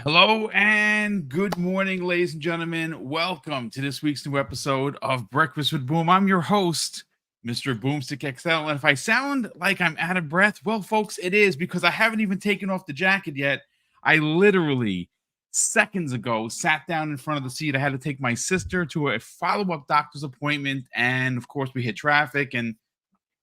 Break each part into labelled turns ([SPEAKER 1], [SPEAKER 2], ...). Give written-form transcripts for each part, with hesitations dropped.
[SPEAKER 1] Hello and good morning, ladies and gentlemen. Welcome to this week's new episode of Breakfast with Boom. I'm your host, Mr. BoomStick XL. And if I sound like I'm out of breath, well, folks, it is because I haven't even taken off the jacket yet. I literally seconds ago sat down in front of the seat. I had to take my sister to a follow-up doctor's appointment. And of course, we hit traffic and,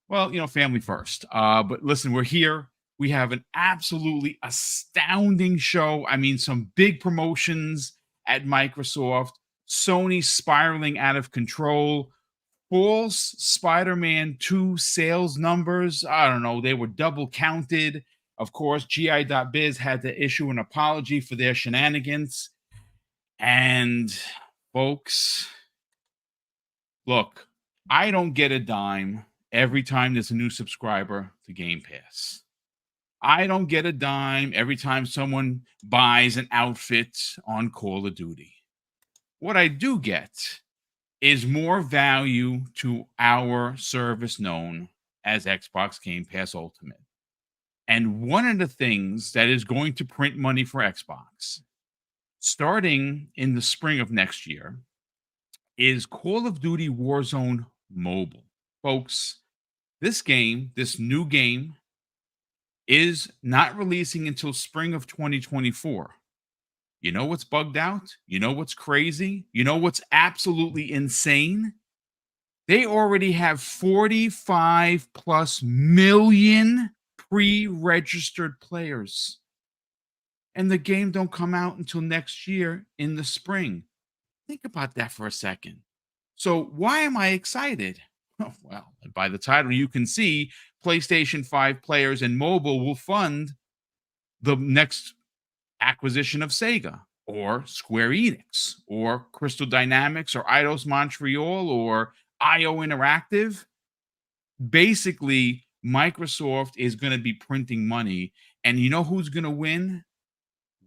[SPEAKER 1] well, family first. But listen, we're here. We have an absolutely astounding show. I mean, some big promotions at Microsoft, Sony spiraling out of control, false Spider-Man 2 sales numbers. I don't know, they were double counted. Of course, GI.biz had to issue an apology for their shenanigans. And folks, look, I don't get a dime every time there's a new subscriber to Game Pass. I don't get a dime every time someone buys an outfit on Call of Duty. What I do get is more value to our service known as Xbox Game Pass Ultimate. And one of the things that is going to print money for Xbox, starting in the spring of next year, is Call of Duty Warzone Mobile. Folks, this new game, is not releasing until spring of 2024. You know what's bugged out? You know what's crazy? You know what's absolutely insane? They already have 45 plus million pre-registered players. And the game don't come out until next year in the spring. Think about that for a second. So why am I excited? Oh, well, by the title, you can see PlayStation 5 players and mobile will fund the next acquisition of Sega or Square Enix or Crystal Dynamics or Eidos Montreal or IO Interactive. Basically, Microsoft is going to be printing money, and you know who's going to win?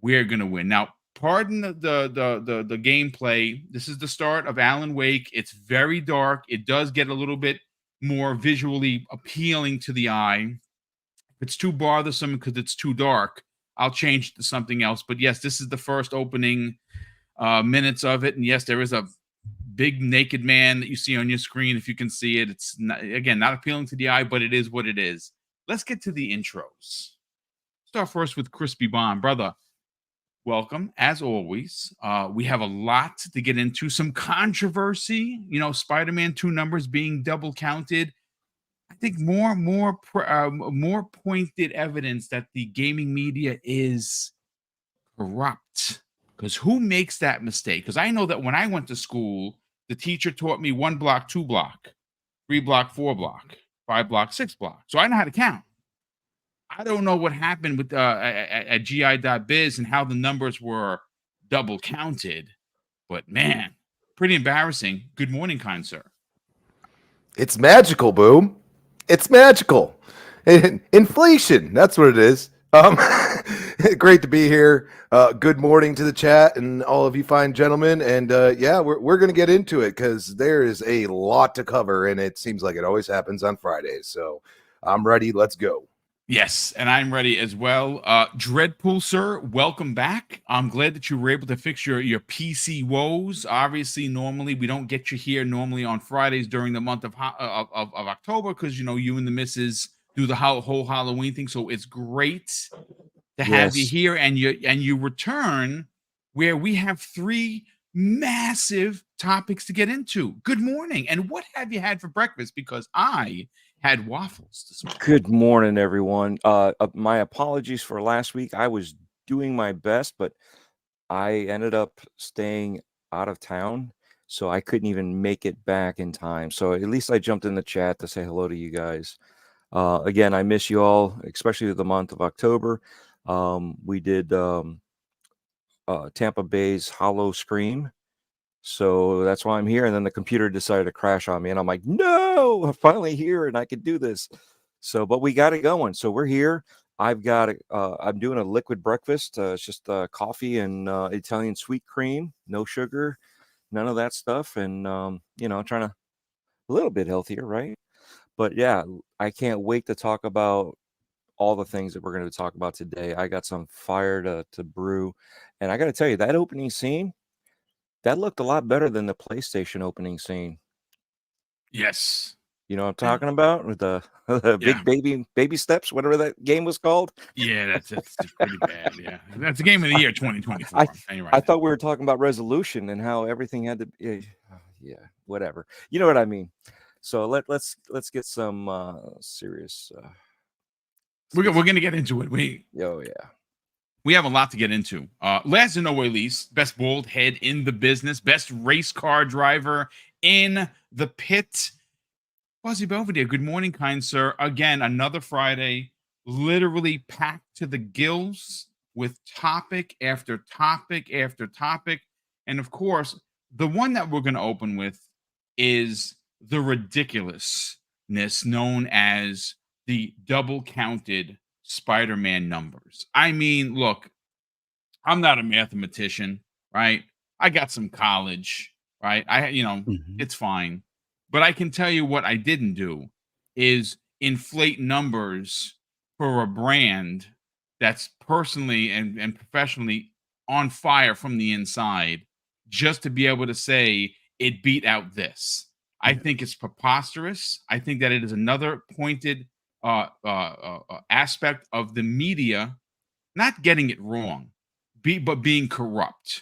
[SPEAKER 1] We're going to win. Now, pardon the gameplay. This is the start of Alan Wake. It's very dark. It does get a little bit more visually appealing to the eye. If it's too bothersome because it's too dark, I'll change it to something else. But yes, this is the first opening minutes of it. And yes, there is a big naked man that you see on your screen. If you can see it, it's not, again, not appealing to the eye, but it is what it is. Let's get to the intros. Start first with Crispy Bond. Brother, welcome, as always. We have a lot to get into. Some controversy, Spider-Man 2 numbers being double counted. I think more pointed evidence that the gaming media is corrupt. Because who makes that mistake? Because I know that when I went to school, the teacher taught me 1 block, 2 block, 3 block, 4 block, 5 block, 6 block. So I know how to count. I don't know what happened with at GI.biz and how the numbers were double counted, but man, pretty embarrassing. Good morning, kind sir.
[SPEAKER 2] It's magical, Boom. It's magical. Inflation, that's what it is. Great to be here. Good morning to the chat and all of you fine gentlemen. And yeah, we're going to get into it because there is a lot to cover, and it seems like it always happens on Fridays. So I'm ready. Let's go.
[SPEAKER 1] Yes, and I'm ready as well. Dreadpool, sir, welcome back. I'm glad that you were able to fix your PC woes. Obviously, normally we don't get you here normally on Fridays during the month of October because you and the missus do the whole Halloween thing. So it's great to have you here, and you return where we have 3 massive topics to get into. Good morning, and what have you had for breakfast? Because I had waffles this morning.
[SPEAKER 3] Good morning, everyone. My apologies for last week. I was doing my best, but I ended up staying out of town, so I couldn't even make it back in time. So at least I jumped in the chat to say hello to you guys. Again, I miss you all, especially the month of October. We did Tampa Bay's Hollow Scream. So that's why I'm here. And then the computer decided to crash on me. And I'm like, no, I'm finally here and I can do this. So, but we got it going. So we're here. I'm doing a liquid breakfast. It's just coffee and Italian sweet cream, no sugar, none of that stuff. And, trying to a little bit healthier, right? But yeah, I can't wait to talk about all the things that we're going to talk about today. I got some fire to brew, and I got to tell you, that opening scene, that looked a lot better than the PlayStation opening scene.
[SPEAKER 1] Yes.
[SPEAKER 3] You know what I'm talking about, with the
[SPEAKER 1] Yeah.
[SPEAKER 3] big baby steps, whatever that game was called.
[SPEAKER 1] Yeah, that's pretty bad. Yeah, that's the game of the year 2024. You're right.
[SPEAKER 3] I thought we were talking about resolution and how everything had to be, yeah, whatever. You know what I mean. So let's get some serious.
[SPEAKER 1] We're gonna get into it.
[SPEAKER 3] Oh yeah.
[SPEAKER 1] We have a lot to get into. Last and no way least, best bald head in the business, best race car driver in the pit. Fuzzy Belvedere, good morning, kind sir. Again, another Friday, literally packed to the gills with topic after topic after topic. And of course, the one that we're going to open with is the ridiculousness known as the double counted Spider-Man numbers. I mean, look, I'm not a mathematician, right? I got some college, right? It's fine. But I can tell you what I didn't do is inflate numbers for a brand that's personally and professionally on fire from the inside just to be able to say it beat out this. I think it's preposterous. I think that it is another pointed aspect of the media not getting it wrong, but being corrupt.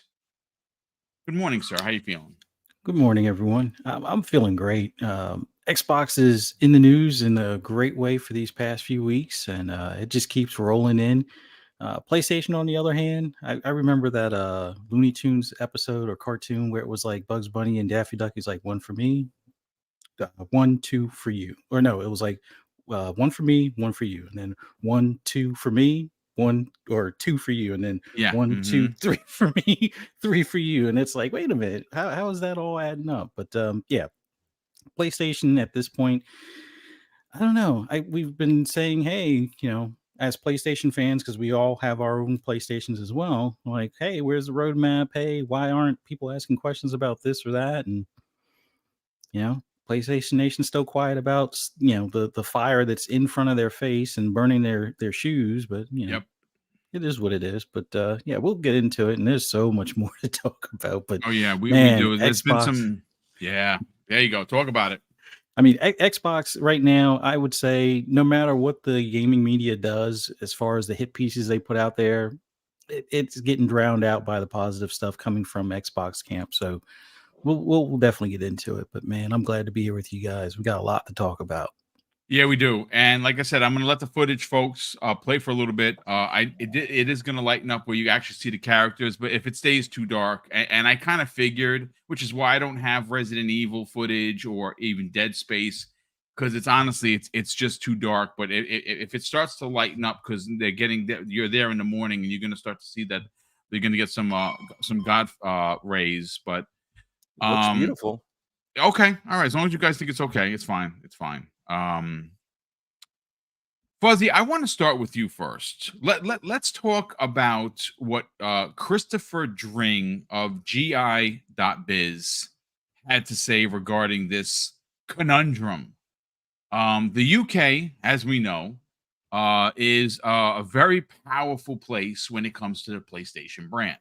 [SPEAKER 1] Good morning, sir. How you feeling?
[SPEAKER 4] Good morning, everyone. I'm feeling great. Xbox is in the news in a great way for these past few weeks, and it just keeps rolling in. PlayStation, on the other hand, I remember that Looney Tunes episode or cartoon where it was like Bugs Bunny and Daffy Duck is like, one for me, 1, 2 for you. Or no, it was like one for me, one for you, and then 1, 2 for me, 1 or 2 for you, and then
[SPEAKER 1] Yeah.
[SPEAKER 4] 1, 2, 3 for me, 3 for you. And it's like, wait a minute, how is that all adding up? But yeah, PlayStation at this point, I don't know. We've been saying, hey, as PlayStation fans, because we all have our own PlayStations as well, like, hey, where's the roadmap? Hey, why aren't people asking questions about this or that? And PlayStation Nation's still quiet about the fire that's in front of their face and burning their shoes, but
[SPEAKER 1] Yep.
[SPEAKER 4] it is what it is. But yeah, we'll get into it, and there's so much more to talk about. But
[SPEAKER 1] Oh yeah, we
[SPEAKER 4] man,
[SPEAKER 1] do. There's been
[SPEAKER 4] Xbox,
[SPEAKER 1] some. Yeah, there you go. Talk about it.
[SPEAKER 4] I mean, Xbox right now, I would say no matter what the gaming media does, as far as the hit pieces they put out there, it's getting drowned out by the positive stuff coming from Xbox camp. So we'll definitely get into it. But man, I'm glad to be here with you guys. We got a lot to talk about.
[SPEAKER 1] Yeah, we do. And like I said, I'm going to let the footage, folks, play for a little bit. It is going to lighten up where you actually see the characters, but if it stays too dark, and I kind of figured, which is why I don't have Resident Evil footage or even Dead Space, because it's honestly it's just too dark. But if it starts to lighten up, because you're there in the morning, and you're going to start to see that you're going to get some God rays. But
[SPEAKER 3] Looks beautiful.
[SPEAKER 1] Okay, all right. As long as you guys think it's okay, it's fine. It's fine. Fuzzy, I want to start with you first. Let's talk about what Christopher Dring of GI.biz had to say regarding this conundrum. The UK, as we know, is a very powerful place when it comes to the PlayStation brand.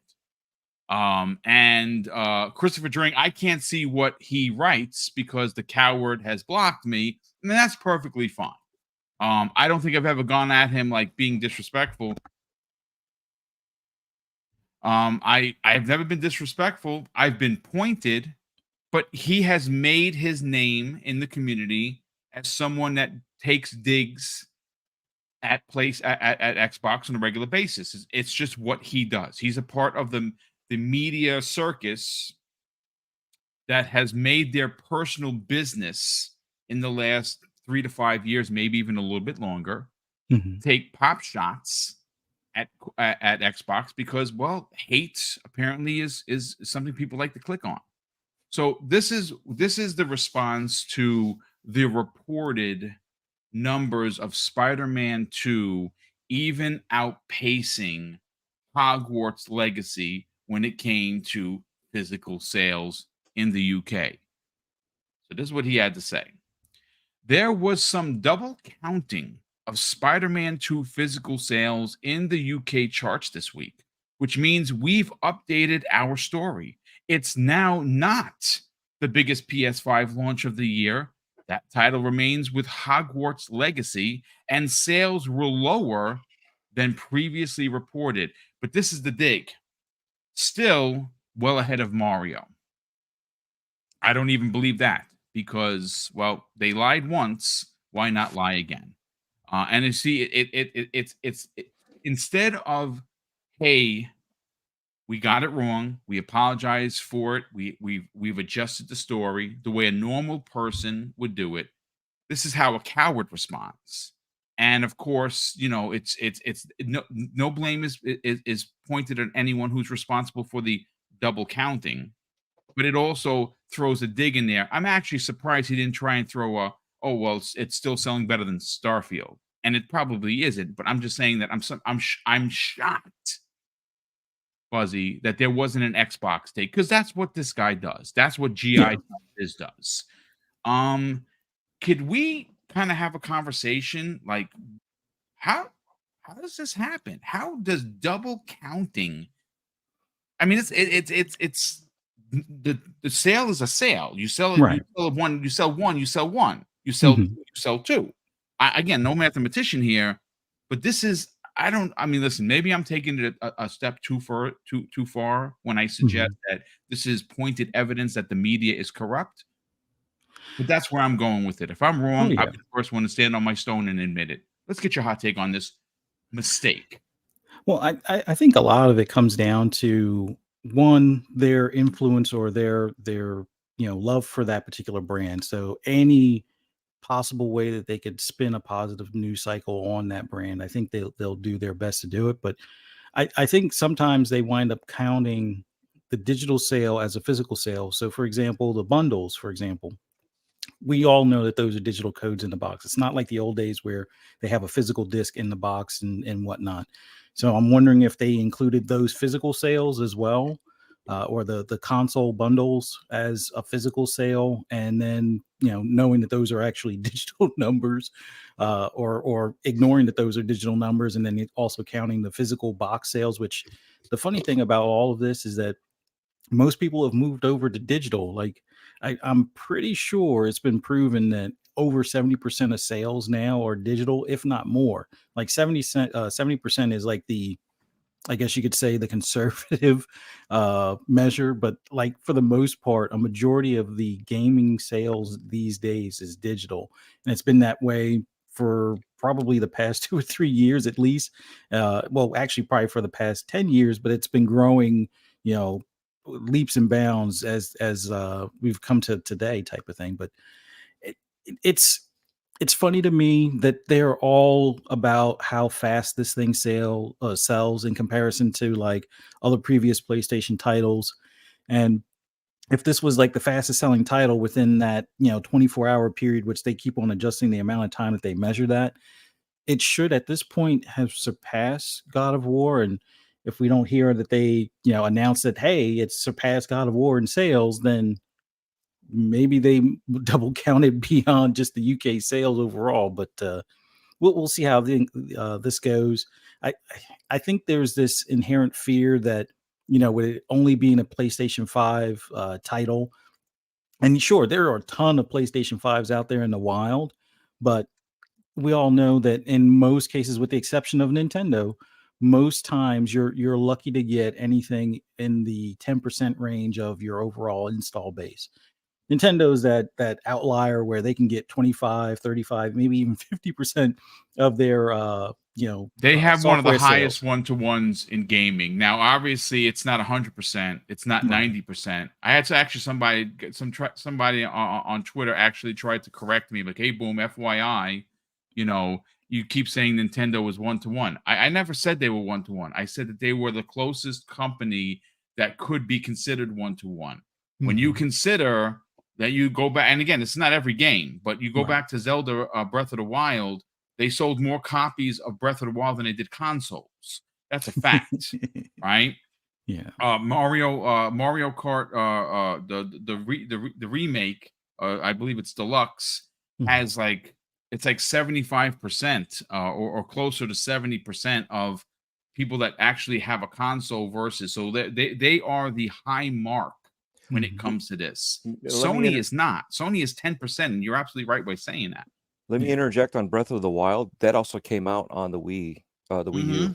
[SPEAKER 1] And Christopher Dring, I can't see what he writes because the coward has blocked me, and that's perfectly fine. I don't think I've ever gone at him like being disrespectful. I've never been disrespectful. I've been pointed, but he has made his name in the community as someone that takes digs at Xbox on a regular basis. It's just what he does. He's a part of the media circus that has made their personal business in the last 3 to 5 years, maybe even a little bit longer, take pop shots at Xbox because, well, hate apparently is something people like to click on. So this is the response to the reported numbers of Spider-Man 2 even outpacing Hogwarts Legacy when it came to physical sales in the UK. So this is what he had to say. There was some double counting of Spider-Man 2 physical sales in the UK charts this week, which means we've updated our story. It's now not the biggest PS5 launch of the year. That title remains with Hogwarts Legacy, and sales were lower than previously reported. But this is the dig. Still well ahead of Mario. I don't even believe that because, well, they lied once. Why not lie again? And you see, it's instead of, hey, we got it wrong. We apologize for it. We've adjusted the story the way a normal person would do it. This is how a coward responds. And of course, you know, it's no blame is pointed at anyone who's responsible for the double counting, but it also throws a dig in there. I'm actually surprised he didn't try and throw a, oh well, it's still selling better than Starfield, and it probably isn't. But I'm just saying that I'm shocked, Fuzzy, that there wasn't an Xbox take, because that's what this guy does. That's what GI does. Could we kind of have a conversation like how does this happen? How does double counting? I mean, it's the sale is a sale. You sell it,
[SPEAKER 4] Right.
[SPEAKER 1] you sell one, you sell one, you sell one, you sell two, you sell two. Again, no mathematician here, but this is I mean, listen, maybe I'm taking it a step too far when I suggest that this is pointed evidence that the media is corrupt. But that's where I'm going with it. If I'm wrong,
[SPEAKER 4] yeah.
[SPEAKER 1] I'll be the first one to stand on my stone and admit it. Let's get your hot take on this mistake.
[SPEAKER 4] Well, I think a lot of it comes down to one, their influence or their love for that particular brand. So any possible way that they could spin a positive news cycle on that brand, I think they'll do their best to do it. But I think sometimes they wind up counting the digital sale as a physical sale. So for example, the bundles, for example, we all know that those are digital codes in the box. It's not like the old days where they have a physical disc in the box and whatnot. So I'm wondering if they included those physical sales as well, or the console bundles as a physical sale, and then knowing that those are actually digital numbers, or ignoring that those are digital numbers, and then also counting the physical box sales. Which the funny thing about all of this is that most people have moved over to digital. Like I'm pretty sure it's been proven that over 70% of sales now are digital, if not more. Like 70% is like I guess you could say the conservative measure, but like for the most part, a majority of the gaming sales these days is digital, and it's been that way for probably the past 2 or 3 years at least. Well, actually, probably for the past 10 years, but it's been growing, leaps and bounds as we've come to today, type of thing. But it, it's funny to me that they're all about how fast this thing sells in comparison to like other previous PlayStation titles. And if this was like the fastest selling title within that 24-hour period, which they keep on adjusting the amount of time that they measure that, it should at this point have surpassed God of War. And if we don't hear that they announce that, hey, it's surpassed God of War in sales, then maybe they double counted beyond just the UK sales overall. But we'll see how this goes. I think there's this inherent fear that with it only being a PlayStation 5 title, and sure, there are a ton of PlayStation 5s out there in the wild, but we all know that in most cases, with the exception of Nintendo, most times you're lucky to get anything in the 10% range of your overall install base. Nintendo's that outlier where they can get 25, 35, maybe even 50% of their
[SPEAKER 1] they have one of the
[SPEAKER 4] software
[SPEAKER 1] highest
[SPEAKER 4] sales.
[SPEAKER 1] one-to-ones in gaming. Now, obviously, it's not 100%. It's not
[SPEAKER 4] Right.
[SPEAKER 1] 90%. I had to actually somebody on Twitter actually tried to correct me, like, "Hey, Boom, FYI, you keep saying Nintendo is one-to-one." I never said they were one-to-one. I said that they were the closest company that could be considered one-to-one. When you consider that you go back, and again, it's not every game, but you go
[SPEAKER 4] Right.
[SPEAKER 1] back to Zelda Breath of the Wild, they sold more copies of Breath of the Wild than they did consoles. That's a fact, right?
[SPEAKER 4] Yeah.
[SPEAKER 1] Mario Kart, the remake, I believe it's deluxe,
[SPEAKER 4] Mhm.
[SPEAKER 1] has like it's like 75% or closer to 70% of people that actually have a console versus. So they are the high mark when it comes to this. Sony is not. Sony is 10%, and you're absolutely right by saying that.
[SPEAKER 3] Let me interject on Breath of the Wild. That also came out on the Wii U.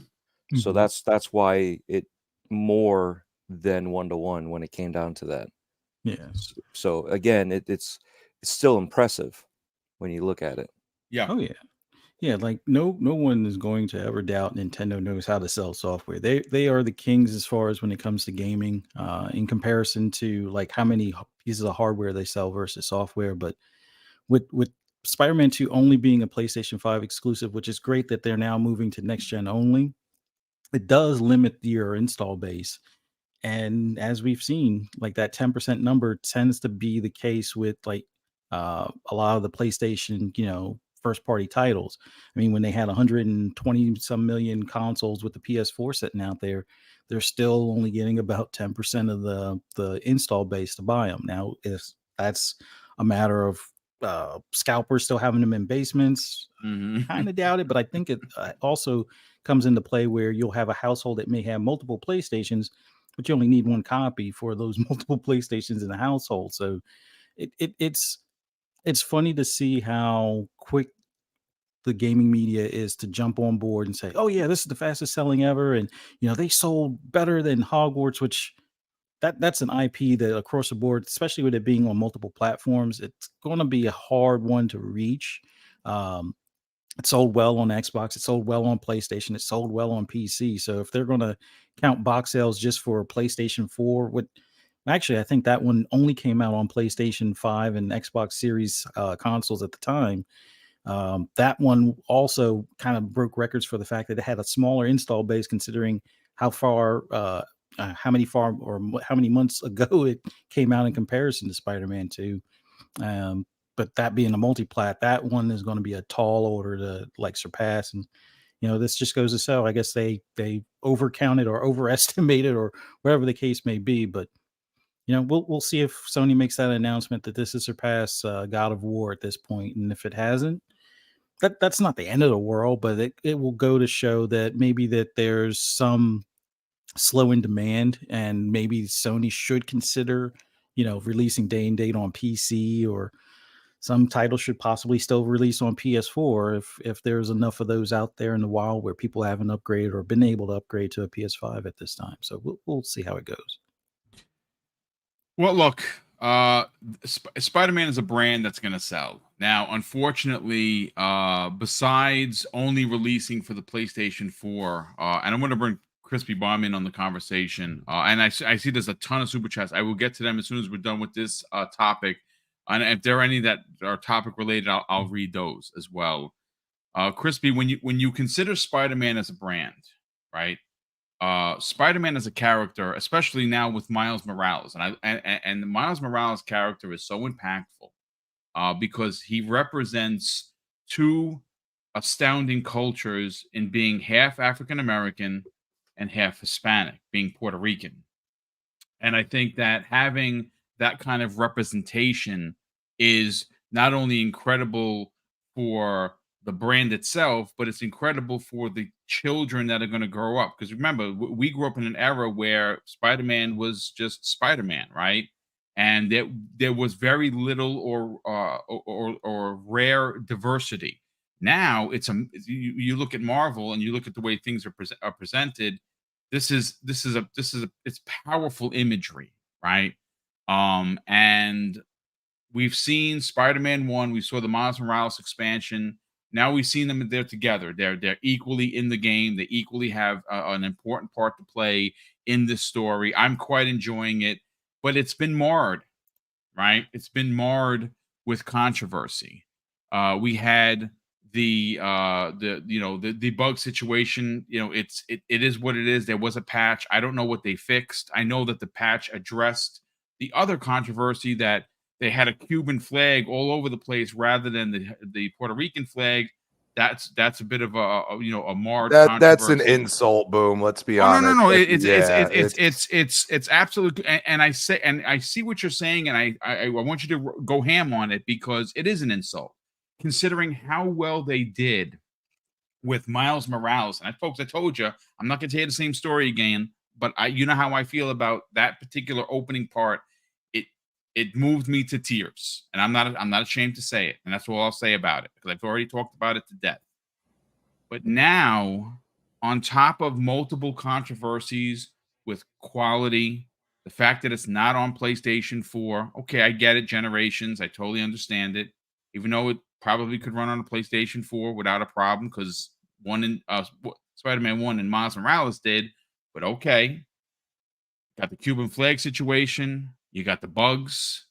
[SPEAKER 3] So that's why it more than 1-to-1 when it came down to that.
[SPEAKER 4] Yeah.
[SPEAKER 3] So again, it's still impressive when you look at it.
[SPEAKER 1] Yeah.
[SPEAKER 4] Oh yeah. Yeah, like no one is going to ever doubt Nintendo knows how to sell software. They are the kings as far as when it comes to gaming, in comparison to like how many pieces of hardware they sell versus software. But with Spider-Man 2 only being a PlayStation 5 exclusive, which is great that they're now moving to next gen only, it does limit your install base. And as we've seen, like that 10% number tends to be the case with like a lot of the PlayStation, first party titles. I mean, when they had 120 some million consoles with the PS4 sitting out there, they're still only getting about 10% of the install base to buy them. Now, if that's a matter of scalpers still having them in basements, kind of doubt it, but I think it also comes into play where you'll have a household that may have multiple PlayStations, but you only need one copy for those multiple PlayStations in the household. So it's funny to see how quick the gaming media is to jump on board and say, "Oh yeah, this is the fastest selling ever," and they sold better than Hogwarts, which that's an IP that across the board, especially with it being on multiple platforms, it's going to be a hard one to reach. It sold well on Xbox, it sold well on PlayStation, it sold well on PC. So if they're going to count box sales just for PlayStation 4, actually I think that one only came out on PlayStation 5 and Xbox Series consoles at the time. That one also kind of broke records for the fact that it had a smaller install base, considering how many months ago it came out in comparison to Spider-Man 2. But that being a multi-plat, that one is going to be a tall order to like surpass. And this just goes to show, I guess they overcounted or overestimated or whatever the case may be. But we'll see if Sony makes that announcement that this has surpassed God of War at this point. And if it hasn't, that's not the end of the world, but it will go to show that maybe that there's some slow in demand, and maybe Sony should consider releasing day and date on PC, or some titles should possibly still release on PS4 if there's enough of those out there in the wild where people haven't upgraded or been able to upgrade to a PS5 at this time. So we'll see how it goes.
[SPEAKER 1] Well, look, Spider-Man is a brand that's going to sell. Now, unfortunately, besides only releasing for the PlayStation 4, and I'm going to bring Crispy Bomb in on the conversation, and I see there's a ton of super chats. I will get to them as soon as we're done with this topic. And if there are any that are topic related, I'll read those as well. Crispy, when you consider Spider-Man as a brand, right? Spider-Man as a character, especially now with Miles Morales, and the Miles Morales character is so impactful because he represents two astounding cultures in being half African American and half Hispanic, being Puerto Rican. And I think that having that kind of representation is not only incredible for the brand itself, but it's incredible for the children that are going to grow up. Because remember, we grew up in an era where Spider-Man was just Spider-Man, right? And there was very little or rare diversity. Now you look at Marvel and you look at the way things are presented. It's powerful imagery, right? And we've seen Spider-Man 1, we saw the Miles Morales expansion. Now we've seen them there together. They're equally in the game. They equally have an important part to play in this story. I'm quite enjoying it, but it's been marred, right? It's been marred with controversy. We had the bug situation. It is what it is. There was a patch. I don't know what they fixed. I know that the patch addressed the other controversy that they had a Cuban flag all over the place rather than the Puerto Rican flag. That's a bit of a marred.
[SPEAKER 2] That's an insult, Boom. Let's be honest.
[SPEAKER 1] No. It's absolute. And I see what you're saying, and I want you to go ham on it because it is an insult. considering how well they did with Miles Morales. And folks, I told you, I'm not going to tell you the same story again, but you know how I feel about that particular opening part. It moved me to tears, and I'm not ashamed to say it, and that's all I'll say about it because I've already talked about it to death. But now, on top of multiple controversies with quality, the fact that it's not on PlayStation 4, okay, I get it, generations, I totally understand it, even though it probably could run on a PlayStation 4 without a problem because Spider-Man 1 and Miles Morales did, but okay. Got the Cuban flag situation, you got the bugs,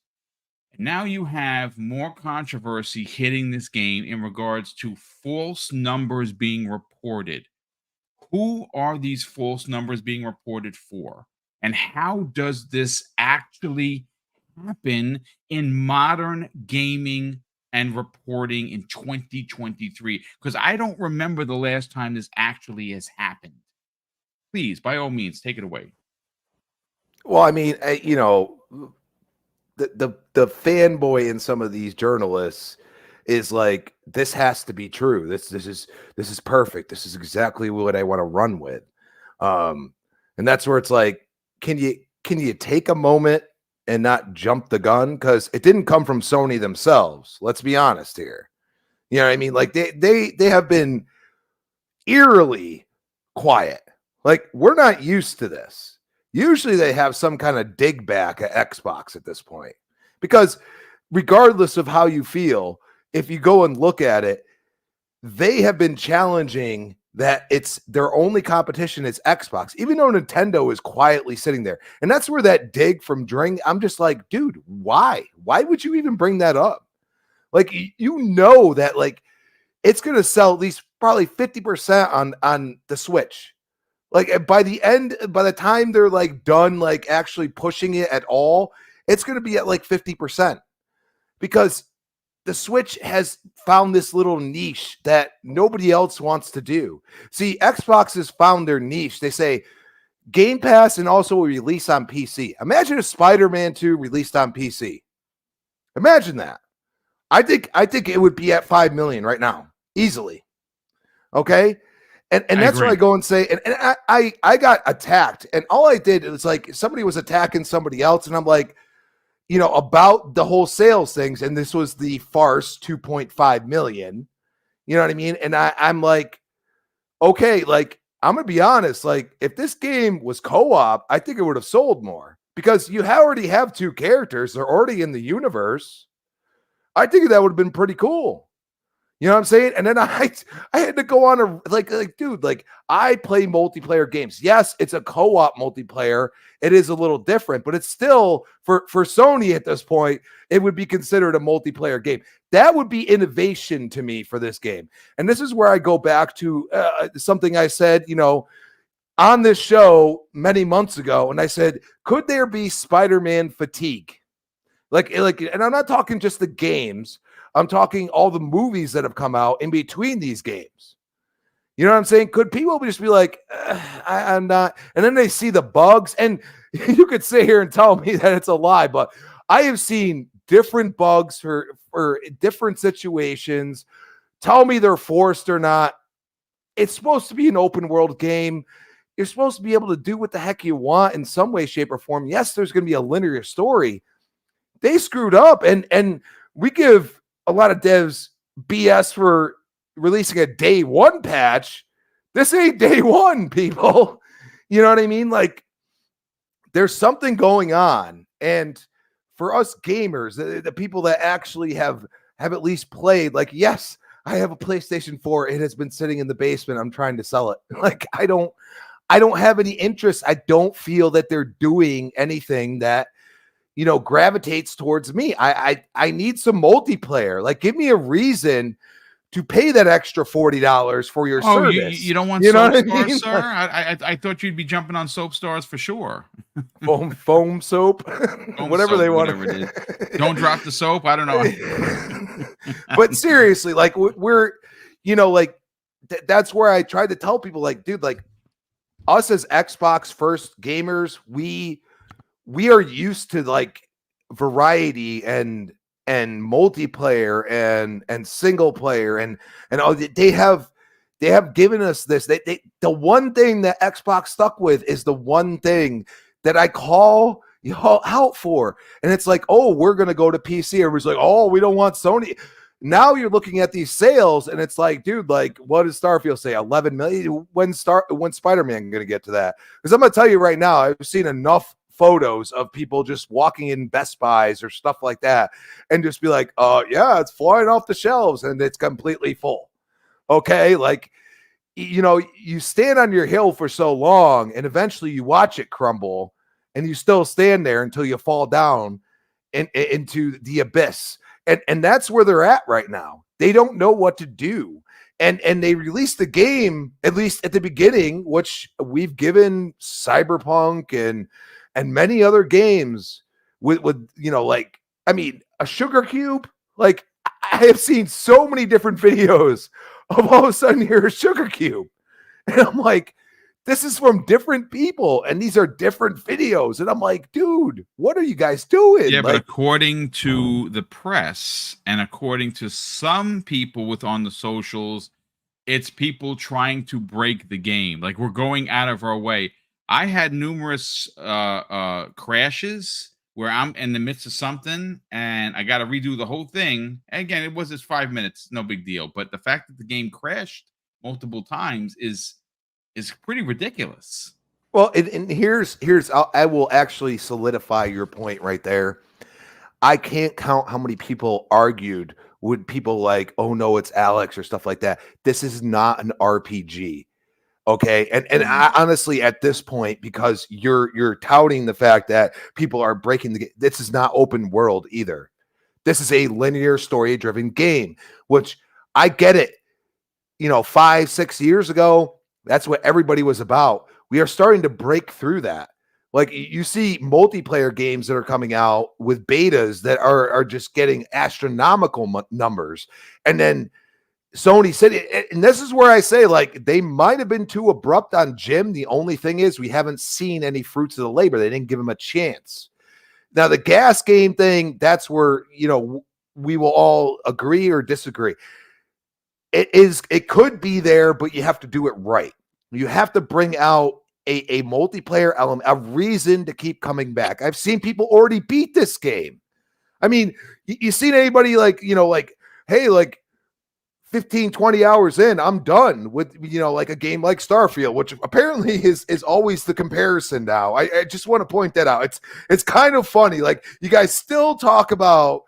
[SPEAKER 1] and now you have more controversy hitting this game in regards to false numbers being reported. Who are these false numbers being reported for? And how does this actually happen in modern gaming and reporting in 2023? Because I don't remember the last time this actually has happened. Please, by all means, take it away.
[SPEAKER 2] Well, I mean, you know, the fanboy in some of these journalists is like, this has to be true. This is perfect. This is exactly what I want to run with. And that's where it's like, can you take a moment and not jump the gun? Because it didn't come from Sony themselves. Let's be honest here. You know what I mean? Like they have been eerily quiet. Like, we're not used to this. Usually they have some kind of dig back at Xbox at this point, because regardless of how you feel, if you go and look at it, they have been challenging that it's their only competition is Xbox, even though Nintendo is quietly sitting there. And that's where that dig from Dring, I'm just like, dude, why? Why would you even bring that up? Like, you know that, like, it's going to sell at least probably 50% on the Switch. Like, by the time they're like done, like actually pushing it at all, it's going to be at like 50%, because the Switch has found this little niche that nobody else wants to do. See, Xbox has found their niche. They say Game Pass and also release on PC. Imagine if Spider-Man 2 released on PC. Imagine that. I think it would be at 5 million right now, easily. Okay. And that's where I go and say, and I got attacked, and all I did, it was like somebody was attacking somebody else, and I'm like, you know, about the whole sales things, and this was the farce 2.5 million. You know what I mean? And I'm like, okay, like, I'm gonna be honest, like, if this game was co-op, I think it would have sold more, because you already have two characters, they're already in the universe. I think that would have been pretty cool. You know what I'm saying? And then I had to go on a like, dude, like, I play multiplayer games. Yes, it's a co-op multiplayer. It is a little different, but it's still for Sony at this point, it would be considered a multiplayer game. That would be innovation to me for this game. And this is where I go back to something I said, you know, on this show many months ago. And I said, could there be Spider-Man fatigue? Like, and I'm not talking just the games. I'm talking all the movies that have come out in between these games. You know what I'm saying? Could people just be like, I'm not, and then they see the bugs, and you could sit here and tell me that it's a lie, but I have seen different bugs for different situations. Tell me they're forced or not. It's supposed to be an open world game. You're supposed to be able to do what the heck you want in some way, shape, or form. Yes, there's going to be a linear story. They screwed up, and we give a lot of devs BS for releasing a day one patch. This ain't day one, people. You know what I mean? Like, there's something going on. And for us gamers, the people that actually have at least played, like, yes, I have a PlayStation 4. It has been sitting in the basement. I'm trying to sell it. Like, I don't have any interest. I don't feel that they're doing anything that, you know, gravitates towards me. I need some multiplayer. Like, give me a reason to pay that extra $40 for your service.
[SPEAKER 1] You don't want soap stars, sir? I thought you'd be jumping on soap stars for sure.
[SPEAKER 2] foam soap, whatever they want.
[SPEAKER 1] Whatever it is. Don't drop the soap. I don't know.
[SPEAKER 2] But seriously, like, we're, you know, like, that's where I tried to tell people, like, dude, like, us as Xbox first gamers, we are used to, like, variety and multiplayer and single player and all. They have given us this. The one thing that Xbox stuck with is the one thing that I call y'all out for, and it's like, oh, we're gonna go to PC. Everybody's like, oh, we don't want Sony. Now you're looking at these sales, and it's like, dude, like, what does Starfield say? 11 million? When Spider-Man gonna get to that? Because I'm gonna tell you right now, I've seen enough photos of people just walking in Best Buys or stuff like that, and just be like, yeah, it's flying off the shelves, and it's completely full. Okay, like, you know, you stand on your hill for so long, and eventually you watch it crumble, and you still stand there until you fall down into the abyss. And that's where they're at right now. They don't know what to do. And they released the game, at least at the beginning, which we've given Cyberpunk and many other games with you know, like, I mean, a sugar cube. Like, I have seen so many different videos of all of a sudden you're a sugar cube. And I'm like, this is from different people, and these are different videos. And I'm like, dude, what are you guys doing?
[SPEAKER 1] Yeah,
[SPEAKER 2] like,
[SPEAKER 1] but according to the press and according to some people on the socials, it's people trying to break the game. Like, we're going out of our way. I had numerous crashes where I'm in the midst of something and I got to redo the whole thing. And again, it was just 5 minutes, no big deal. But the fact that the game crashed multiple times is pretty ridiculous.
[SPEAKER 2] Well, and here's I will actually solidify your point right there. I can't count how many people argued with people like, oh no, it's Alex or stuff like that. This is not an RPG. Okay. And I honestly, at this point, because you're touting the fact that people are breaking the game, this is not open world either. This is a linear story driven game, which I get it. You know, 5-6 years ago, that's what everybody was about. We are starting to break through that. Like, you see multiplayer games that are coming out with betas that are just getting astronomical numbers. And then Sony said it, and this is where I say, like, they might have been too abrupt on Jim. The only thing is we haven't seen any fruits of the labor. They didn't give him a chance. Now, the gas game thing, that's where, you know, we will all agree or disagree. It could be there, but you have to do it right. You have to bring out a multiplayer element, a reason to keep coming back. I've seen people already beat this game. I mean, you seen anybody like, you know, like, hey, like 15, 20 hours in, I'm done with, you know, like a game like Starfield, which apparently is always the comparison now. I just want to point that out. It's kind of funny. Like, you guys still talk about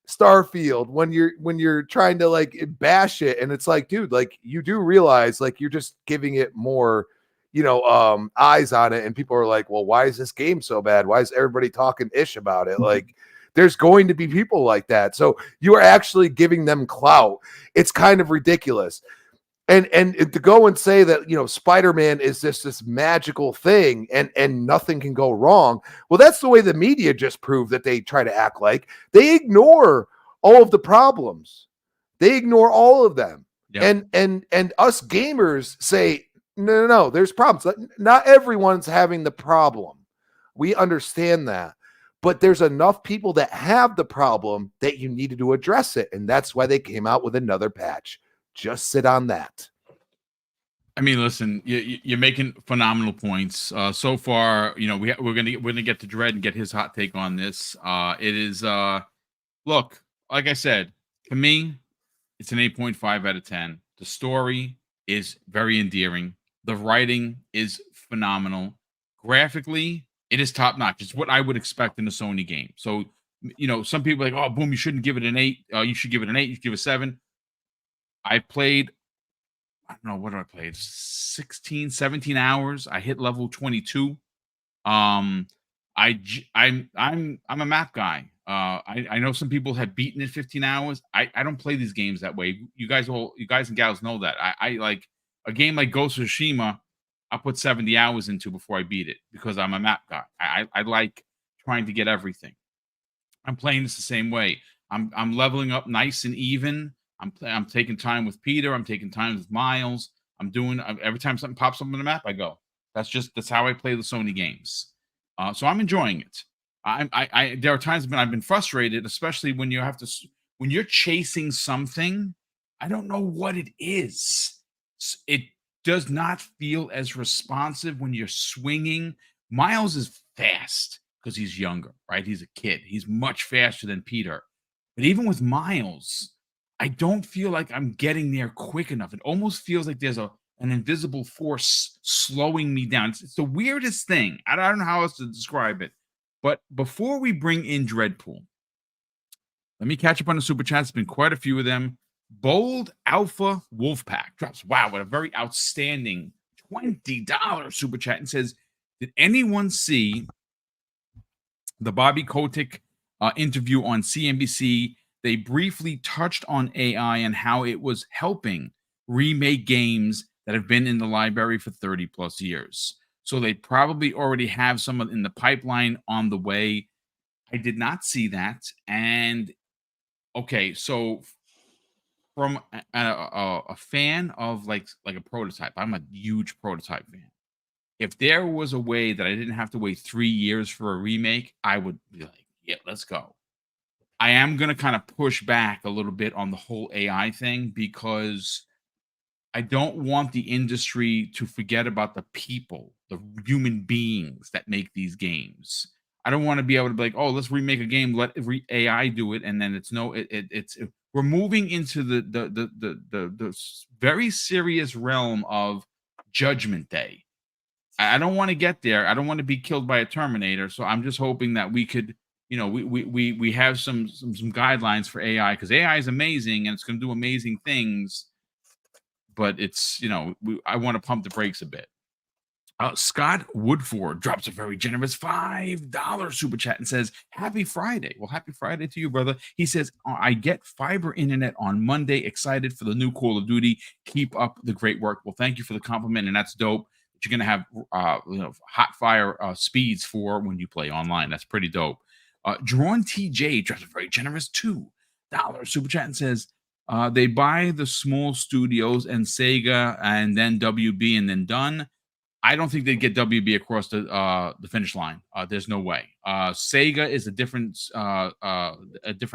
[SPEAKER 2] Starfield when you're trying to like bash it, and it's like, dude, like, you do realize like you're just giving it more, you know, eyes on it, and people are like, well, why is this game so bad? Why is everybody talking ish about it? Like, there's going to be people like that, so you are actually giving them clout. It's kind of ridiculous. And to go and say that, you know, Spider-Man is just this magical thing and nothing can go wrong. Well, that's the way the media just proved that they try to act like. They ignore all of the problems. They ignore all of them. Yep. And us gamers say, no, there's problems. Not everyone's having the problem. We understand that. But there's enough people that have the problem that you needed to address it. And that's why they came out with another patch. Just sit on that.
[SPEAKER 1] I mean, listen, you're making phenomenal points. So far, you know, we're gonna get to Dredd and get his hot take on this. It is look, like I said, to me, it's an 8.5 out of 10. The story is very endearing. The writing is phenomenal. Graphically, it is top notch. It's what I would expect in a Sony game. So, you know, some people are like, oh, boom, you shouldn't give it an 8. You should give it an 8. You should give it a 7. I played, I don't know, what did I play? 16, 17 hours. I hit level 22. I'm a map guy. I know some people have beaten it 15 hours. I don't play these games that way. You guys and gals know that. I like a game like Ghost of Tsushima, I put 70 hours into before I beat it because I'm a map guy. I like trying to get everything. I'm playing this the same way. I'm leveling up nice and even. I'm taking time with Peter. I'm taking time with Miles. I'm doing every time something pops up on the map, I go. That's how I play the Sony games. So I'm enjoying it. There are times when I've been frustrated, especially when you have to when you're chasing something. I don't know what it is. It does not feel as responsive when you're swinging. Miles is fast because he's younger, right? He's a kid. He's much faster than Peter. But even with Miles, I don't feel like I'm getting there quick enough. It almost feels like there's an invisible force slowing me down. It's the weirdest thing. I don't know how else to describe it. But before we bring in Dreadpool, let me catch up on the super chats. There's been quite a few of them. Bold Alpha Wolfpack drops, wow, what a very outstanding $20 super chat and says, did anyone see the Bobby Kotick interview on CNBC? They briefly touched on AI and how it was helping remake games that have been in the library for 30 plus years. So they probably already have some in the pipeline on the way. I did not see that. And okay, so from a fan of like a prototype, I'm a huge prototype fan. If there was a way that I didn't have to wait 3 years for a remake, I would be like, yeah, let's go. I am going to kind of push back a little bit on the whole AI thing because I don't want the industry to forget about the people, the human beings that make these games. I don't want to be able to be like, oh, let's remake a game, let AI do it, and then we're moving into the very serious realm of Judgment Day. I don't want to get there. I don't want to be killed by a Terminator. So I'm just hoping that we could, we have some guidelines for AI, because AI is amazing and it's going to do amazing things. But it's, I want to pump the brakes a bit. Scott Woodford drops a very generous $5 super chat and says, happy Friday. Well, happy Friday to you, brother. He says, I get fiber internet on Monday. Excited for the new Call of Duty. Keep up the great work. Well, thank you for the compliment. And that's dope. You're going to have hot fire speeds for when you play online. That's pretty dope. Drawn TJ drops a very generous $2 super chat and says, they buy the small studios and Sega and then WB and then done. I don't think they'd get WB across the finish line. There's no way. Sega is a different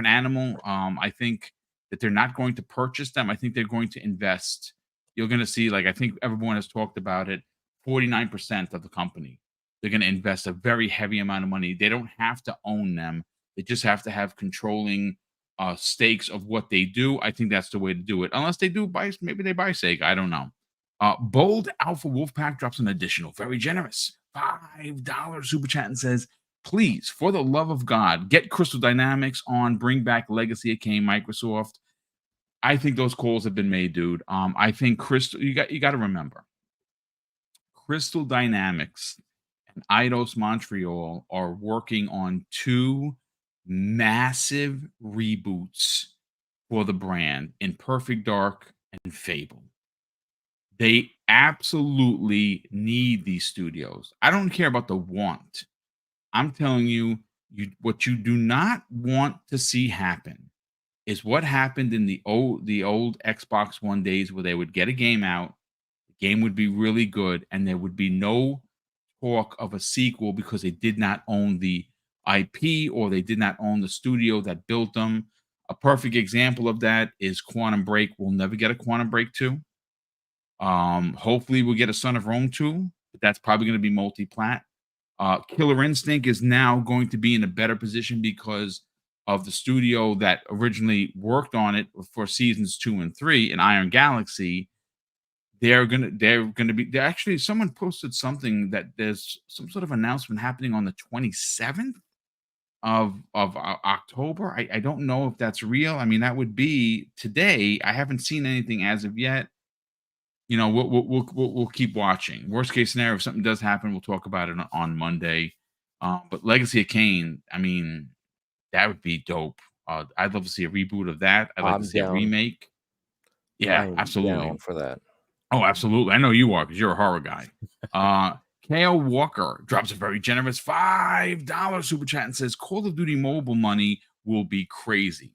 [SPEAKER 1] animal. I think that they're not going to purchase them. I think they're going to invest. You're going to see, like, I think everyone has talked about it, 49% of the company. They're going to invest a very heavy amount of money. They don't have to own them. They just have to have controlling stakes of what they do. I think that's the way to do it. Unless they do buy, maybe they buy Sega. I don't know. Bold Alpha Wolfpack drops an additional, very generous $5 super chat and says, please, for the love of God, get Crystal Dynamics on, bring back Legacy of Kain, Microsoft. I think those calls have been made, dude. I think Crystal, you got to remember, Crystal Dynamics and Eidos Montreal are working on 2 massive reboots for the brand in Perfect Dark and Fable. They absolutely need these studios. I don't care about the want. I'm telling you, what you do not want to see happen is what happened in the old Xbox One days, where they would get a game out, the game would be really good, and there would be no talk of a sequel because they did not own the IP or they did not own the studio that built them. A perfect example of that is Quantum Break. We'll never get a Quantum Break 2. Hopefully we'll get a Son of Rome 2, but that's probably going to be multi-plat. Killer Instinct is now going to be in a better position because of the studio that originally worked on it for seasons 2 and 3 in Iron Galaxy. They're gonna be actually, someone posted something that there's some sort of announcement happening on the 27th of October. I don't know if that's real. I mean, that would be today. I haven't seen anything as of yet. We'll keep watching. Worst case scenario, if something does happen, we'll talk about it on Monday. But Legacy of Kain, I mean, that would be dope. I'd love to see a reboot of that. I'd like to see a remake. Yeah, absolutely.
[SPEAKER 3] Down for that.
[SPEAKER 1] Oh, absolutely. I know you are, because you're a horror guy. K.O. Walker drops a very generous $5 super chat and says, Call of Duty mobile money will be crazy.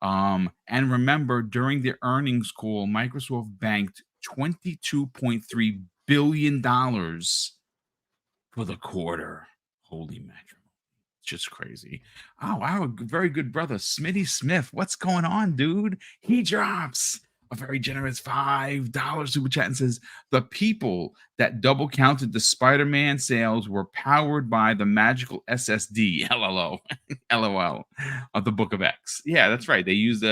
[SPEAKER 1] And remember, during the earnings call, Microsoft banked $22.3 billion for the quarter. Holy matrimony. just crazy. Oh, wow. Very good brother, Smitty Smith. What's going on, dude? He drops a very generous $5 super chat and says, the people that double counted the Spider-Man sales were powered by the magical SSD, LLO, LOL, of the Book of X. Yeah, that's right. They used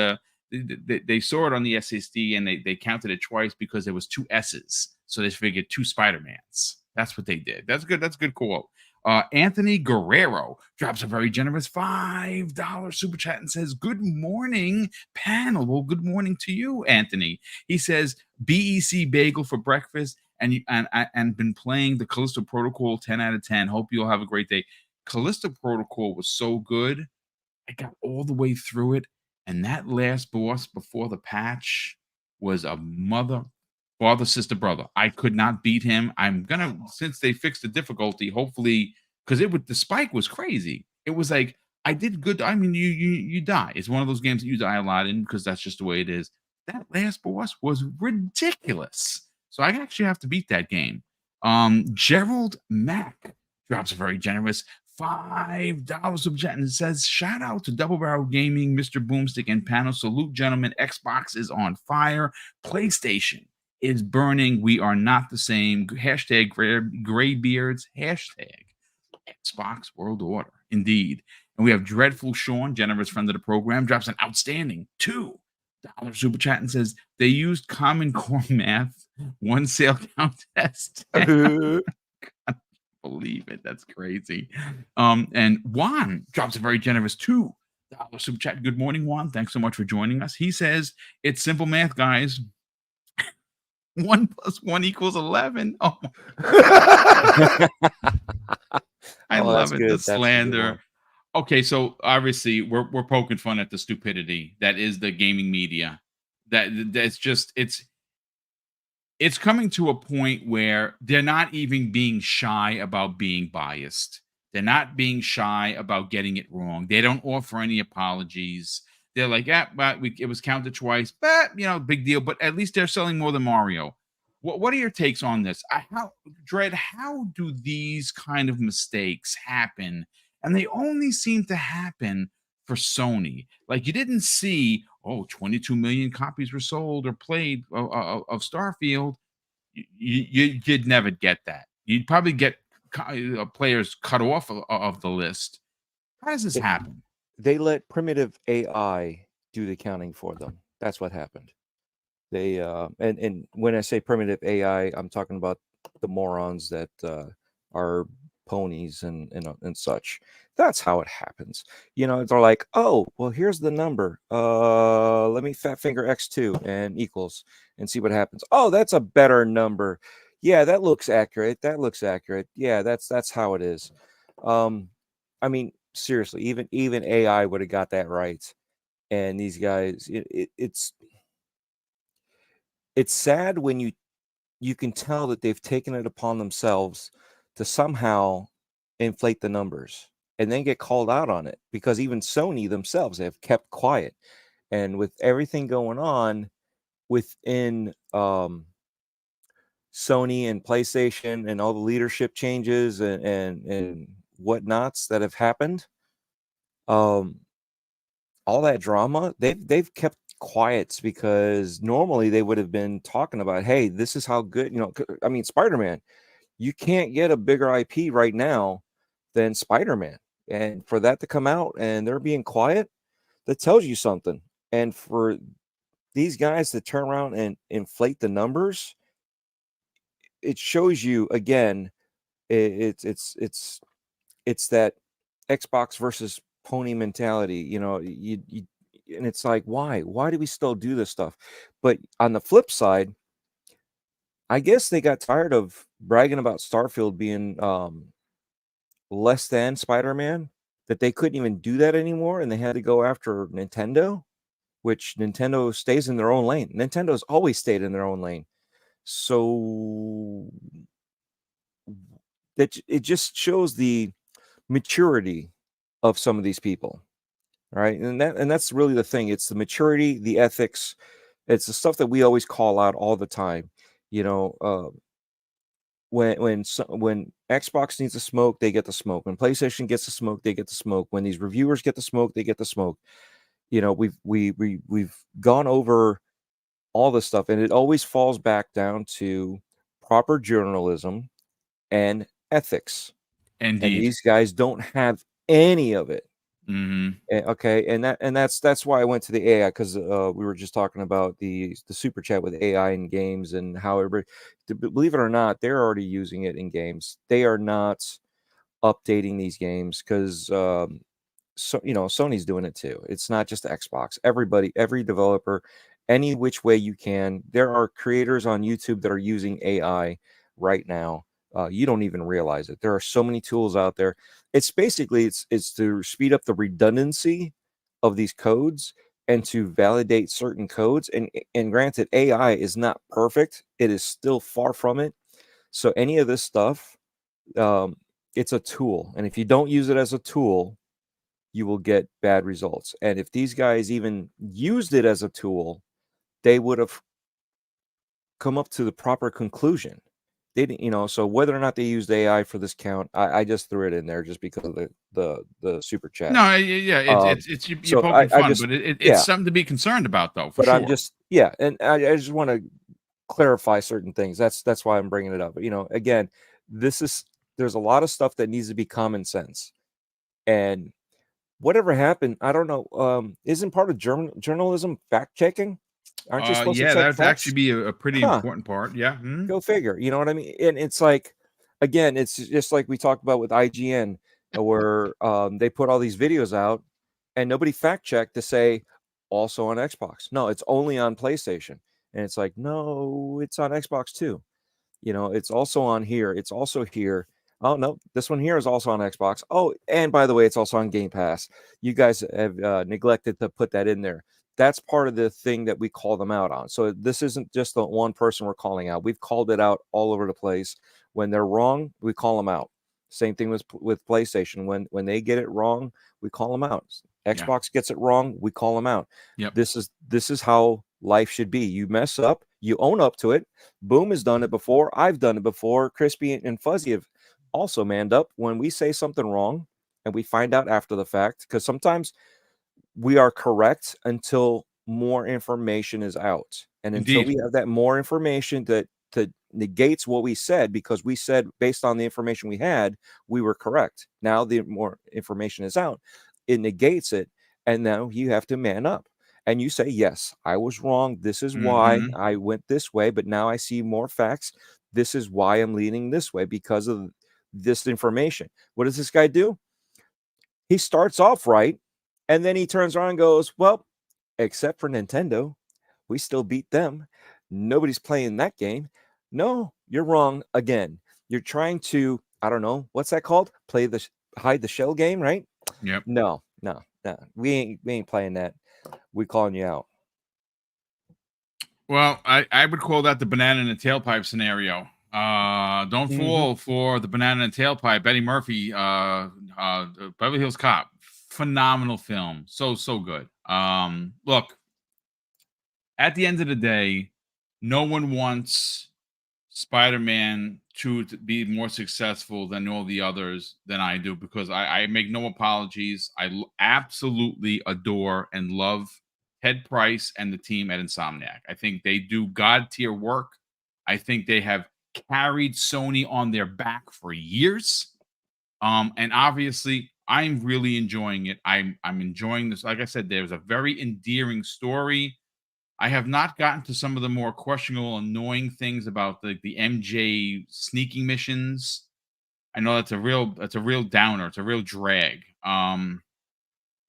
[SPEAKER 1] they saw it on the SSD and they counted it twice because there was two S's. So they figured two Spider-Mans. That's what they did. That's good. That's a good quote. Anthony Guerrero drops a very generous $5 super chat and says, good morning, panel. Well, good morning to you, Anthony. He says, BEC bagel for breakfast and been playing the Callisto Protocol 10 out of 10. Hope you'll have a great day. Callisto Protocol was so good. I got all the way through it. And that last boss before the patch was a father, sister, brother. I could not beat him. I'm gonna, since they fixed the difficulty, hopefully, because the spike was crazy. It was like I did good. I mean, you die. It's one of those games that you die a lot in because that's just the way it is. That last boss was ridiculous. So I actually have to beat that game. Gerald Mack drops a very generous $5 super chat and says, shout out to Double Barrel Gaming, Mr. Boomstick and panel. Salute, gentlemen. Xbox is on fire. PlayStation is burning. We are not the same. Hashtag gray beards. Hashtag Xbox World Order. Indeed. And we have Dreadful Sean, generous friend of the program, drops an outstanding $2 super chat and says, they used Common Core math, one sale count test. Believe it. That's crazy. And Juan drops a very generous $2 super chat. Good morning, Juan. Thanks so much for joining us. He says, it's simple math, guys. 1 + 1 = 11. Oh, I love it.
[SPEAKER 3] Good.
[SPEAKER 1] The slander. Okay, so obviously we're poking fun at the stupidity that is the gaming media. That's just it's coming to a point where they're not even being shy about being biased. They're not being shy about getting it wrong. They don't offer any apologies. They're like, yeah, but it was counted twice, but big deal. But at least they're selling more than Mario. What are your takes on this? How do these kind of mistakes happen? And they only seem to happen for Sony. Like you didn't see, 22 million copies were sold or played of Starfield. You'd never get that. You'd probably get players cut off of the list. How does this happen?
[SPEAKER 3] They let primitive AI do the counting for them. That's what happened. They and when I say primitive AI, I'm talking about the morons that are ponies and such. That's how it happens. They're like, oh, well, here's the number. Let me fat finger X2 and equals and see what happens. Oh, that's a better number. Yeah, that looks accurate. That looks accurate. Yeah, that's how it is. I mean, seriously, even AI would have got that right. And these guys, it's sad when you can tell that they've taken it upon themselves to somehow inflate the numbers and then get called out on it, because even Sony themselves have kept quiet. And with everything going on within Sony and PlayStation and all the leadership changes and whatnots that have happened, all that drama, they've kept quiet, because normally they would have been talking about, hey, this is how good, I mean, Spider-Man, you can't get a bigger IP right now than Spider-Man. And for that to come out and they're being quiet, that tells you something. And for these guys to turn around and inflate the numbers, it shows you again, it's that Xbox versus pony mentality. And it's like, why do we still do this stuff? But on the flip side, I guess they got tired of bragging about Starfield being less than Spider-Man, that they couldn't even do that anymore, and they had to go after Nintendo, which Nintendo stays in their own lane. Nintendo's always stayed in their own lane. So that it just shows the maturity of some of these people, right? And that's really the thing. It's the maturity, the ethics. It's the stuff that we always call out all the time. when Xbox needs the smoke, they get the smoke. When PlayStation gets the smoke, they get the smoke. When these reviewers get the smoke, they get the smoke. You know, we've gone over all this stuff, and it always falls back down to proper journalism and ethics. And
[SPEAKER 1] Indeed.
[SPEAKER 3] these guys don't have any of it.
[SPEAKER 1] Mm-hmm.
[SPEAKER 3] Okay, and that's why I went to the AI, because we were just talking about the super chat with AI in games and how everybody, believe it or not, they're already using it in games. They are not updating these games because so Sony's doing it too. It's not just Xbox. Everybody, every developer, any which way you can. There are creators on YouTube that are using AI right now. You don't even realize it. There are so many tools out there. It's basically it's to speed up the redundancy of these codes and to validate certain codes. And granted, AI is not perfect. It is still far from it. So any of this stuff, it's a tool, and if you don't use it as a tool, you will get bad results. And if these guys even used it as a tool, they would have come up to the proper conclusion. They didn't, so whether or not they used AI for this count, I just threw it in there just because of the super chat.
[SPEAKER 1] No, yeah, it's you're
[SPEAKER 3] so
[SPEAKER 1] poking fun,
[SPEAKER 3] just,
[SPEAKER 1] but it's
[SPEAKER 3] yeah.
[SPEAKER 1] something to be concerned about, though. For
[SPEAKER 3] But
[SPEAKER 1] sure.
[SPEAKER 3] I'm just, and I just want to clarify certain things. That's why I'm bringing it up. Again, there's a lot of stuff that needs to be common sense, and whatever happened, I don't know. Isn't part of journalism fact checking? Aren't you supposed to check
[SPEAKER 1] that would
[SPEAKER 3] facts?
[SPEAKER 1] actually be a pretty important part. Yeah. Mm-hmm.
[SPEAKER 3] Go figure. You know what I mean? And it's like, again, it's just like we talked about with IGN, where they put all these videos out and nobody fact checked to say also on Xbox. No, it's only on PlayStation. And it's like, no, it's on Xbox too. It's also on here. It's also here. Oh, no, this one here is also on Xbox. Oh, and by the way, it's also on Game Pass. You guys have neglected to put that in there. That's part of the thing that we call them out on. So this isn't just the one person we're calling out. We've called it out all over the place. When they're wrong, we call them out. Same thing with PlayStation. When they get it wrong, we call them out. Xbox gets it wrong, we call them out.
[SPEAKER 1] Yep.
[SPEAKER 3] This is how life should be. You mess up, you own up to it. Boom has done it before. I've done it before. Crispy and Fuzzy have also manned up when we say something wrong and we find out after the fact, because sometimes we are correct until more information is out. And until we have that more information that negates what we said, because we said based on the information we had, we were correct. Now the more information is out, it negates it. And now you have to man up. And you say, yes, I was wrong. This is why I went this way. But now I see more facts. This is why I'm leaning this way, because of this information. What does this guy do? He starts off right, and then he turns around and goes, well, except for Nintendo, we still beat them. Nobody's playing that game. No, you're wrong again. You're trying to, I don't know, what's that called? Play the hide the shell game, right?
[SPEAKER 1] Yep.
[SPEAKER 3] No. We ain't playing that. We calling you out.
[SPEAKER 1] Well, I would call that the banana in the tailpipe scenario. Don't fall for the banana in the tailpipe. Eddie Murphy, Beverly Hills Cop, phenomenal film. So good. Look, at the end of the day, no one wants Spider-Man 2 to be more successful than all the others than I do, because I make no apologies. I absolutely adore and love Ted Price and the team at Insomniac. I think they do God tier work. I think they have carried Sony on their back for years. And obviously, I'm really enjoying it. I'm enjoying this. Like I said, there's a very endearing story. I have not gotten to some of the more questionable, annoying things about the MJ sneaking missions. I know that's a real downer. It's a real drag.
[SPEAKER 3] Why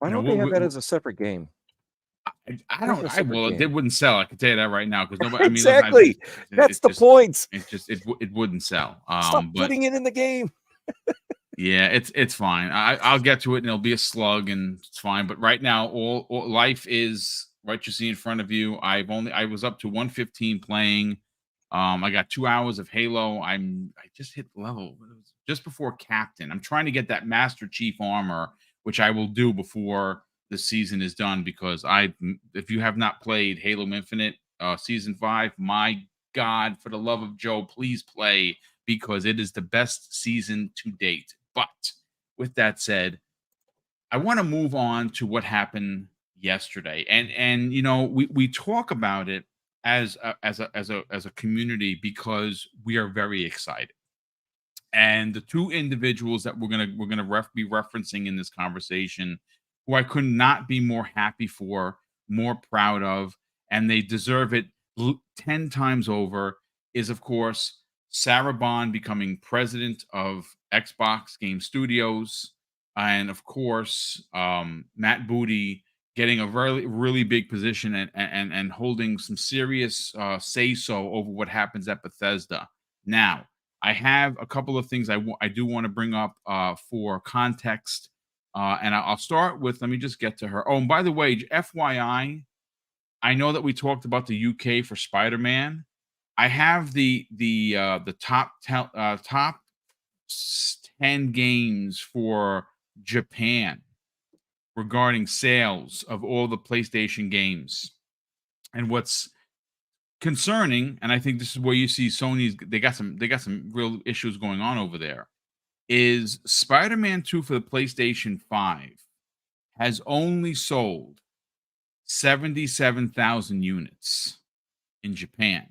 [SPEAKER 3] don't they have that as a separate game?
[SPEAKER 1] I don't. It wouldn't sell. I can tell you that right now, because nobody.
[SPEAKER 3] Exactly. That's the point.
[SPEAKER 1] It wouldn't sell.
[SPEAKER 3] Stop putting it in the game.
[SPEAKER 1] Yeah, it's fine. I'll get to it, and it'll be a slug, and it's fine. But right now, all life is what you see in front of you. I was up to 115 playing. I got 2 hours of Halo. I just hit the level just before Captain. I'm trying to get that Master Chief armor, which I will do before the season is done, because if you have not played Halo Infinite Season 5, my God, for the love of Joe, please play, because it is the best season to date. But with that said, I want to move on to what happened yesterday, and we talk about it as a community because we are very excited. And the two individuals that we're gonna be referencing in this conversation, who I could not be more happy for, more proud of, and they deserve it 10 times over, is of course Sarah Bond becoming president of Xbox Game Studios, and of course Matt Booty getting a really big position and holding some serious say so over what happens at Bethesda. Now, I have a couple of things I do want to bring up for context, and I'll start with. Let me just get to her. Oh, and by the way, FYI, I know that we talked about the UK for Spider-Man. I have the top 10 games for Japan regarding sales of all the PlayStation games, and what's concerning, and I think this is where you see Sony's they got some real issues going on over there, is Spider-Man 2 for the PlayStation 5 has only sold 77,000 units in Japan.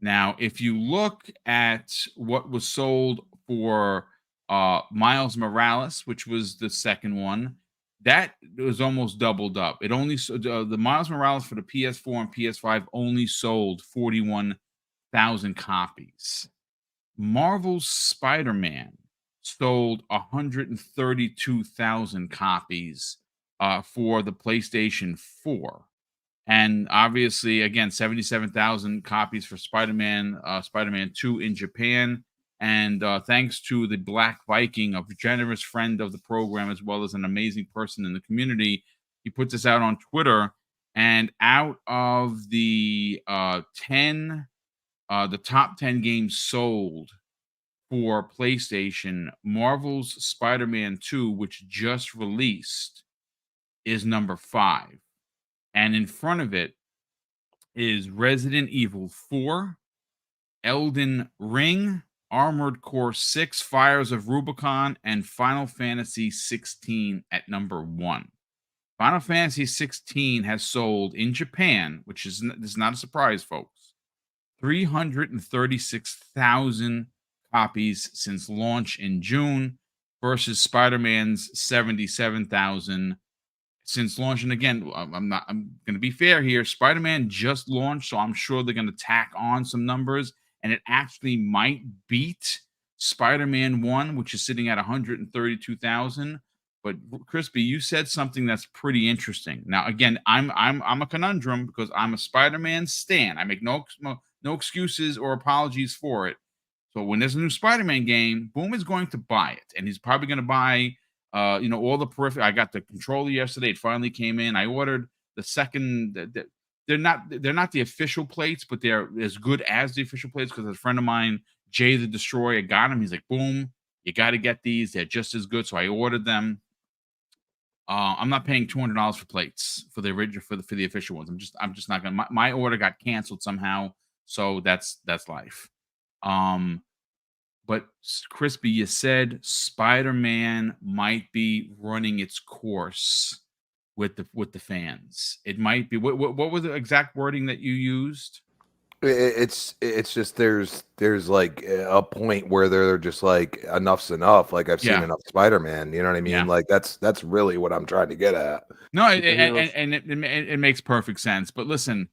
[SPEAKER 1] Now, if you look at what was sold for Miles Morales, which was the second one, that was almost doubled up. It only the Miles Morales for the PS4 and PS5 only sold 41,000 copies. Marvel's Spider-Man sold 132,000 copies for the PlayStation 4. And obviously, again, 77,000 copies for Spider-Man 2 in Japan. And thanks to the Black Viking, a generous friend of the program, as well as an amazing person in the community, he put this out on Twitter. And out of the top 10 games sold for PlayStation, Marvel's Spider-Man 2, which just released, is number 5. And in front of it is Resident Evil 4, Elden Ring, Armored Core 6, Fires of Rubicon, and Final Fantasy 16 at number 1. Final Fantasy 16 has sold in Japan, which is this is not a surprise, folks, 336,000 copies since launch in June versus Spider-Man's 77,000 since launch. And again, I'm going to be fair here. Spider-Man just launched, so I'm sure they're going to tack on some numbers, and it actually might beat Spider-Man 1, which is sitting at 132,000. But Crispy, you said something that's pretty interesting. Now, again, I'm a conundrum because I'm a Spider-Man stan. I make no excuses or apologies for it. So when there's a new Spider-Man game, Boom is going to buy it, and he's probably going to buy all the peripheral. I got the controller yesterday. It finally came in. I ordered the second. They're not the official plates, but they're as good as the official plates because a friend of mine, Jay the Destroyer, got them. He's like, Boom, you got to get these. They're just as good. So I ordered them. I'm not paying $200 for plates for the original for the official ones. I'm just not gonna. My order got canceled somehow, so that's life. But Crispy, you said Spider-Man might be running its course with the fans. It might be. What was the exact wording that you used?
[SPEAKER 2] It's just there's like a point where they're just like enough's enough. Like I've seen enough Spider-Man. You know what I mean?
[SPEAKER 1] Yeah.
[SPEAKER 2] Like that's really what I'm trying to get at.
[SPEAKER 1] No, it makes perfect sense. But listen,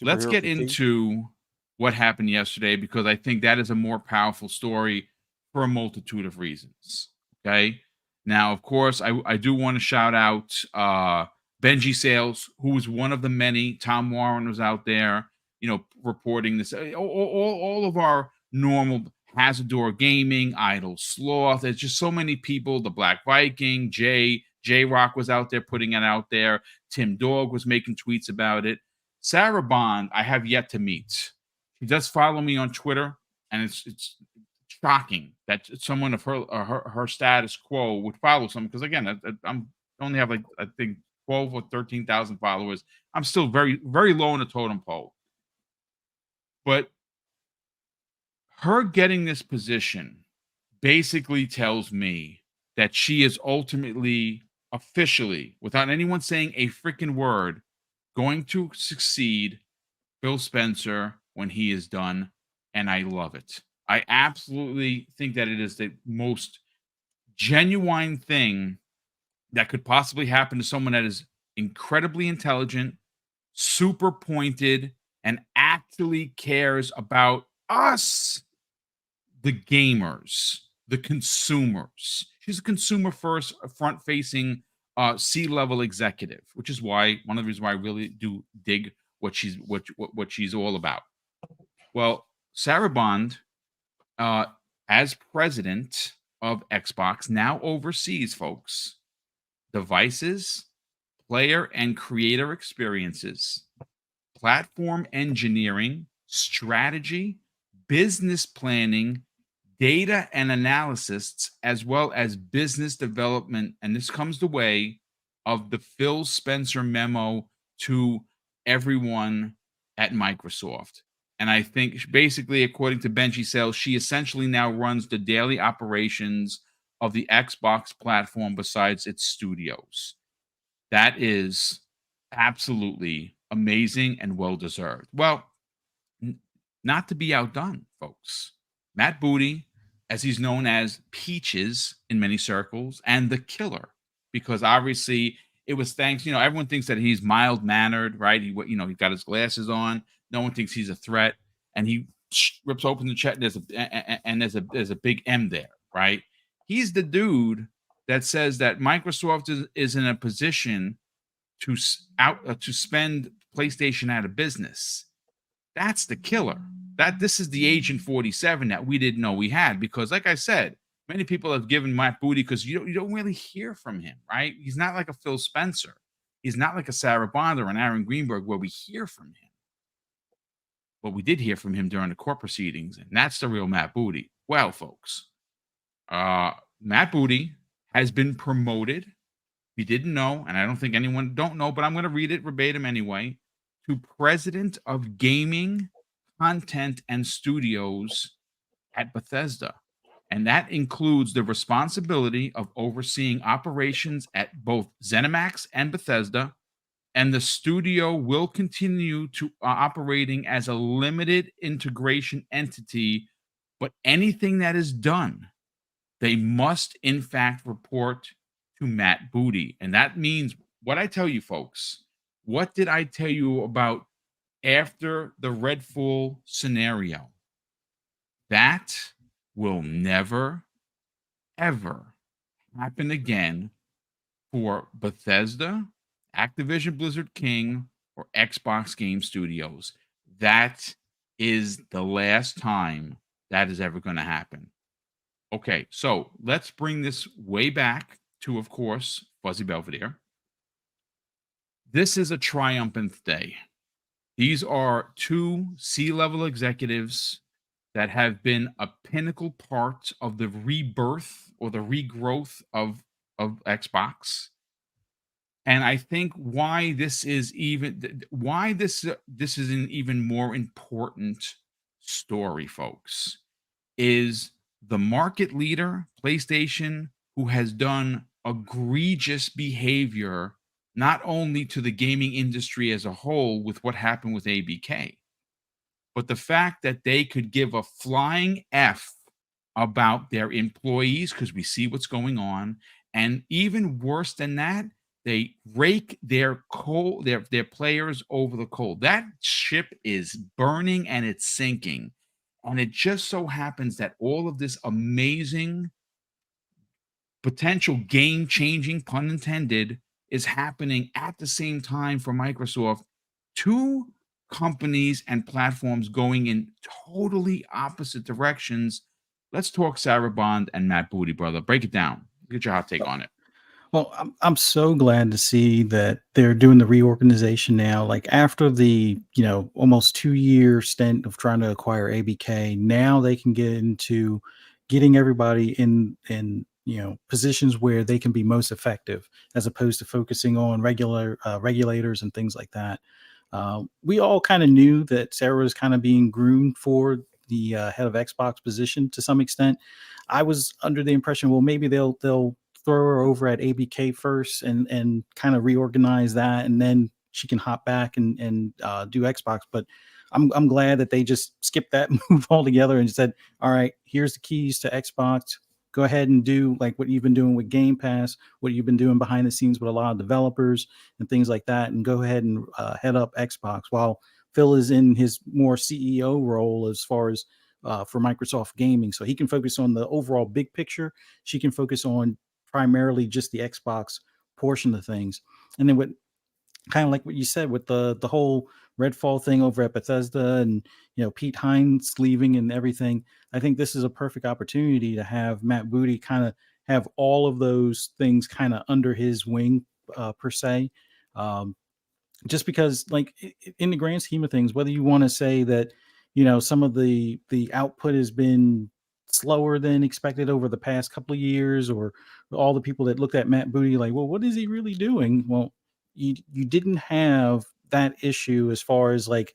[SPEAKER 1] let's get into what happened yesterday, because I think that is a more powerful story for a multitude of reasons. Okay. Now, of course, I do want to shout out Benji Sales, who was one of the many. Tom Warren was out there, reporting this. All of our normal Hazardor Gaming, Idle Sloth. There's just so many people. The Black Viking, J-Rock was out there putting it out there. Tim Dog was making tweets about it. Sarah Bond, I have yet to meet. She does follow me on Twitter, and it's shocking that someone of her status quo would follow someone. Because again, I'm only have like I think 12 or 13,000 followers. I'm still very very low in the totem pole. But her getting this position basically tells me that she is ultimately, officially, without anyone saying a freaking word, going to succeed Phil Spencer when he is done. And I love it. I absolutely think that it is the most genuine thing that could possibly happen to someone that is incredibly intelligent, super pointed, and actually cares about us, the gamers, the consumers. She's a consumer first, front facing C-level executive, which is why one of the reasons why I really do dig what she's all about. Well, Sarah Bond, as president of Xbox, now oversees, folks, devices, player and creator experiences, platform engineering, strategy, business planning, data and analysis, as well as business development. And this comes the way of the Phil Spencer memo to everyone at Microsoft. And I think basically, according to Benji Sales, she essentially now runs the daily operations of the Xbox platform besides its studios. That is absolutely amazing and well-deserved. Well, not to be outdone, folks. Matt Booty, as he's known as Peaches in many circles, and the Killer, because obviously it was thanks, everyone thinks that he's mild-mannered, right? He got his glasses on. No one thinks he's a threat, and he rips open the chat. And there's a big M there, right? He's the dude that says that Microsoft is in a position to spend PlayStation out of business. That's the Killer. This is the Agent 47 that we didn't know we had, because, like I said, many people have given Matt Booty because you don't really hear from him, right? He's not like a Phil Spencer. He's not like a Sarah Bond or an Aaron Greenberg where we hear from him. But we did hear from him during the court proceedings, and that's the real Matt Booty. Well, folks, Matt Booty has been promoted. If you didn't know, and I don't think anyone don't know, but I'm going to read it verbatim anyway, to President of Gaming, Content, and Studios at Bethesda. And that includes the responsibility of overseeing operations at both ZeniMax and Bethesda. And the studio will continue to operating as a limited integration entity, but anything that is done, they must in fact report to Matt Booty. And that means what I tell you, folks. What did I tell you about after the Redfall scenario? That will never, ever happen again for Bethesda, Activision Blizzard King, or Xbox Game Studios. That is the last time that is ever going to happen. Okay, so let's bring this way back to, of course, Fuzzy Belvedere. This is a triumphant day. These are two C-level executives that have been a pinnacle part of the rebirth or the regrowth of Xbox. And I think why this is an even more important story, folks, is the market leader, PlayStation, who has done egregious behavior not only to the gaming industry as a whole with what happened with ABK, but the fact that they could give a flying F about their employees, because we see what's going on, and even worse than that, they rake their players over the coal. That ship is burning and it's sinking. And it just so happens that all of this amazing potential game-changing, pun intended, is happening at the same time for Microsoft. Two companies and platforms going in totally opposite directions. Let's talk Sarah Bond and Matt Booty, brother. Break it down. Get your hot take on it.
[SPEAKER 4] Well, I'm so glad to see that they're doing the reorganization now. Like after the, almost 2-year stint of trying to acquire ABK, now they can get into getting everybody in positions where they can be most effective, as opposed to focusing on regulators and things like that. We all kind of knew that Sarah was kind of being groomed for the head of Xbox position to some extent. I was under the impression, well, maybe they'll throw her over at ABK first and kind of reorganize that, and then she can hop back and do Xbox. But I'm glad that they just skipped that move altogether and said, all right, here's the keys to Xbox. Go ahead and do like what you've been doing with Game Pass, what you've been doing behind the scenes with a lot of developers and things like that, and go ahead and head up Xbox while Phil is in his more CEO role as far as for Microsoft Gaming. So he can focus on the overall big picture. She can focus on primarily just the Xbox portion of things. And then what, kind of like what you said with the whole Redfall thing over at Bethesda and, you know, Pete Hines leaving and everything, I think this is a perfect opportunity to have Matt Booty kind of have all of those things kind of under his wing per se. Just because, like, in the grand scheme of things, whether you want to say that, you know, some of the output has been slower than expected over the past couple of years, or all the people that looked at Matt Booty like, well, what is he really doing? Well, you didn't have that issue as far as like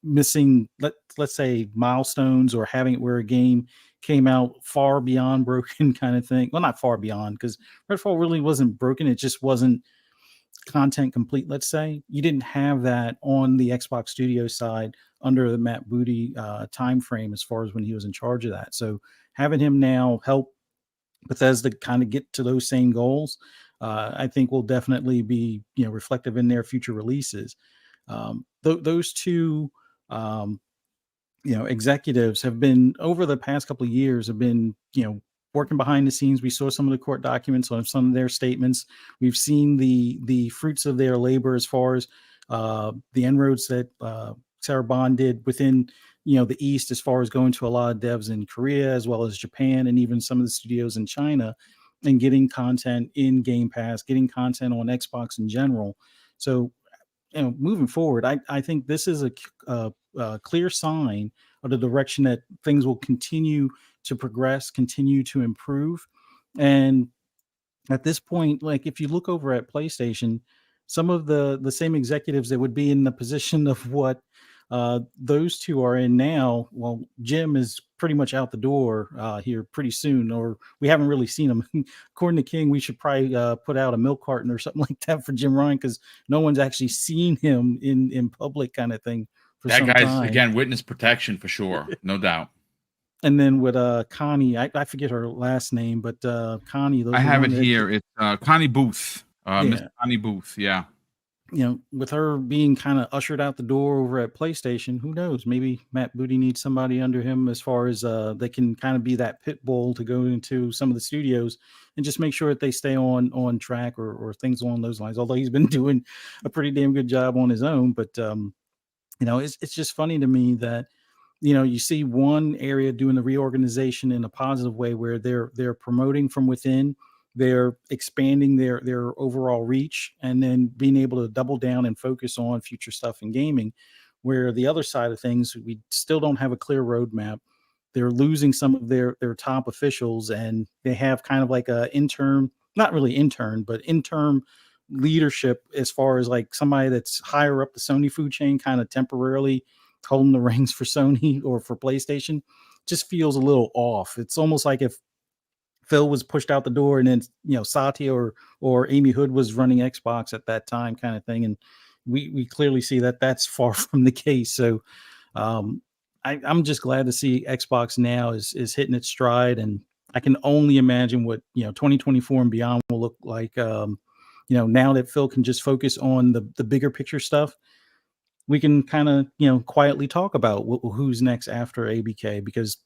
[SPEAKER 4] missing, let's say, milestones, or having it where a game came out far beyond broken kind of thing. Well, not far beyond, because Redfall really wasn't broken. It just wasn't content complete, let's say. You didn't have that on the Xbox Studio side under the Matt Booty time frame as far as when he was in charge of that. So having him now help Bethesda kind of get to those same goals, I think will definitely be, you know, reflective in their future releases. Those two you know, executives have been, over the past couple of years, have been, you know, working behind the scenes. We saw some of the court documents on some of their statements. We've seen the fruits of their labor as far as the inroads that Sarah Bond did within, you know, the East, as far as going to a lot of devs in Korea as well as Japan, and even some of the studios in China, and getting content in Game Pass, getting content on Xbox in general. So, you know, moving forward, I think this is a clear sign of the direction that things will continue to progress, continue to improve. And at this point, like, if you look over at PlayStation, some of the same executives that would be in the position of what those two are in now, well, Jim is pretty much out the door here pretty soon, or we haven't really seen him. According to King, we should probably put out a milk carton or something like that for Jim Ryan, because no one's actually seen him in public kind of thing for
[SPEAKER 1] That
[SPEAKER 4] some
[SPEAKER 1] guy's
[SPEAKER 4] time.
[SPEAKER 1] again witness protection for sure, no doubt.
[SPEAKER 4] And then with Connie, I forget her last name, but Connie.
[SPEAKER 1] I have it here. It's Connie Booth. Miss
[SPEAKER 4] Yeah.
[SPEAKER 1] Connie Booth. Yeah.
[SPEAKER 4] You know, with her being kind of ushered out the door over at PlayStation, who knows? Maybe Matt Booty needs somebody under him as far as they can kind of be that pit bull to go into some of the studios and just make sure that they stay on track, or things along those lines. Although he's been doing a pretty damn good job on his own, but you know, it's just funny to me that, you know, you see one area doing the reorganization in a positive way, where they're promoting from within, they're expanding their overall reach, and then being able to double down and focus on future stuff in gaming. Where the other side of things, we still don't have a clear roadmap. They're losing some of their top officials, and they have kind of like a interim, not really intern, but interim leadership, as far as like somebody that's higher up the Sony food chain, kind of temporarily holding the reins for Sony or for PlayStation. Just feels a little off. It's almost like if Phil was pushed out the door, and then, you know, Satya or Amy Hood was running Xbox at that time, kind of thing. And we clearly see that that's far from the case. So I'm just glad to see Xbox now is hitting its stride, and I can only imagine what, you know, 2024 and beyond will look like. You know, now that Phil can just focus on the bigger picture stuff, we can kind of, you know, quietly talk about who's next after ABK, because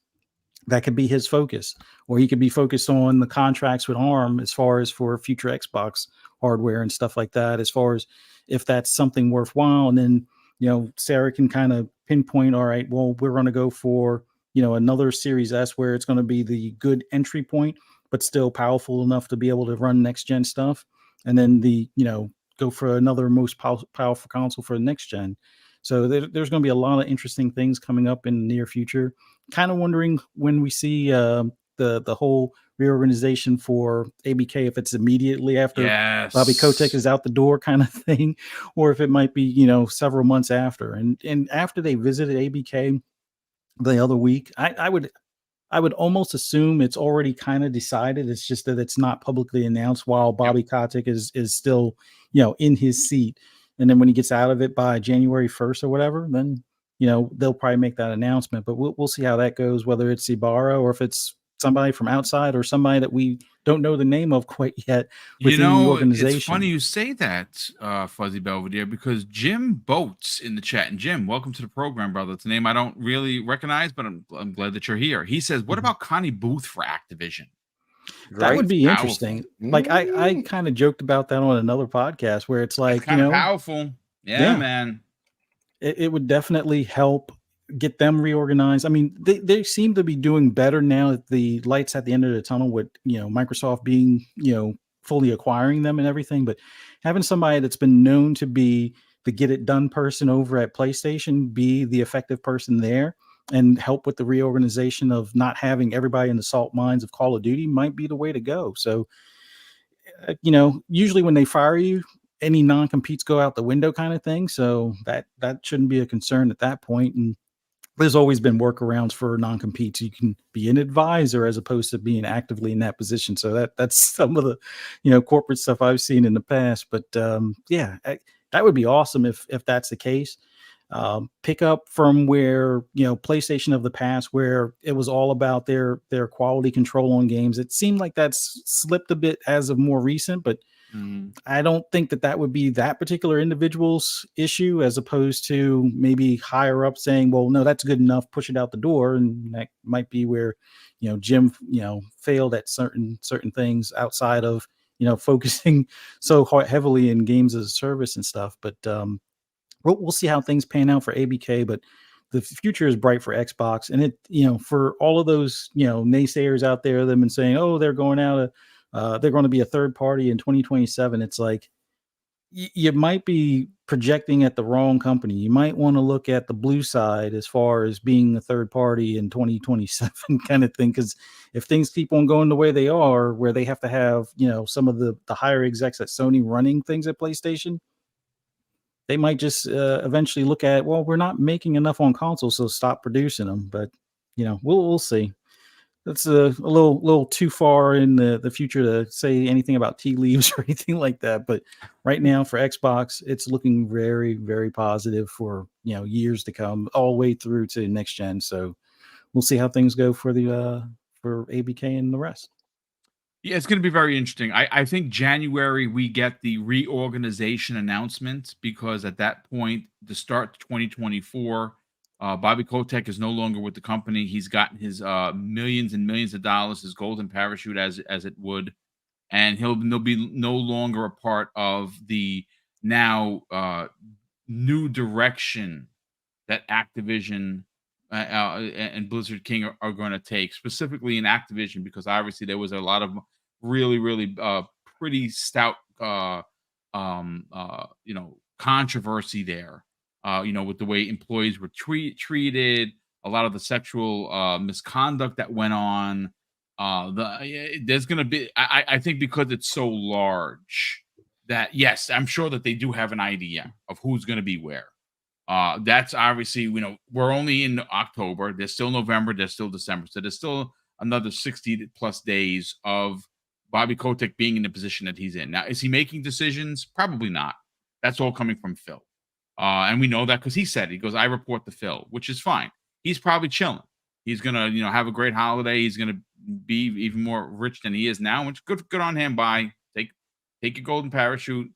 [SPEAKER 4] that could be his focus, or he could be focused on the contracts with ARM as far as for future Xbox hardware and stuff like that, as far as if that's something worthwhile. And then, you know, Sarah can kind of pinpoint, all right, well, we're going to go for, you know, another Series S, where it's going to be the good entry point, but still powerful enough to be able to run next gen stuff. And then you know, go for another most powerful console for the next gen. So there's going to be a lot of interesting things coming up in the near future. Kind of wondering when we see the whole reorganization for ABK, if it's immediately after Bobby Kotick is out the door kind of thing, or if it might be, you know, several months after. And after they visited ABK, the other week. I would almost assume it's already kind of decided. It's just that it's not publicly announced while Bobby Kotick is still, in his seat. And then when he gets out of it by January 1st or whatever, then, they'll probably make that announcement. But we'll see how that goes, whether it's Ibarra or if it's somebody from outside or somebody that we don't know the name of quite yet within the organization.
[SPEAKER 1] It's funny you say that, Fuzzy Belvedere, because Jim Boats in the chat, and Jim, welcome to the program, brother. It's a name I don't really recognize, but I'm glad that you're here. He says, what about Connie Booth for Activision?
[SPEAKER 4] That would be
[SPEAKER 1] Powerful.
[SPEAKER 4] interesting. Like I kind of joked about that on another podcast where it's like,
[SPEAKER 1] kind of powerful. Yeah, man.
[SPEAKER 4] It would definitely help get them reorganized. I mean, they seem to be doing better now at the lights at the end of the tunnel with, Microsoft being, fully acquiring them and everything. But having somebody that's been known to be the get it done person over at PlayStation be the effective person there and help with the reorganization of not having everybody in the salt mines of Call of Duty might be the way to go. So, usually when they fire you, any non-competes go out the window kind of thing. So that shouldn't be a concern at that point. And there's always been workarounds for non-competes. You can be an advisor as opposed to being actively in that position. So that's some of the, corporate stuff I've seen in the past. But that would be awesome if that's the case. Pick up from where, PlayStation of the past, where it was all about their quality control on games. It seemed like that's slipped a bit as of more recent, but I don't think that would be that particular individual's issue, as opposed to maybe higher up saying, well, no, that's good enough, push it out the door. And that might be where, Jim, failed at certain things outside of, focusing so heavily in games as a service and stuff. But we'll see how things pan out for ABK, but the future is bright for Xbox. And it, for all of those, naysayers out there that have been saying, oh, they're going out, they're going to be a third party in 2027. It's like, you might be projecting at the wrong company. You might want to look at the blue side as far as being a third party in 2027 kind of thing. Because if things keep on going the way they are, where they have to have, some of the higher execs at Sony running things at PlayStation, they might just eventually look at, well, we're not making enough on consoles, so stop producing them. But, we'll see. That's a little too far in the future to say anything about tea leaves or anything like that. But right now for Xbox, it's looking very, very positive for, years to come, all the way through to next gen. So we'll see how things go for for ABK and the rest.
[SPEAKER 1] Yeah, it's going to be very interesting. I think January we get the reorganization announcement, because at that point, to start 2024, Bobby Kotick is no longer with the company. He's gotten his millions and millions of dollars, his golden parachute, as it would, and he'll be no longer a part of the now new direction that Activision and Blizzard King are going to take, specifically in Activision, because obviously there was a lot of really pretty stout controversy there, with the way employees were treated, a lot of the sexual misconduct that went on. There's going to be, I think, because it's so large, that yes, I'm sure that they do have an idea of who's going to be where. That's obviously, we're only in October. There's still November. There's still December. So there's still another 60 plus days of Bobby Kotick being in the position that he's in. Now, is he making decisions? Probably not. That's all coming from Phil. And we know that because he said, he goes, I report to Phil, which is fine. He's probably chilling. He's going to, have a great holiday. He's going to be even more rich than he is now, which good on him. Take your golden parachute,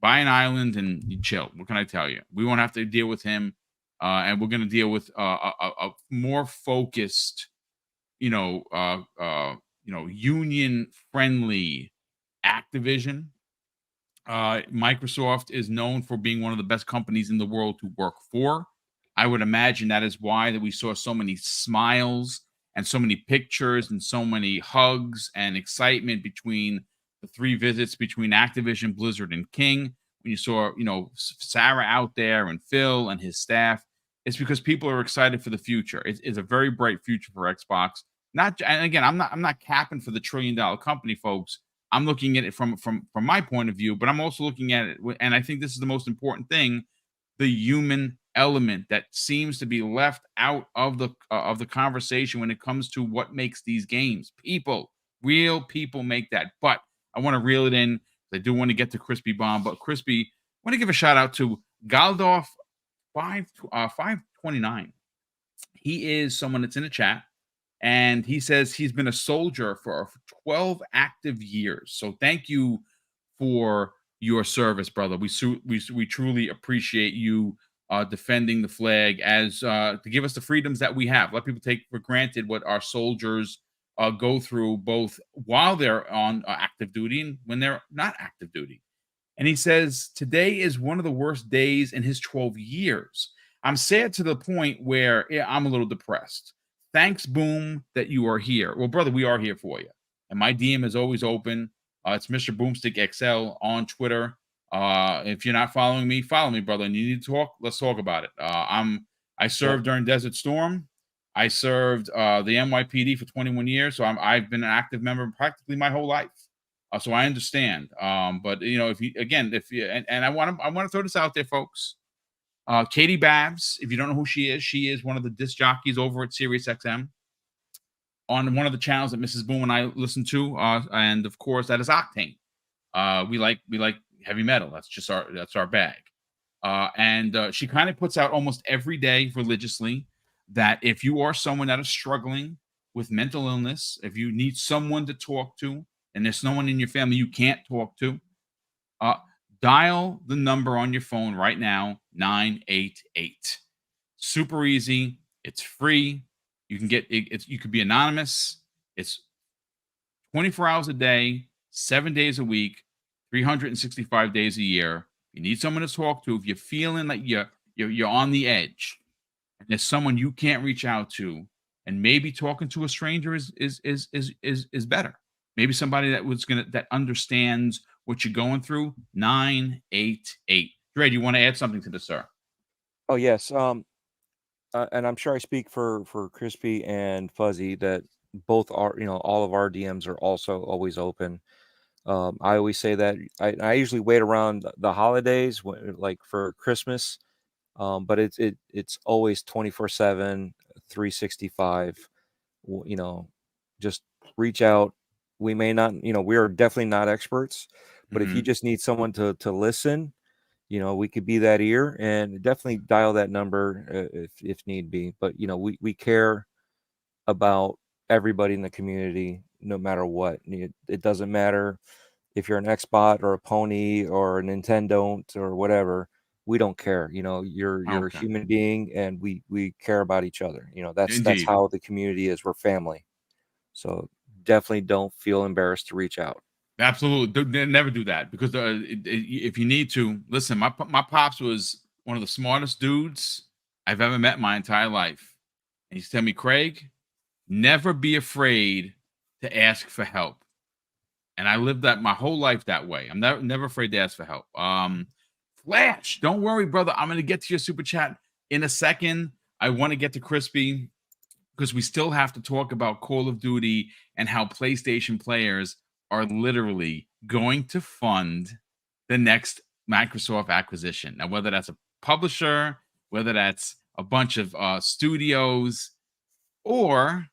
[SPEAKER 1] buy an island, and you chill. What can I tell you? We won't have to deal with him. And we're going to deal with a more focused, union-friendly Activision. Microsoft is known for being one of the best companies in the world to work for. I would imagine that is why that we saw so many smiles and so many pictures and so many hugs and excitement between the 3 visits between Activision, Blizzard, and King. When you saw, Sarah out there and Phil and his staff, it's because people are excited for the future. It's a very bright future for Xbox. And again, I'm not capping for the $1 trillion company, folks. I'm looking at it from my point of view, but I'm also looking at it, and I think this is the most important thing, the human element that seems to be left out of the conversation when it comes to what makes these games. People, real people make that. But I want to reel it in. I do want to get to Crispy Bomb, but Crispy, I want to give a shout out to Galdorf 529. He is someone that's in the chat, and he says he's been a soldier for 12 active years. So thank you for your service, brother. We truly appreciate you defending the flag as to give us the freedoms that we have. Let people take for granted what our soldiers go through, both while they're on active duty and when they're not active duty. And he says, today is one of the worst days in his 12 years. I'm sad to the point where I'm a little depressed. Thanks, Boom, that you are here. Well, brother, we are here for you. And my DM is always open. It's Mr. BoomStick XL on Twitter. If you're not following me, follow me, brother. And you need to talk. Let's talk about it. I served during Desert Storm. I served the NYPD for 21 years. So I've been an active member practically my whole life. So I understand. But if you and I want to throw this out there, folks. Katie Babs, if you don't know who she is one of the disc jockeys over at SiriusXM on one of the channels that Mrs. Boom and I listen to. And of course, that is Octane. We like heavy metal. That's our bag. And she kind of puts out almost every day religiously that if you are someone that is struggling with mental illness, if you need someone to talk to, and there's no one in your family you can't talk to, dial the number on your phone right now, 988. Super easy. It's free. You can get it. You could be anonymous. It's 24 hours a day, 7 days a week, 365 days a year. You need someone to talk to. If you're feeling like you're on the edge, and there's someone you can't reach out to, and maybe talking to a stranger is better. Maybe somebody that understands what you're going through. 988. Dre, do you want to add something to this, sir?
[SPEAKER 3] Oh yes. And I'm sure I speak for Crispy and Fuzzy that both are, all of our DMs are also always open. I always say that I usually wait around the holidays, like for Christmas, but it's always 24/7, 365. Just reach out. We may not, we are definitely not experts, but if you just need someone to listen, we could be that ear, and definitely dial that number if need be. But we care about everybody in the community, no matter what. It doesn't matter if you're an Xbot or a Pony or a Nintendo or whatever. We don't care. You're a human being, and we care about each other. That's how the community is. We're family. So definitely don't feel embarrassed to reach out.
[SPEAKER 1] Absolutely. Never do that, because if you need to, listen, my pops was one of the smartest dudes I've ever met in my entire life. And he used to tell me, Craig, never be afraid to ask for help. And I lived that my whole life that way. I'm never afraid to ask for help. Flash, don't worry, brother. I'm going to get to your super chat in a second. I want to get to Crispy, because we still have to talk about Call of Duty and how PlayStation players are literally going to fund the next Microsoft acquisition. Now, whether that's a publisher, whether that's a bunch of studios, or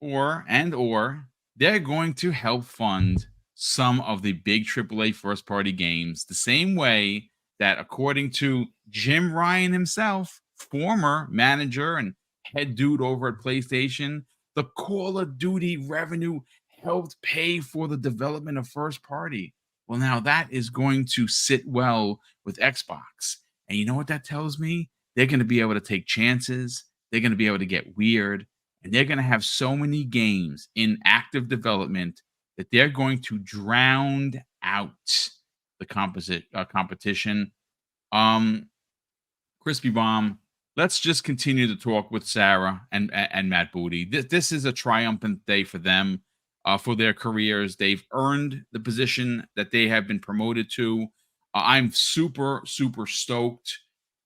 [SPEAKER 1] they're going to help fund some of the big AAA first-party games, the same way that, according to Jim Ryan himself, former manager and head dude over at PlayStation, the Call of Duty revenue helped pay for the development of first party. Well, now that is going to sit well with Xbox. And you know what that tells me? They're going to be able to take chances. They're going to be able to get weird. And they're going to have so many games in active development that they're going to drown out the competition. Crispy Bomb, let's just continue to talk with Sarah and Matt Booty. This is a triumphant day for them, for their careers. They've earned the position that they have been promoted to. I'm super, super stoked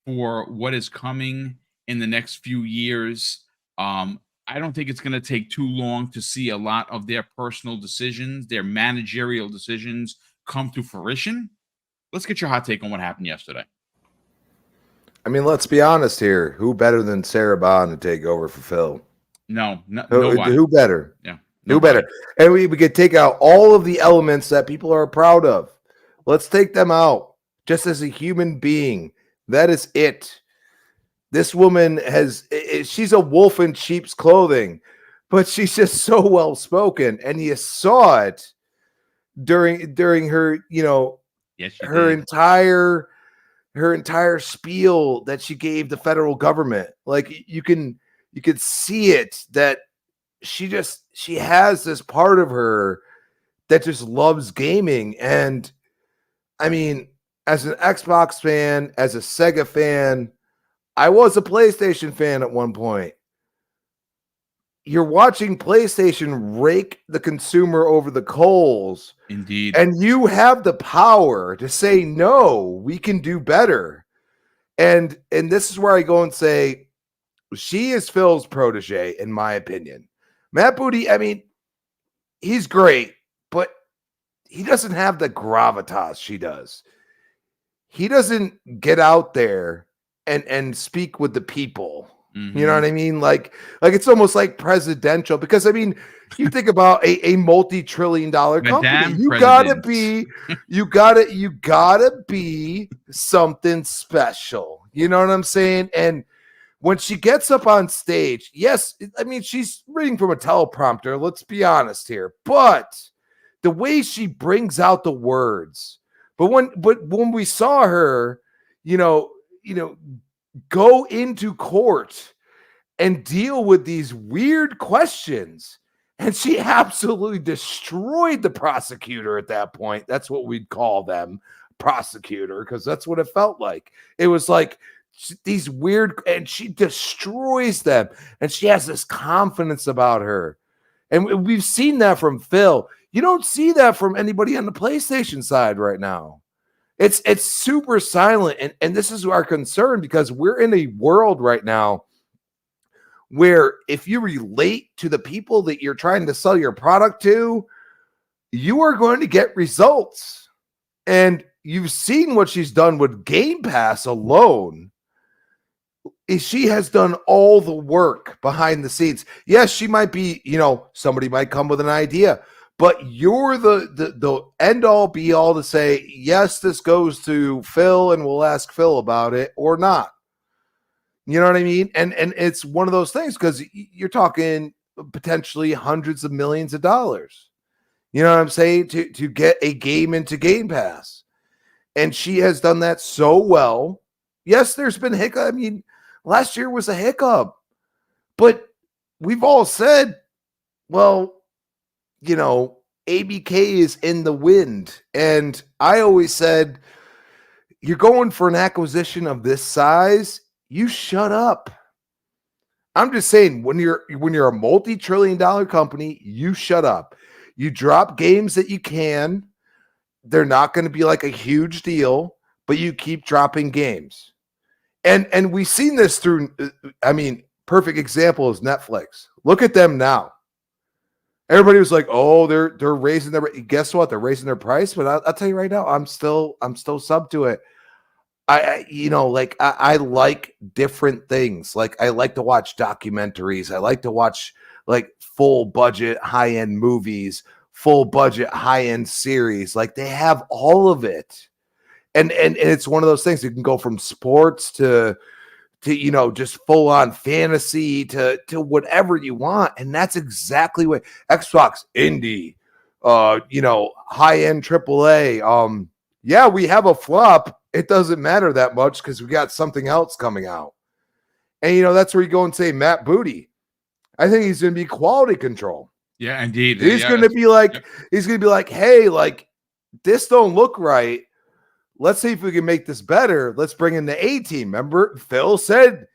[SPEAKER 1] for what is coming in the next few years. I don't think it's going to take too long to see a lot of their personal decisions, their managerial decisions, come to fruition. Let's get your hot take on what happened yesterday.
[SPEAKER 2] I mean, let's be honest here. Who better than Sarah Bond to take over for Phil?
[SPEAKER 1] Nobody.
[SPEAKER 2] Who better?
[SPEAKER 1] Yeah,
[SPEAKER 2] Who
[SPEAKER 1] nobody.
[SPEAKER 2] better? And we could take out all of the elements that people are proud of. Let's take them out. Just as a human being, that is it. This woman she's a wolf in sheep's clothing, but she's just so well spoken, and you saw it during her,
[SPEAKER 1] Yes, she
[SPEAKER 2] her
[SPEAKER 1] did.
[SPEAKER 2] entire spiel that she gave the federal government. Like you could see it that she has this part of her that just loves gaming. And I mean, as an Xbox fan, as a Sega fan, I was a PlayStation fan at one point. You're watching PlayStation rake the consumer over the coals.
[SPEAKER 1] Indeed.
[SPEAKER 2] And you have the power to say, no, we can do better. And this is where I go and say, she is Phil's protege, in my opinion. Matt Booty, I mean, he's great, but he doesn't have the gravitas she does. He doesn't get out there and speak with the people.
[SPEAKER 1] Mm-hmm.
[SPEAKER 2] You know what I mean? Like it's almost like presidential, because I mean, you think about a multi-trillion-dollar company. You gotta be something special. You know what I'm saying? And when she gets up on stage, yes, I mean, she's reading from a teleprompter. Let's be honest here, but the way she brings out the words. But when we saw her, go into court and deal with these weird questions, and she absolutely destroyed the prosecutor at that point. That's what we'd call them, prosecutor, because that's what it felt like. It was like these weird, and she destroys them, and she has this confidence about her. And we've seen that from Phil. You don't see that from anybody on the PlayStation side right now. It's super silent. And this is our concern, because we're in a world right now where if you relate to the people that you're trying to sell your product to, you are going to get results. And you've seen what she's done with Game Pass alone. She has done all the work behind the scenes. Yes, she might be, somebody might come with an idea, but you're the end all be all to say, yes, this goes to Phil and we'll ask Phil about it, or not. You know what I mean? And it's one of those things, because you're talking potentially hundreds of millions of dollars. You know what I'm saying? To get a game into Game Pass. And she has done that so well. Yes, there's been hiccup. I mean, last year was a hiccup. But we've all said, well, ABK is in the wind. And I always said, you're going for an acquisition of this size, you shut up. I'm just saying, when you're a multi-trillion-dollar company, you shut up. You drop games that you can. They're not going to be like a huge deal, but you keep dropping games. And we've seen this through, perfect example is Netflix. Look at them now. Everybody was like, oh, they're raising their, guess what? They're raising their price. But I'll tell you right now, I'm still sub to it. I like different things. Like, I like to watch documentaries. I like to watch like full budget, high-end movies, full budget, high-end series. Like, they have all of it. And it's one of those things. You can go from sports to just full on fantasy to whatever you want. And that's exactly what Xbox indie, high-end AAA. Yeah, we have a flop. It doesn't matter that much because we got something else coming out. And, that's where you go and say, Matt Booty, I think he's going to be quality control.
[SPEAKER 1] Yeah, indeed.
[SPEAKER 2] He's going to be like, hey, like, this don't look right. Let's see if we can make this better. Let's bring in the A-team. Remember, Phil said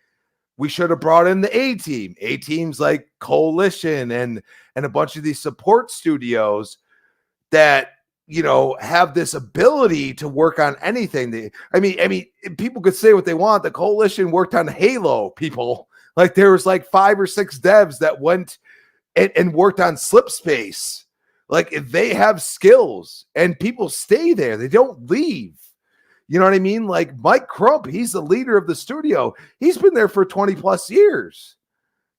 [SPEAKER 2] we should have brought in the A-team. A-team's like Coalition and a bunch of these support studios that, have this ability to work on anything. I mean, people could say what they want. The Coalition worked on Halo, people. Like, there was like 5 or 6 devs that went and worked on Slipspace. Like, if they have skills and people stay there, they don't leave. You know what I mean? Like Mike Crump, he's the leader of the studio. He's been there for 20 plus years.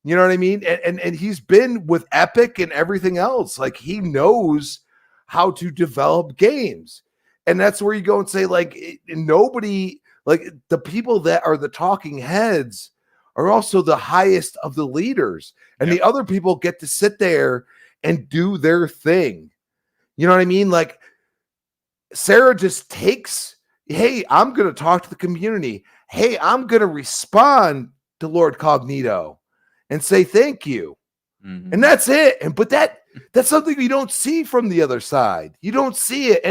[SPEAKER 2] You know what I mean? And he's been with Epic and everything else. Like he knows how to develop games. And that's where you go and say, like, nobody, like the people that are the talking heads are also the highest of the leaders. And the other people get to sit there and do their thing. You know what I mean? Like Sarah just takes, hey, I'm going to talk to the community. Hey, I'm going to respond to Lord Cognito and say thank you.
[SPEAKER 1] Mm-hmm.
[SPEAKER 2] And that's it. But that's something you don't see from the other side. You don't see it.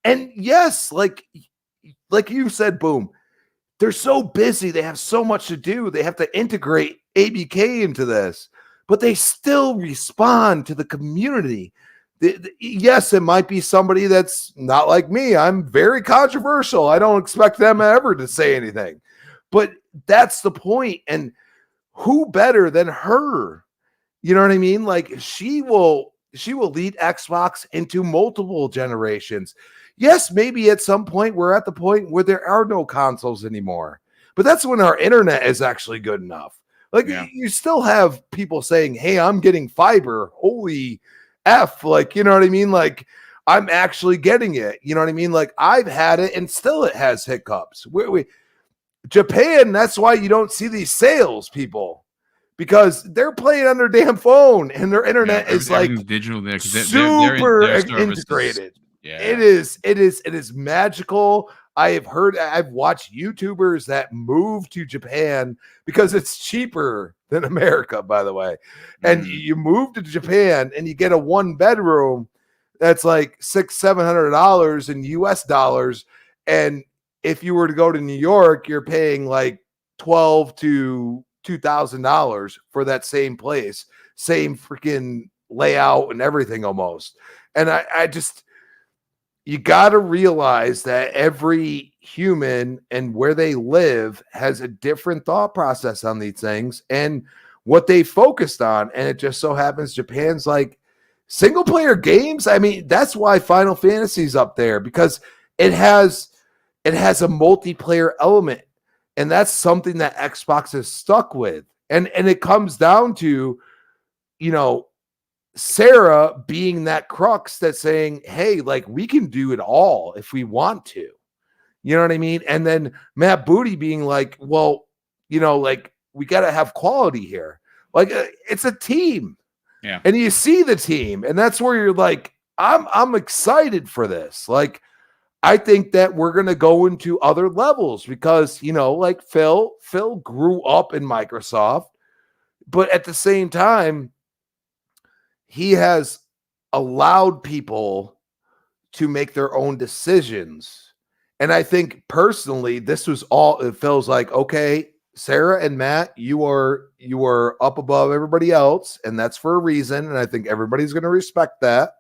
[SPEAKER 2] And yes, like you said, Boom, they're so busy. They have so much to do. They have to integrate ABK into this, but they still respond to the community. Yes, it might be somebody that's not like me. I'm very controversial. I don't expect them ever to say anything, but that's the point. And who better than her? You know what I mean? Like she will lead Xbox into multiple generations. Yes, maybe at some point we're at the point where there are no consoles anymore, but that's when our internet is actually good enough. Like you still have people saying, hey, I'm getting fiber. Holy F, like, you know what I mean? Like I'm actually getting it. You know what I mean? Like I've had it and still it has hiccups. Japan, that's why you don't see these sales people, because they're playing on their damn phone and their internet is like
[SPEAKER 1] digital there,
[SPEAKER 2] super integrated. It is magical. I've watched YouTubers that move to Japan because it's cheaper than America, by the way. And you move to Japan and you get a 1-bedroom that's like $600-700 in US dollars. And if you were to go to New York, you're paying like $12,000 to $2,000 for that same place, same freaking layout and everything almost. And I just, you got to realize that every human and where they live has a different thought process on these things and what they focused on. And it just so happens Japan's like single player games. I mean, that's why Final Fantasy's up there, because it has a multiplayer element. And that's something that Xbox is stuck with. And it comes down to, you know, Sarah being that crux that's saying, hey, like we can do it all if we want to. You know what I mean? And then Matt Booty being like, well, you know, like we got to have quality here. Like it's a team.
[SPEAKER 1] Yeah.
[SPEAKER 2] And you see the team, and that's where you're like, I'm excited for this. Like, I think that we're going to go into other levels because, you know, like Phil grew up in Microsoft, but at the same time, he has allowed people to make their own decisions. And I think personally, this was all, it feels like, okay, Sarah and Matt, you are up above everybody else, and that's for a reason. And I think everybody's going to respect that.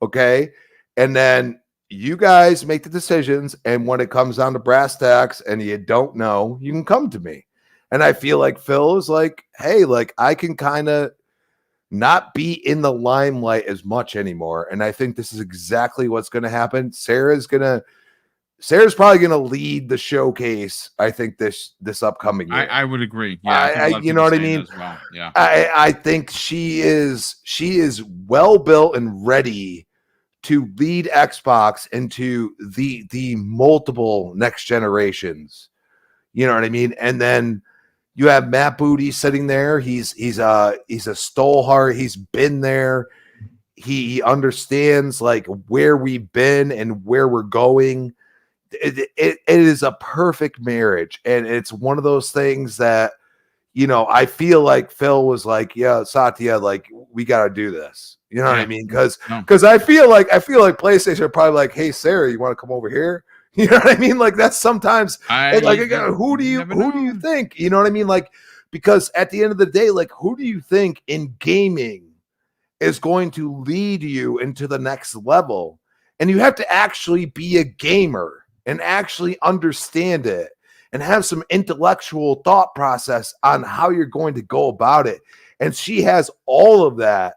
[SPEAKER 2] Okay. And then you guys make the decisions. And when it comes down to brass tacks and you don't know, you can come to me. And I feel like Phil is like, hey, like I can kind of not be in the limelight as much anymore. And I think this is exactly what's going to happen. Sarah's probably going to lead the showcase. I think this upcoming year.
[SPEAKER 1] I would agree. Yeah.
[SPEAKER 2] You know what I mean?
[SPEAKER 1] Well. Yeah.
[SPEAKER 2] I think she is well built and ready to lead Xbox into the multiple next generations. You know what I mean? And then you have Matt Booty sitting there. He's a stalwart. He's been there. He understands like where we've been and where we're going. It is a perfect marriage. And it's one of those things that, you know, I feel like Phil was like, yeah, Satya, like we got to do this. You know what I mean? Because I feel like PlayStation are probably like, hey, Sarah, you want to come over here? You know what I mean? Like that's sometimes who do you think? You know what I mean? Like, because at the end of the day, like who do you think in gaming is going to lead you into the next level? And you have to actually be a gamer and actually understand it and have some intellectual thought process on how you're going to go about it. And she has all of that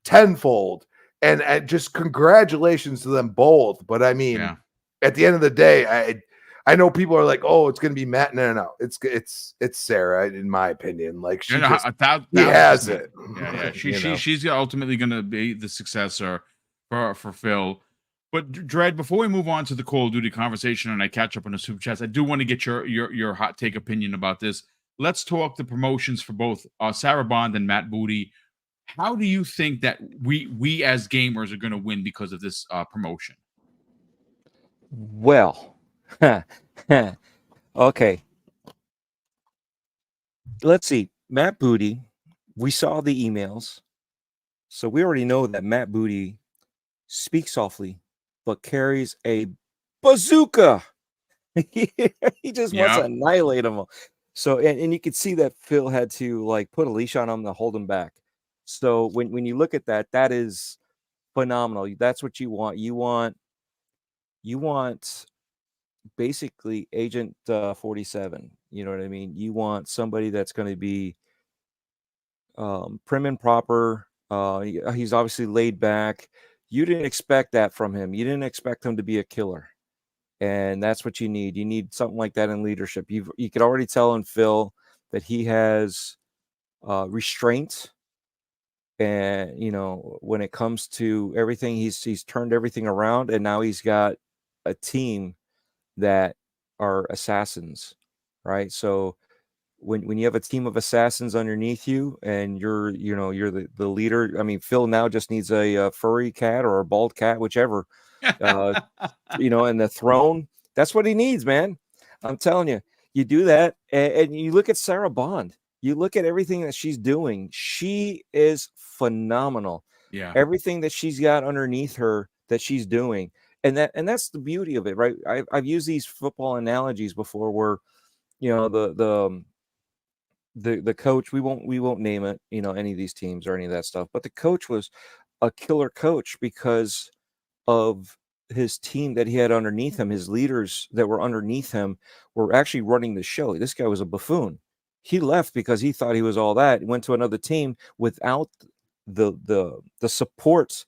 [SPEAKER 2] tenfold. And just congratulations to them both. But I mean, at the end of the day, I know people are like, oh, it's going to be Matt. No. It's Sarah, in my opinion. Like she
[SPEAKER 1] Yeah,
[SPEAKER 2] just,
[SPEAKER 1] a thou-
[SPEAKER 2] he has
[SPEAKER 1] 1000%.
[SPEAKER 2] it.
[SPEAKER 1] Yeah.
[SPEAKER 2] You know?
[SPEAKER 1] She's ultimately going to be the successor for Phil. But Dredd, before we move on to the Call of Duty conversation and I catch up on the super chats, I do want to get your hot take opinion about this. Let's talk the promotions for both Sarah Bond and Matt Booty. How do you think that we as gamers are going to win because of this promotion?
[SPEAKER 3] Well, okay. Let's see. Matt Booty, we saw the emails. So we already know that Matt Booty speaks softly, but carries a bazooka. He just wants to
[SPEAKER 1] Yep.
[SPEAKER 3] annihilate them. So, and you could see that Phil had to like put a leash on him to hold him back. So when you look at that, that is phenomenal. That's what you want. You want basically Agent 47. You know what I mean? You want somebody that's going to be prim and proper. He's obviously laid back. You didn't expect that from him. You didn't expect him to be a killer. And that's what you need. You need something like that in leadership. You could already tell in Phil that he has restraint. And, you know, when it comes to everything, he's turned everything around. And now he's got a team that are assassins, right? So when you have a team of assassins underneath you and you're the leader. I mean, Phil now just needs a furry cat or a bald cat, whichever, and the throne. That's what he needs, man. I'm telling you, you do that. And you look at Sarah Bond, you look at everything that she's doing. She is phenomenal.
[SPEAKER 1] Yeah.
[SPEAKER 3] Everything that she's got underneath her that she's doing. And that's the beauty of it, right? I've used these football analogies before where, the coach, we won't name it, any of these teams or any of that stuff, but the coach was a killer coach because of his team that he had underneath him. His leaders that were underneath him were actually running the show. This guy was a buffoon. He left because he thought he was all that. He went to another team without the support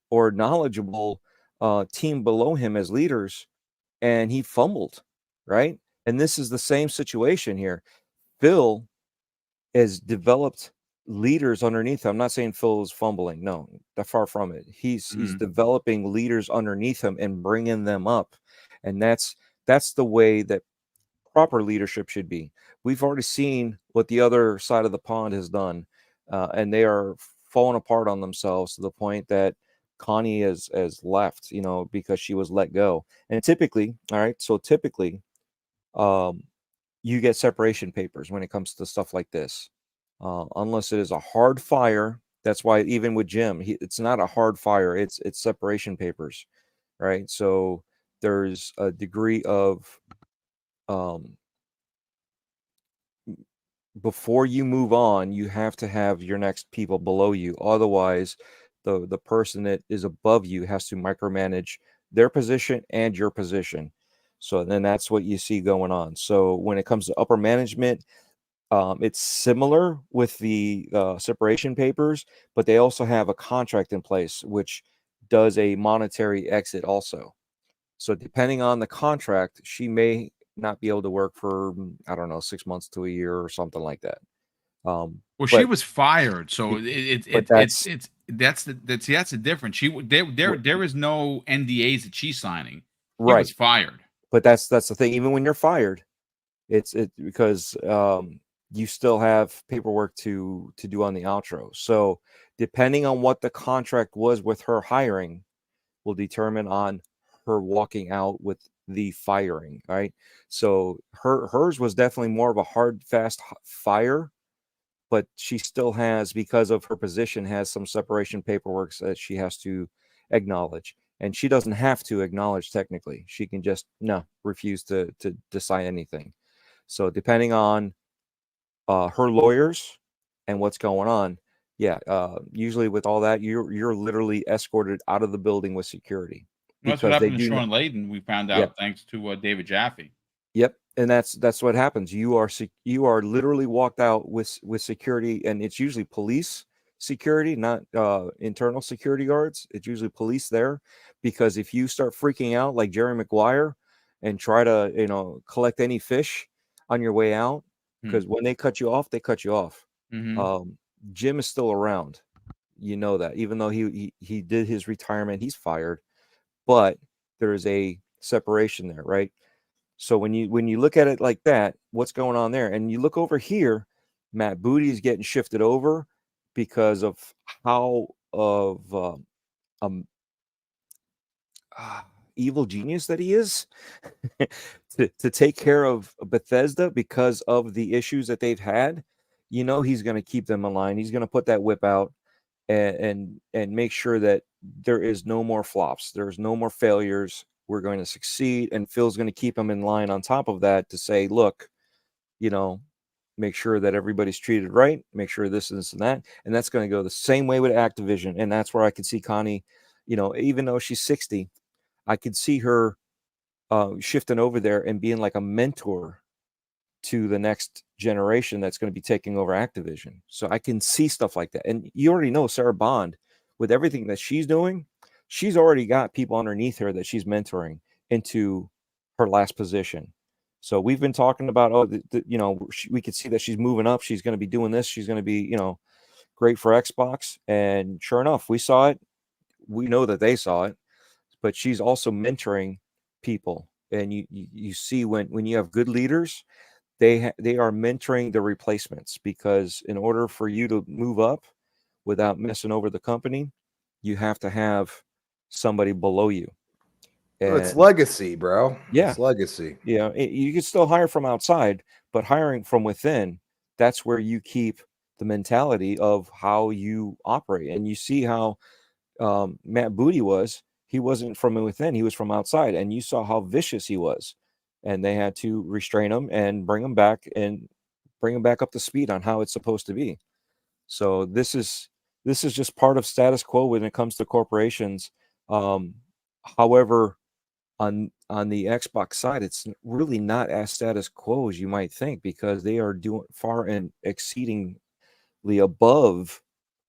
[SPEAKER 3] or knowledgeable team below him as leaders, and he fumbled, right? And this is the same situation here. Phil has developed leaders underneath him. I'm not saying Phil is fumbling. No, far from it. He's developing leaders underneath him and bringing them up. And that's the way that proper leadership should be. We've already seen what the other side of the pond has done, and they are falling apart on themselves to the point that Connie has left, because she was let go. And typically, you get separation papers when it comes to stuff like this, unless it is a hard fire. That's why even with Jim, it's not a hard fire. It's separation papers, right? So there's a degree of before you move on, you have to have your next people below you. Otherwise, the person that is above you has to micromanage their position and your position. So then that's what you see going on. So when it comes to upper management, it's similar with the separation papers, but they also have a contract in place, which does a monetary exit also. So depending on the contract, she may not be able to work for, I don't know, 6 months to a year or something like that.
[SPEAKER 1] Well, she was fired, so that's the difference. There is no NDAs that she's signing. He was fired.
[SPEAKER 3] But that's the thing. Even when you're fired, it's because you still have paperwork to do on the outro. So depending on what the contract was with her hiring will determine on her walking out with the firing, right? So hers was definitely more of a hard, fast fire, but she still has, because of her position, has some separation paperwork that she has to acknowledge. And she doesn't have to acknowledge technically. She can just refuse to sign anything. So depending on her lawyers and what's going on, usually with all that, you're literally escorted out of the building with security.
[SPEAKER 1] That's what happened to Sean Layden. We found out thanks to David Jaffe.
[SPEAKER 3] Yep, and that's what happens. You are literally walked out with security, and it's usually police, security, not internal security guards. It's usually police there, because if you start freaking out like Jerry Maguire and try to collect any fish on your way out, because when they cut you off, they cut you off. Jim is still around, that, even though he did his retirement, he's fired, but there is a separation there, right? So when you look at it like that, what's going on there? And you look over here, Matt Booty is getting shifted over because of how of evil genius that he is to take care of Bethesda because of the issues that they've had. He's going to keep them in line. He's going to put that whip out and make sure that there is no more flops. There's no more failures. We're going to succeed. And Phil's going to keep him in line on top of that to say, look, make sure that everybody's treated right, make sure this and that. And that's going to go the same way with Activision. And that's where I could see Connie, even though she's 60, I could see her shifting over there and being like a mentor to the next generation that's going to be taking over Activision. So I can see stuff like that. And you already know Sarah Bond, with everything that she's doing, she's already got people underneath her that she's mentoring into her last position. So we've been talking about, we could see that she's moving up. She's going to be doing this. She's going to be, great for Xbox. And sure enough, we saw it. We know that they saw it, but she's also mentoring people. And you see when you have good leaders, they are mentoring the replacements, because in order for you to move up without messing over the company, you have to have somebody below you.
[SPEAKER 2] And it's legacy, bro.
[SPEAKER 3] Yeah.
[SPEAKER 2] It's legacy.
[SPEAKER 3] Yeah. You can still hire from outside, but hiring from within, that's where you keep the mentality of how you operate. And you see how Matt Booty was. He wasn't from within. He was from outside. And you saw how vicious he was. And they had to restrain him and bring him back up to speed on how it's supposed to be. So this is just part of status quo when it comes to corporations. However, on the Xbox side, it's really not as status quo as you might think, because they are doing far and exceedingly above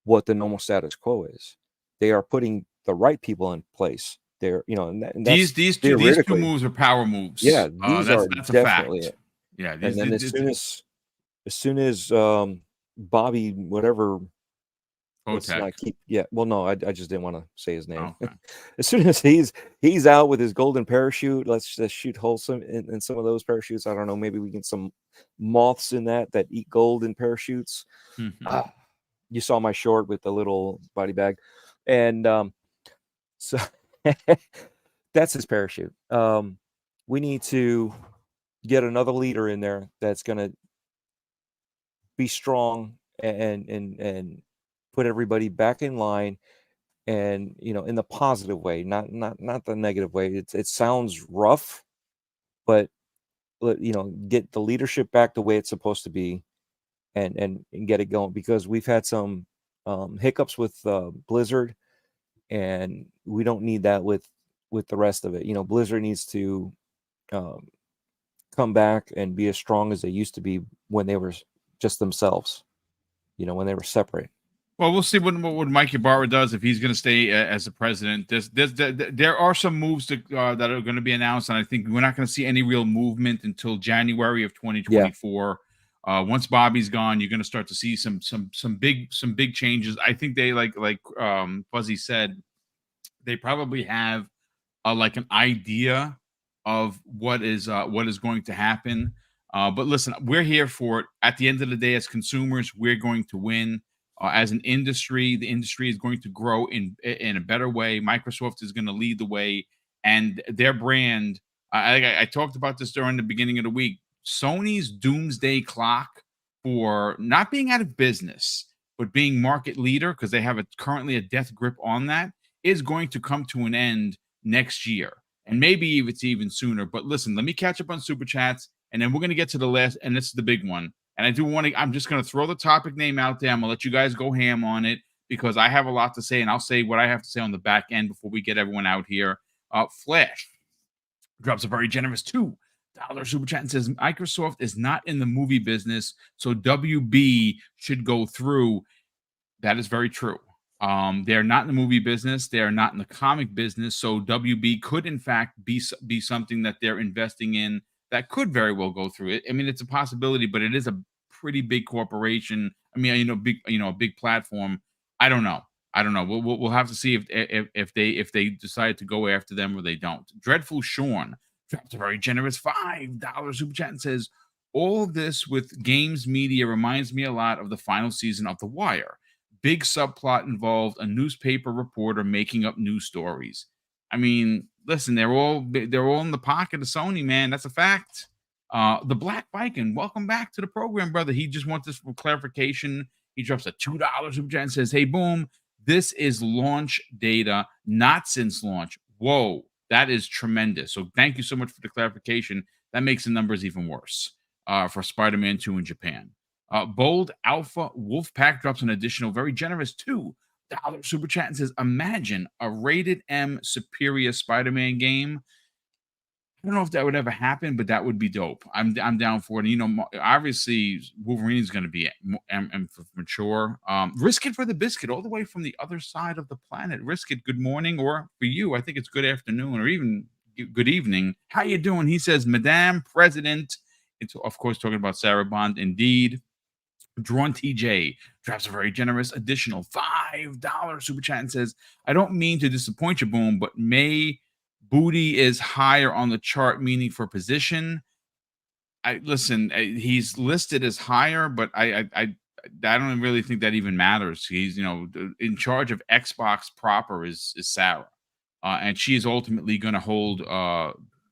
[SPEAKER 3] what the normal status quo is. They are putting the right people in place. They're, and
[SPEAKER 1] these two moves are power moves.
[SPEAKER 3] Yeah, these are definitely it.
[SPEAKER 1] Yeah,
[SPEAKER 3] and then as soon as Bobby, whatever. I just didn't want to say his name. Okay. As soon as he's out with his golden parachute, let's just shoot holes in some of those parachutes. I don't know, maybe we get some moths in that eat gold in parachutes. You saw my short with the little body bag, and so that's his parachute. We need to get another leader in there that's going to be strong and put everybody back in line, and in the positive way, not the negative way. It sounds rough, but get the leadership back the way it's supposed to be, and get it going, because we've had some hiccups with Blizzard, and we don't need that with the rest of it. Blizzard needs to come back and be as strong as they used to be when they were just themselves, when they were separate.
[SPEAKER 1] Well, we'll see what Mike Ybarra does, if he's going to stay as the president. There are some moves that are going to be announced, and I think we're not going to see any real movement until January of 2024. Yeah. Once Bobby's gone, you're going to start to see some big changes. I think they like Fuzzy said, they probably have like an idea of what is going to happen. But listen, we're here for it. At the end of the day, as consumers, we're going to win. As an industry, the industry is going to grow in a better way. Microsoft is going to lead the way, and their brand. I talked about this during the beginning of the week. Sony's doomsday clock for not being out of business, but being market leader, because they have currently a death grip on that, is going to come to an end next year, and maybe it's even sooner. But listen, let me catch up on Super Chats, and then we're going to get to the last, and this is the big one. And I do want to, I'm just going to throw the topic name out there. I'm going to let you guys go ham on it, because I have a lot to say, and I'll say what I have to say on the back end before we get everyone out here. Flash drops a very generous $2 super chat and says, Microsoft is not in the movie business, so WB should go through. That is very true. They're not in the movie business. They are not in the comic business. So WB could, in fact, be something that they're investing in that could very well go through it. I mean, it's a possibility, but it is a pretty big corporation. I mean, a big platform. I don't know. We'll have to see if they decide to go after them or they don't. Dreadful Sean drops a very generous $5 super chat and says, "All this with games media reminds me a lot of the final season of The Wire. Big subplot involved a newspaper reporter making up news stories." I mean, listen, they're all in the pocket of Sony, man. That's a fact. The Black Viking, welcome back to the program, brother. He just wants this for clarification. He drops a $2 super chat and says, "Hey, Boom, this is launch data, not since launch." Whoa, that is tremendous. So thank you so much for the clarification. That makes the numbers even worse for Spider-Man 2 in Japan. Bold Alpha Wolfpack drops an additional very generous $2 super chat and says, "Imagine a rated M superior Spider-Man game." I don't know if that would ever happen, but that would be dope. I'm down for it. You know, obviously Wolverine is going to be mature. Risk it for the biscuit, all the way from the other side of the planet. Risk it. Good morning, or for you, I think it's good afternoon, or even good evening. How you doing? He says, "Madame President." It's of course talking about Sarah Bond, indeed. Drawn TJ drops a very generous additional $5 super chat and says, "I don't mean to disappoint you, Boom, but May Booty is higher on the chart, meaning for position." He's listed as higher, but I don't really think that even matters. He's in charge of Xbox proper is Sarah, and she is ultimately going to hold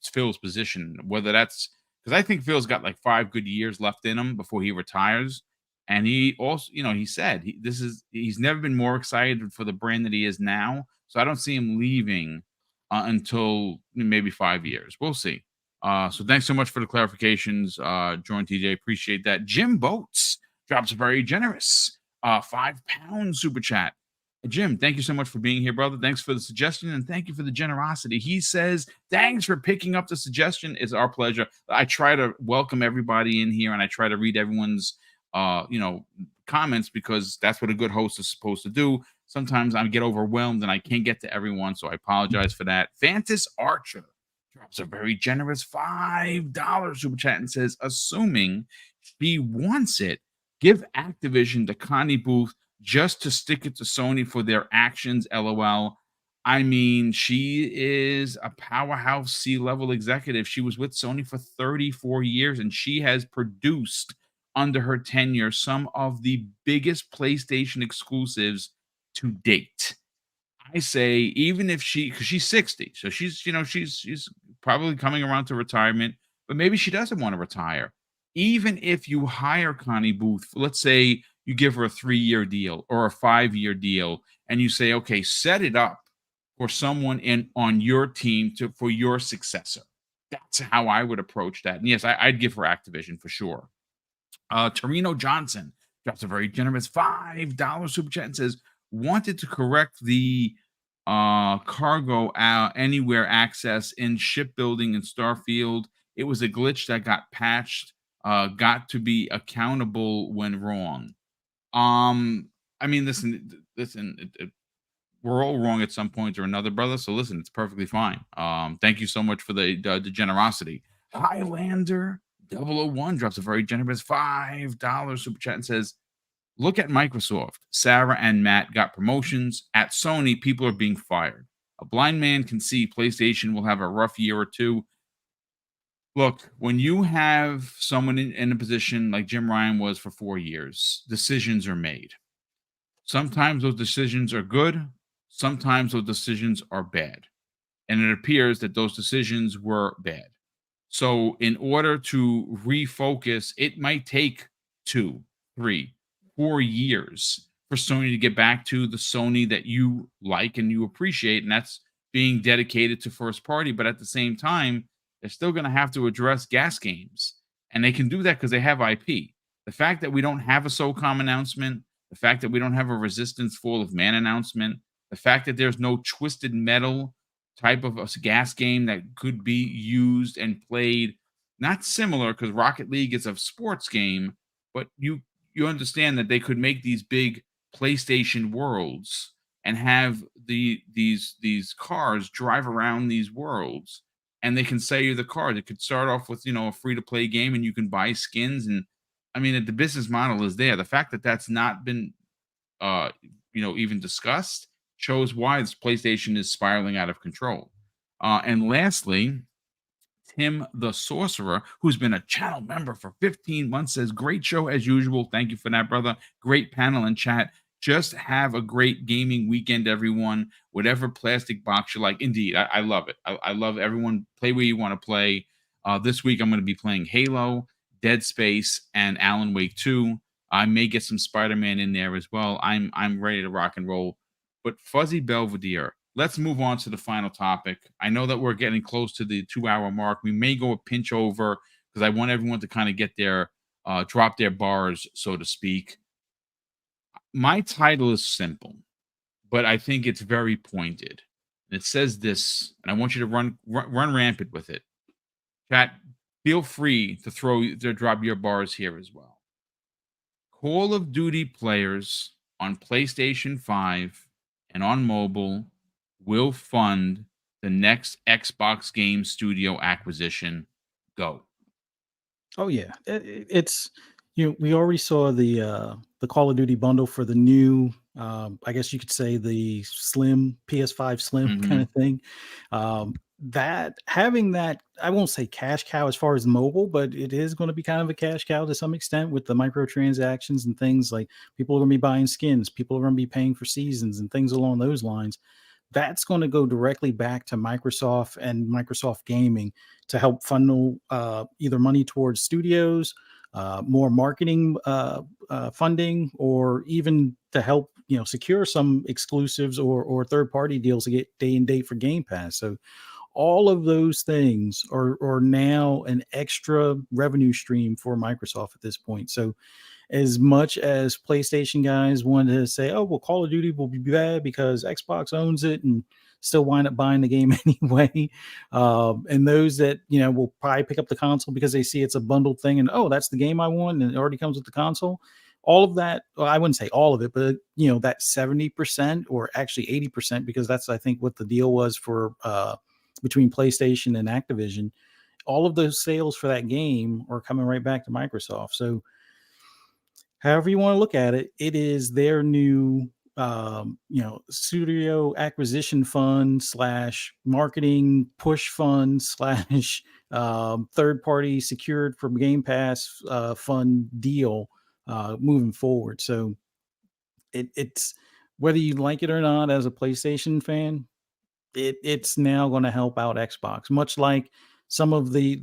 [SPEAKER 1] Phil's position. Whether that's because I think Phil's got like 5 good years left in him before he retires. And he also, he said he's never been more excited for the brand that he is now. So I don't see him leaving until maybe 5 years. We'll see. So thanks so much for the clarifications, Jordan TJ. Appreciate that. Jim Boats drops a very generous £5 super chat. Jim, thank you so much for being here, brother. Thanks for the suggestion and thank you for the generosity. He says, "Thanks for picking up the suggestion. It's our pleasure." I try to welcome everybody in here and I try to read everyone's comments because that's what a good host is supposed to do. Sometimes I get overwhelmed and I can't get to everyone, so I apologize for that. Fantas Archer drops a very generous $5 super chat and says, "Assuming she wants it, give Activision to Connie Booth just to stick it to Sony for their actions, LOL." I mean, she is a powerhouse C-level executive. She was with Sony for 34 years and she has produced under her tenure some of the biggest PlayStation exclusives to date. I say, even if because she's 60, so she's probably coming around to retirement, but maybe she doesn't want to retire. Even if you hire Connie Booth, let's say you give her a 3-year deal or a 5-year deal, and you say, "Okay, set it up for someone on your team for your successor." That's how I would approach that. And yes, I'd give her Activision for sure. Torino Johnson drops a very generous $5 super chat and says, "Wanted to correct the cargo anywhere access in shipbuilding in Starfield. It was a glitch that got patched. Got to be accountable when wrong." I mean, listen. We're all wrong at some point or another, brother. So listen, it's perfectly fine. Thank you so much for the generosity. Highlander 001 drops a very generous $5 super chat and says, "Look at Microsoft. Sarah and Matt got promotions. At Sony, people are being fired. A blind man can see PlayStation will have a rough year or two." Look, when you have someone in a position like Jim Ryan was for 4 years, decisions are made. Sometimes those decisions are good. Sometimes those decisions are bad. And it appears that those decisions were bad. So in order to refocus, it might take 2, 3, 4 years for Sony to get back to the Sony that you like and you appreciate, and that's being dedicated to first party. But at the same time, they're still going to have to address gas games, and they can do that because they have IP. The fact that we don't have a SOCOM announcement, the fact that we don't have a Resistance Fall of Man announcement, the fact that there's no Twisted Metal type of a gas game that could be used and played, not similar because Rocket League is a sports game, but you understand that they could make these big PlayStation worlds and have these cars drive around these worlds, and they can sell you the cars. It could start off with a free to play game, and you can buy skins. And I mean, the business model is there. The fact that that's not been even discussed shows why this PlayStation is spiraling out of control. And lastly, Tim the Sorcerer, who's been a channel member for 15 months, says, great show as usual. Thank you for that, brother. Great panel and chat. Just have a great gaming weekend, everyone. Whatever plastic box you like. Indeed, I love it. I love everyone. Play where you want to play. This week, I'm going to be playing Halo, Dead Space, and Alan Wake 2. I may get some Spider-Man in there as well. I'm ready to rock and roll. But Fuzzy Belvedere, let's move on to the final topic. I know that we're getting close to the 2-hour mark. We may go a pinch over because I want everyone to kind of get their drop their bars, so to speak. My title is simple, but I think it's very pointed. And it says this, and I want you to run rampant with it. Chat, feel free to drop your bars here as well. Call of Duty players on PlayStation 5 and on mobile will fund the next Xbox Game Studio acquisition. Go.
[SPEAKER 4] Oh yeah, it's we already saw the Call of Duty bundle for the new, I guess you could say the Slim PS5 Slim kind of thing. That having that, I won't say cash cow as far as mobile, but it is going to be kind of a cash cow to some extent with the microtransactions and things like people are going to be buying skins, people are going to be paying for seasons and things along those lines. That's going to go directly back to Microsoft and Microsoft Gaming to help funnel either money towards studios, more marketing funding, or even to help secure some exclusives or third-party deals to get day and date for Game Pass. So all of those things are now an extra revenue stream for Microsoft at this point. So as much as PlayStation guys wanted to say, oh, well, Call of Duty will be bad because Xbox owns it and still wind up buying the game anyway. And those that, will probably pick up the console because they see it's a bundled thing and, oh, that's the game I want and it already comes with the console. All of that, well, I wouldn't say all of it, but, that 70% or actually 80%, because that's, I think, what the deal was for between PlayStation and Activision. All of those sales for that game are coming right back to Microsoft. So however you want to look at it, it is their new, studio acquisition fund / marketing push fund / third-party secured from Game Pass fund deal moving forward. So it's whether you like it or not as a PlayStation fan, it's now going to help out Xbox, much like some of the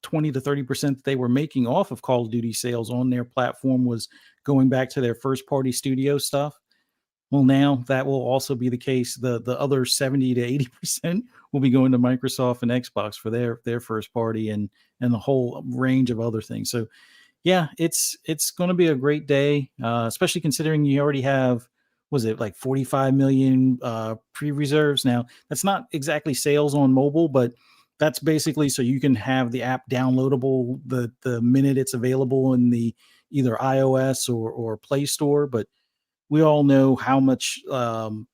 [SPEAKER 4] 20 to 30% that they were making off of Call of Duty sales on their platform was going back to their first party studio stuff. Well, now that will also be the case. The other 70 to 80% will be going to Microsoft and Xbox for their first party and the whole range of other things. So yeah, it's going to be a great day, especially considering you already have, was it like 45 million pre-reserves? Now, that's not exactly sales on mobile, but that's basically so you can have the app downloadable the minute it's available in the either iOS or Play Store. But we all know how much, or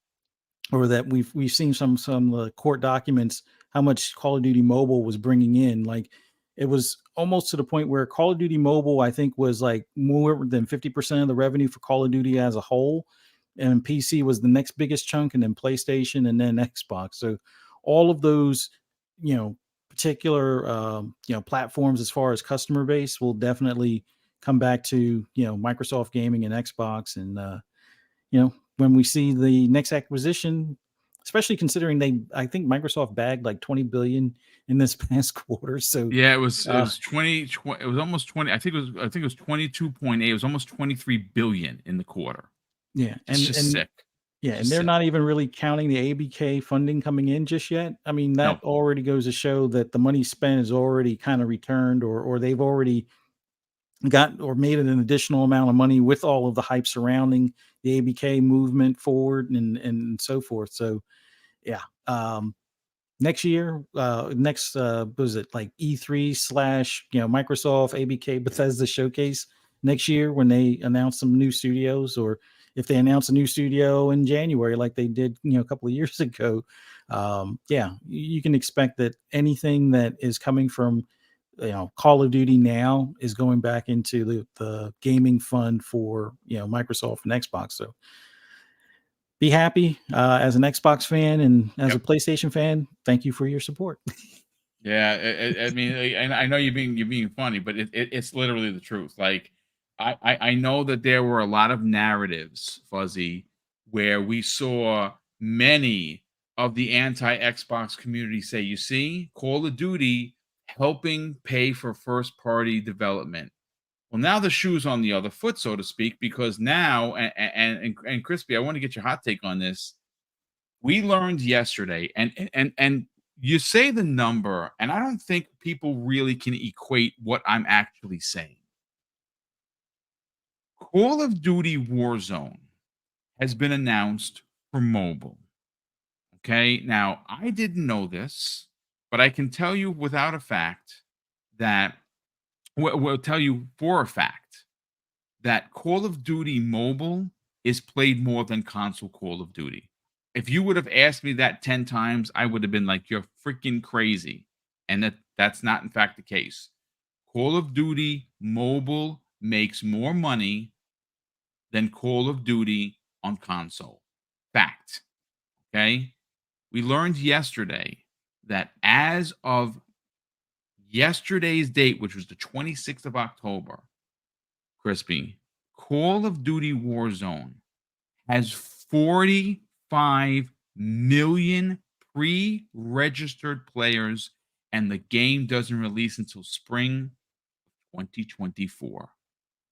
[SPEAKER 4] that we've seen some court documents, how much Call of Duty Mobile was bringing in. Like it was almost to the point where Call of Duty Mobile, I think, was like more than 50% of the revenue for Call of Duty as a whole. And PC was the next biggest chunk, and then PlayStation, and then Xbox. So all of those, particular, platforms as far as customer base will definitely come back to, Microsoft Gaming and Xbox. And, when we see the next acquisition, especially considering I think Microsoft bagged like 20 billion in this past quarter. So
[SPEAKER 1] yeah, it was 20, it was almost 20. I think it was 22.8. It was almost 23 billion in the quarter.
[SPEAKER 4] Yeah,
[SPEAKER 1] and sick.
[SPEAKER 4] Yeah, and they're not even really counting the ABK funding coming in just yet. I mean, that already goes to show that the money spent is already kind of returned, or they've already got or made an additional amount of money with all of the hype surrounding the ABK movement forward and so forth. So, yeah, next year, was it like E3 / Microsoft ABK Bethesda showcase next year when they announce some new studios, or if they announce a new studio in January, like they did, a couple of years ago, you can expect that anything that is coming from, Call of Duty now is going back into the gaming fund for, Microsoft and Xbox. So be happy as an Xbox fan and as a PlayStation fan. Thank you for your support.
[SPEAKER 1] Yeah, I mean, and I know you're being funny, but it's literally the truth. Like, I know that there were a lot of narratives, Fuzzy, where we saw many of the anti-Xbox community say, you see, Call of Duty helping pay for first-party development. Well, now the shoe's on the other foot, so to speak, because now, and Crispy, I want to get your hot take on this. We learned yesterday, and you say the number, and I don't think people really can equate what I'm actually saying. Call of Duty Warzone has been announced for mobile. Okay, now I didn't know this, but I can tell you without a fact that will tell you for a fact that Call of Duty Mobile is played more than console Call of Duty. If you would have asked me that 10 times, I would have been like, you're freaking crazy. And that's not, in fact, the case. Call of Duty Mobile makes more money than Call of Duty on console. Fact. Okay? We learned yesterday that as of yesterday's date, which was the 26th of October, Crispy, Call of Duty Warzone has 45 million pre-registered players, and the game doesn't release until spring 2024.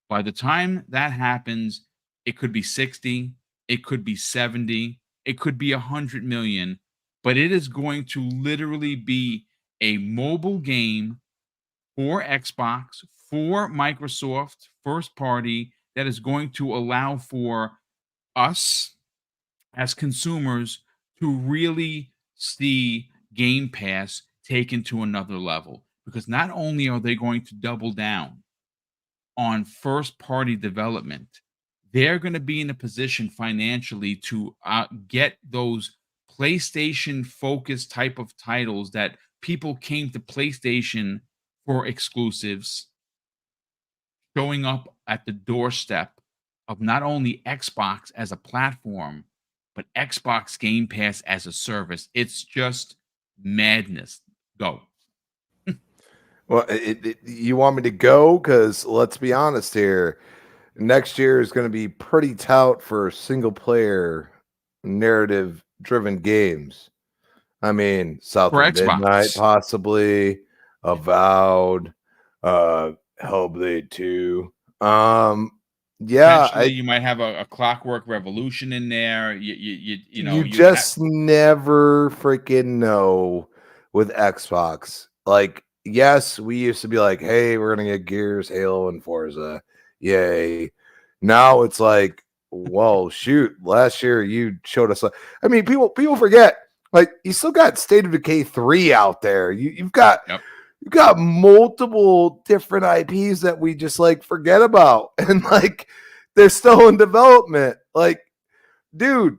[SPEAKER 1] By the time that happens, it could be 60, it could be 70, it could be 100 million, but it is going to literally be a mobile game for Xbox, for Microsoft, first party, that is going to allow for us as consumers to really see Game Pass taken to another level. Because not only are they going to double down on first party development, they're going to be in a position financially to get those PlayStation focused type of titles that people came to PlayStation for exclusives, showing up at the doorstep of not only Xbox as a platform, but Xbox Game Pass as a service. It's just madness. Go.
[SPEAKER 2] Well, you want me to go? Because let's be honest here. Next year is going to be pretty tout for single player narrative driven games. I mean, South
[SPEAKER 1] For
[SPEAKER 2] of Midnight,
[SPEAKER 1] Xbox.
[SPEAKER 2] possibly, Avowed, Hellblade 2. Yeah,
[SPEAKER 1] Potentially, you might have a Clockwork Revolution in there.
[SPEAKER 2] you just never freaking know with Xbox. Like, yes, we used to be like, hey, we're gonna get Gears, Halo, and Forza. Yay. Now it's like, well, shoot, last year you showed us. I mean, people forget, like, you still got State of Decay 3 out there. You've got multiple different IPs that we just like forget about, and like they're still in development. Like, dude,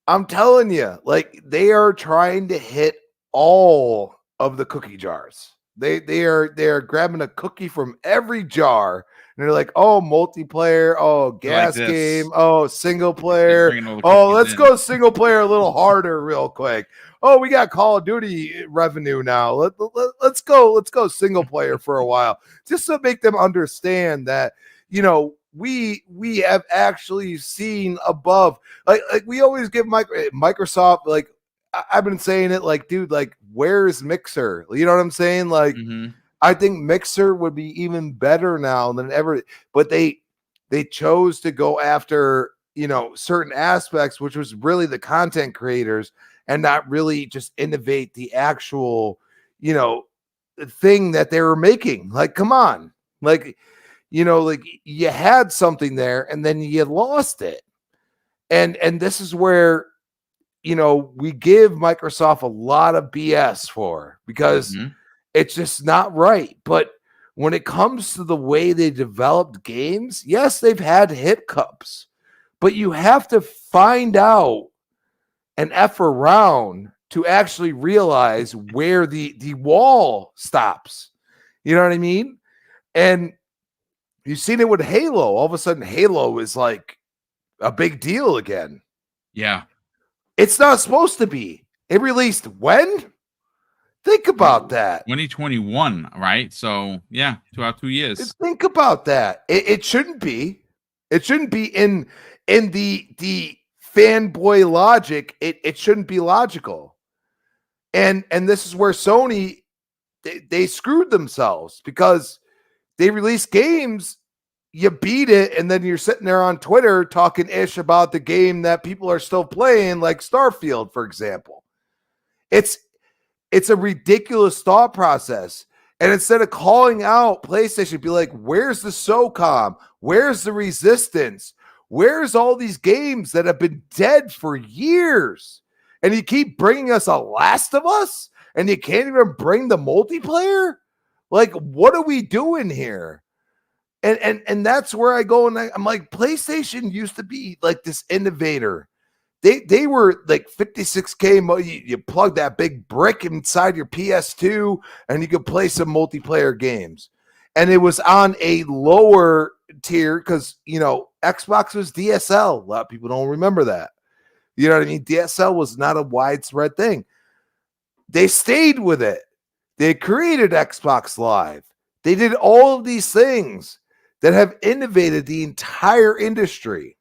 [SPEAKER 2] I'm telling you, like, they are trying to hit all of the cookie jars. They are grabbing a cookie from every jar, and they're like, oh, multiplayer, oh, gas
[SPEAKER 1] like
[SPEAKER 2] game, oh, single player, oh, let's go single player a little harder real quick. Oh, we got Call of Duty revenue now. Let's go single player for a while, just to make them understand that, we have actually seen above. Like we always give Microsoft, like, I've been saying it, like, dude, like, where's Mixer? You know what I'm saying? Like, I think Mixer would be even better now than ever, but they chose to go after, certain aspects, which was really the content creators, and not really just innovate the actual, thing that they were making. Like, come on, like, like, you had something there and then you lost it. And this is where, we give Microsoft a lot of BS for, because it's just not right. But when it comes to the way they developed games, yes, they've had hiccups, but you have to find out and F around to actually realize where the wall stops. You know what I mean? And you've seen it with Halo. All of a sudden, Halo is like a big deal again.
[SPEAKER 1] Yeah.
[SPEAKER 2] It's not supposed to be. It released when? Think about that.
[SPEAKER 1] 2021, right? So yeah, 2 years.
[SPEAKER 2] Think about that. It shouldn't be. It shouldn't be in the fanboy logic. It shouldn't be logical. And this is where Sony they screwed themselves, because they release games, you beat it, and then you're sitting there on Twitter talking ish about the game that people are still playing, like Starfield, for example. It's a ridiculous thought process. And instead of calling out PlayStation, be like, where's the SOCOM? Where's the Resistance? Where's all these games that have been dead for years? And you keep bringing us a Last of Us, and you can't even bring the multiplayer? Like, what are we doing here? And that's where I go, and I'm like, PlayStation used to be like this innovator. They were like 56K. You plug that big brick inside your PS2, and you could play some multiplayer games. And it was on a lower tier because, Xbox was DSL. A lot of people don't remember that. You know what I mean? DSL was not a widespread thing. They stayed with it. They created Xbox Live. They did all of these things that have innovated the entire industry.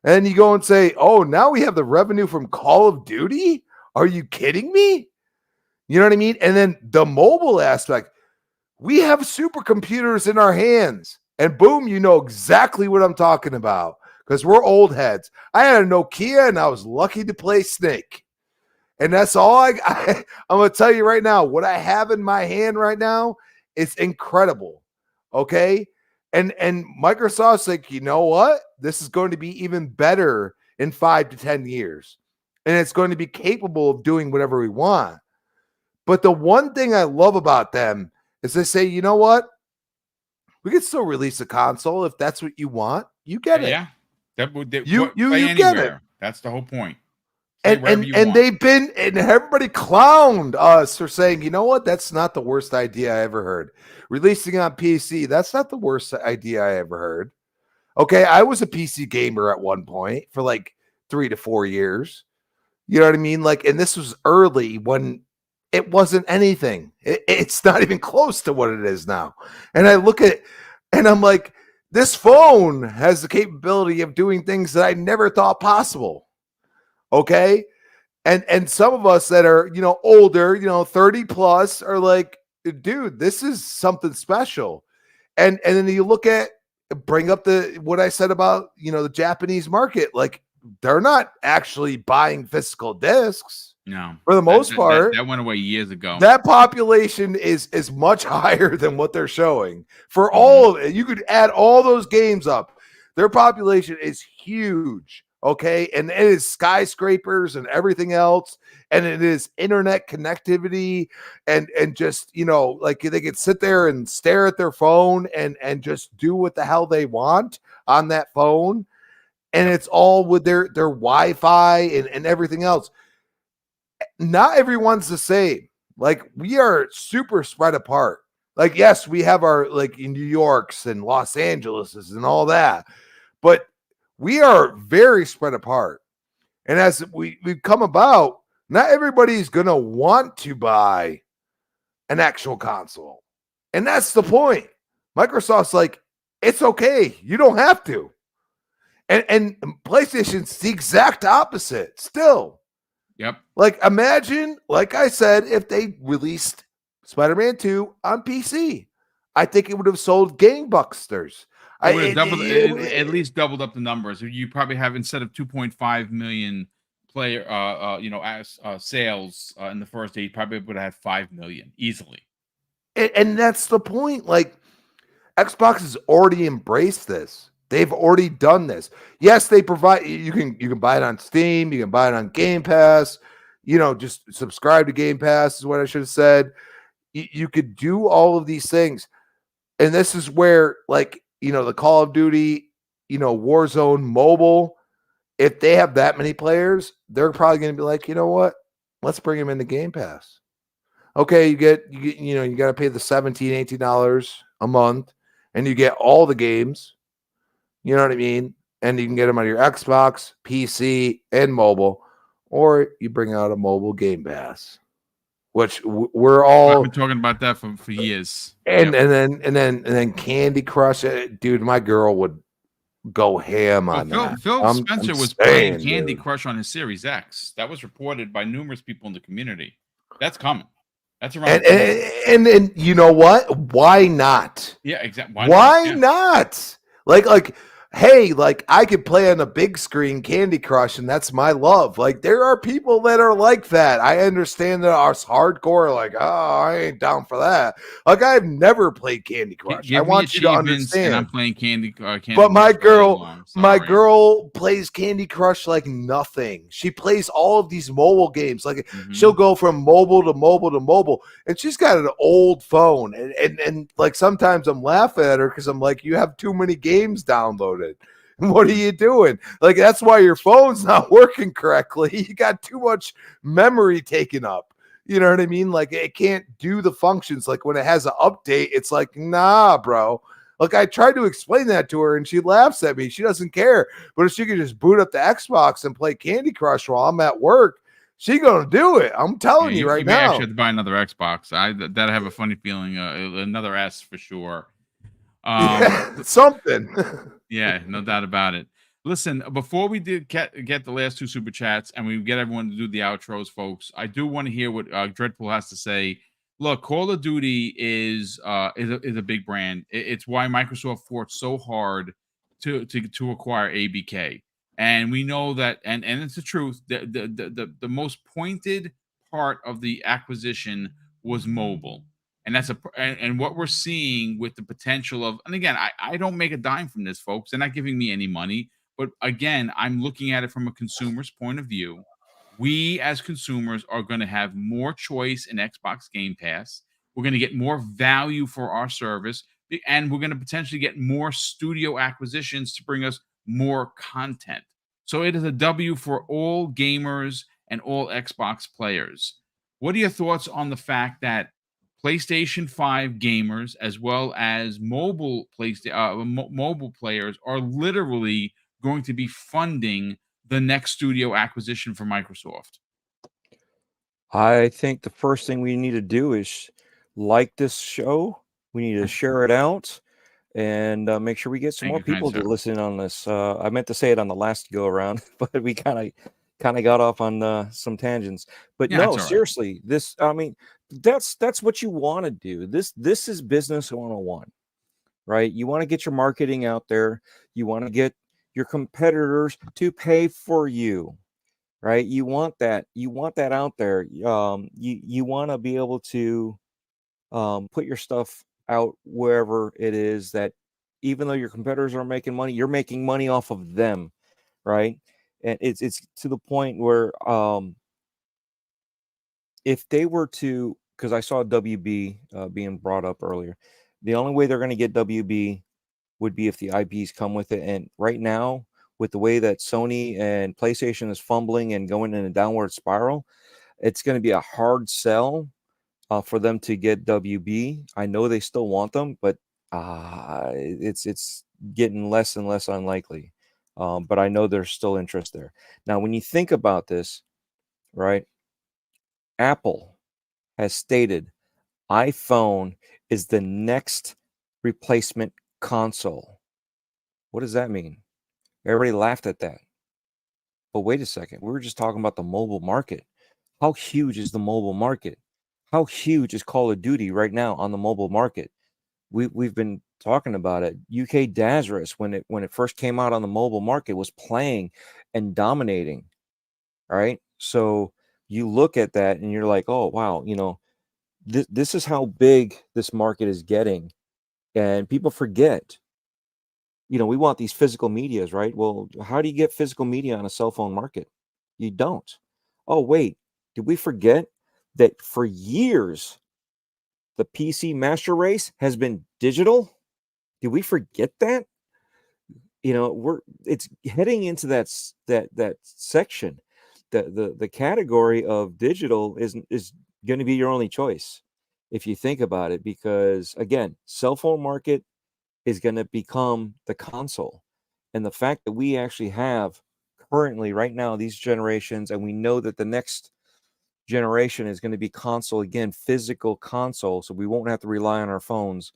[SPEAKER 2] And you go and say, oh, now we have the revenue from Call of Duty? Are you kidding me? You know what I mean? And then the mobile aspect, we have supercomputers in our hands. And boom, you know exactly what I'm talking about, because we're old heads. I had a Nokia, and I was lucky to play Snake. And that's all I'm going to tell you right now. What I have in my hand right now is incredible. Okay? And Microsoft's like, you know what? This is going to be even better in 5 to 10 years. And it's going to be capable of doing whatever we want. But the one thing I love about them is they say, you know what? We can still release a console if that's what you want. You get it.
[SPEAKER 1] Yeah.
[SPEAKER 2] You
[SPEAKER 1] play
[SPEAKER 2] get it.
[SPEAKER 1] That's the whole point.
[SPEAKER 2] And they've been, and everybody clowned us for saying, you know what? That's not the worst idea I ever heard. Releasing on PC, that's not the worst idea I ever heard. Okay, I was a PC gamer at one point for like 3 to 4 years. You know what I mean? Like, and this was early when it wasn't anything. It's not even close to what it is now. And I look at, and I'm like, this phone has the capability of doing things that I never thought possible. Okay. And some of us that are, older, 30 plus are like, dude, this is something special. And then you bring up what I said about, the Japanese market. Like, they're not actually buying physical discs.
[SPEAKER 1] No.
[SPEAKER 2] For the most part.
[SPEAKER 1] That went away years ago.
[SPEAKER 2] That population is much higher than what they're showing. For all of it, you could add all those games up. Their population is huge. Okay. And it is skyscrapers and everything else. And it is internet connectivity and just, like they could sit there and stare at their phone and just do what the hell they want on that phone. And it's all with their Wi-Fi and everything else. Not everyone's the same. Like, we are super spread apart. Like, yes, we have our, like, in New York's and Los Angeles's and all that. But we are very spread apart. And as we've come about, not everybody's going to want to buy an actual console. And that's the point. Microsoft's like, it's okay. You don't have to. And PlayStation's the exact opposite still.
[SPEAKER 1] Yep.
[SPEAKER 2] Like, imagine, like I said, if they released Spider-Man 2 on PC. I think it would have sold gangbusters.
[SPEAKER 1] It would have at least doubled up the numbers. You probably have, instead of 2.5 million player, sales in the first day, you probably would have had 5 million easily.
[SPEAKER 2] And that's the point. Like, Xbox has already embraced this. They've already done this. Yes, they provide. You can buy it on Steam. You can buy it on Game Pass. Just subscribe to Game Pass is what I should have said. You could do all of these things, and this is where, like, the Call of Duty, Warzone Mobile, if they have that many players, they're probably going to be like, you know what? Let's bring them into Game Pass. Okay, you got to pay the $17, $18 a month, and you get all the games. You know what I mean? And you can get them on your Xbox, PC, and mobile, or you bring out a mobile Game Pass, which we're all.
[SPEAKER 1] I've been talking about that for years.
[SPEAKER 2] And then Candy Crush, dude. My girl would go ham on that.
[SPEAKER 1] Phil Spencer was playing Candy
[SPEAKER 2] dude.
[SPEAKER 1] Crush on his Series X. That was reported by numerous people in the community. That's coming. That's around.
[SPEAKER 2] And you know what? Why not?
[SPEAKER 1] Yeah, exactly.
[SPEAKER 2] Why not? Like, hey, like I could play on a big screen Candy Crush, and that's my love. Like, there are people that are like that. I understand that us hardcore, like, oh, I ain't down for that. Like, I've never played Candy Crush. I want you to understand.
[SPEAKER 1] And I'm playing Candy
[SPEAKER 2] but my
[SPEAKER 1] Crush
[SPEAKER 2] girl plays Candy Crush like nothing. She plays all of these mobile games. Like, she'll go from mobile to mobile to mobile, and she's got an old phone. And like sometimes I'm laughing at her because I'm like, you have too many games downloaded. What are you doing? Like, that's why your phone's not working correctly. You got too much memory taken up. You know what I mean? Like, it can't do the functions. Like, when it has an update, it's like, nah, bro. Like, I tried to explain that to her, and she laughs at me. She doesn't care. But if she could just boot up the Xbox and play Candy Crush while I'm at work, she gonna do it. I'm telling you right now.
[SPEAKER 1] You may actually have to buy another Xbox. That I have a funny feeling. Another S for sure.
[SPEAKER 2] Something.
[SPEAKER 1] Yeah, no doubt about it. Listen, before we did get the last two super chats and we get everyone to do the outros, folks, I do want to hear what Dreadful has to say. Look, Call of Duty is a big brand. It's why Microsoft fought so hard to acquire ABK, and we know that, and it's the truth. The most pointed part of the acquisition was mobile. And that's and what we're seeing with the potential of, and again, I don't make a dime from this, folks. They're not giving me any money. But again, I'm looking at it from a consumer's point of view. We as consumers are going to have more choice in Xbox Game Pass. We're going to get more value for our service. And we're going to potentially get more studio acquisitions to bring us more content. So it is a W for all gamers and all Xbox players. What are your thoughts on the fact that PlayStation 5 gamers as well as mobile players are literally going to be funding the next studio acquisition for Microsoft?
[SPEAKER 3] I think the first thing we need to do is like this show. We need to share it out and make sure we get some more people to listen on this. I meant to say it on the last go around, but we kind of got off on some tangents. But no, seriously, this, I mean, that's what you want to do. This is business 101, right? You want to get your marketing out there. You want to get your competitors to pay for you, right? You want that out there. You want to be able to put your stuff out wherever it is that, even though your competitors are making money, you're making money off of them, right? And it's to the point where if they were to, because I saw WB being brought up earlier, the only way they're going to get WB would be if the IPs come with it. And right now, with the way that Sony and PlayStation is fumbling and going in a downward spiral, it's going to be a hard sell for them to get WB. I know they still want them, but it's getting less and less unlikely. But I know there's still interest there. Now, when you think about this, right, Apple has stated iPhone is the next replacement console. What does that mean? Everybody laughed at that. But wait a second. We were just talking about the mobile market. How huge is the mobile market? How huge is Call of Duty right now on the mobile market? We've been talking about it. UK Dazarus, when it first came out on the mobile market, was playing and dominating. Right? So you look at that and you're like, oh wow, this is how big this market is getting. And people forget, we want these physical medias, right? Well, how do you get physical media on a cell phone market? You don't. Oh, wait, did we forget that for years, the PC master race has been digital? Did we forget that? it's heading into that section. The category of digital is going to be your only choice if you think about it, because again, cell phone market is going to become the console. And the fact that we actually have currently right now these generations, and we know that the next generation is going to be console again, physical console, so we won't have to rely on our phones,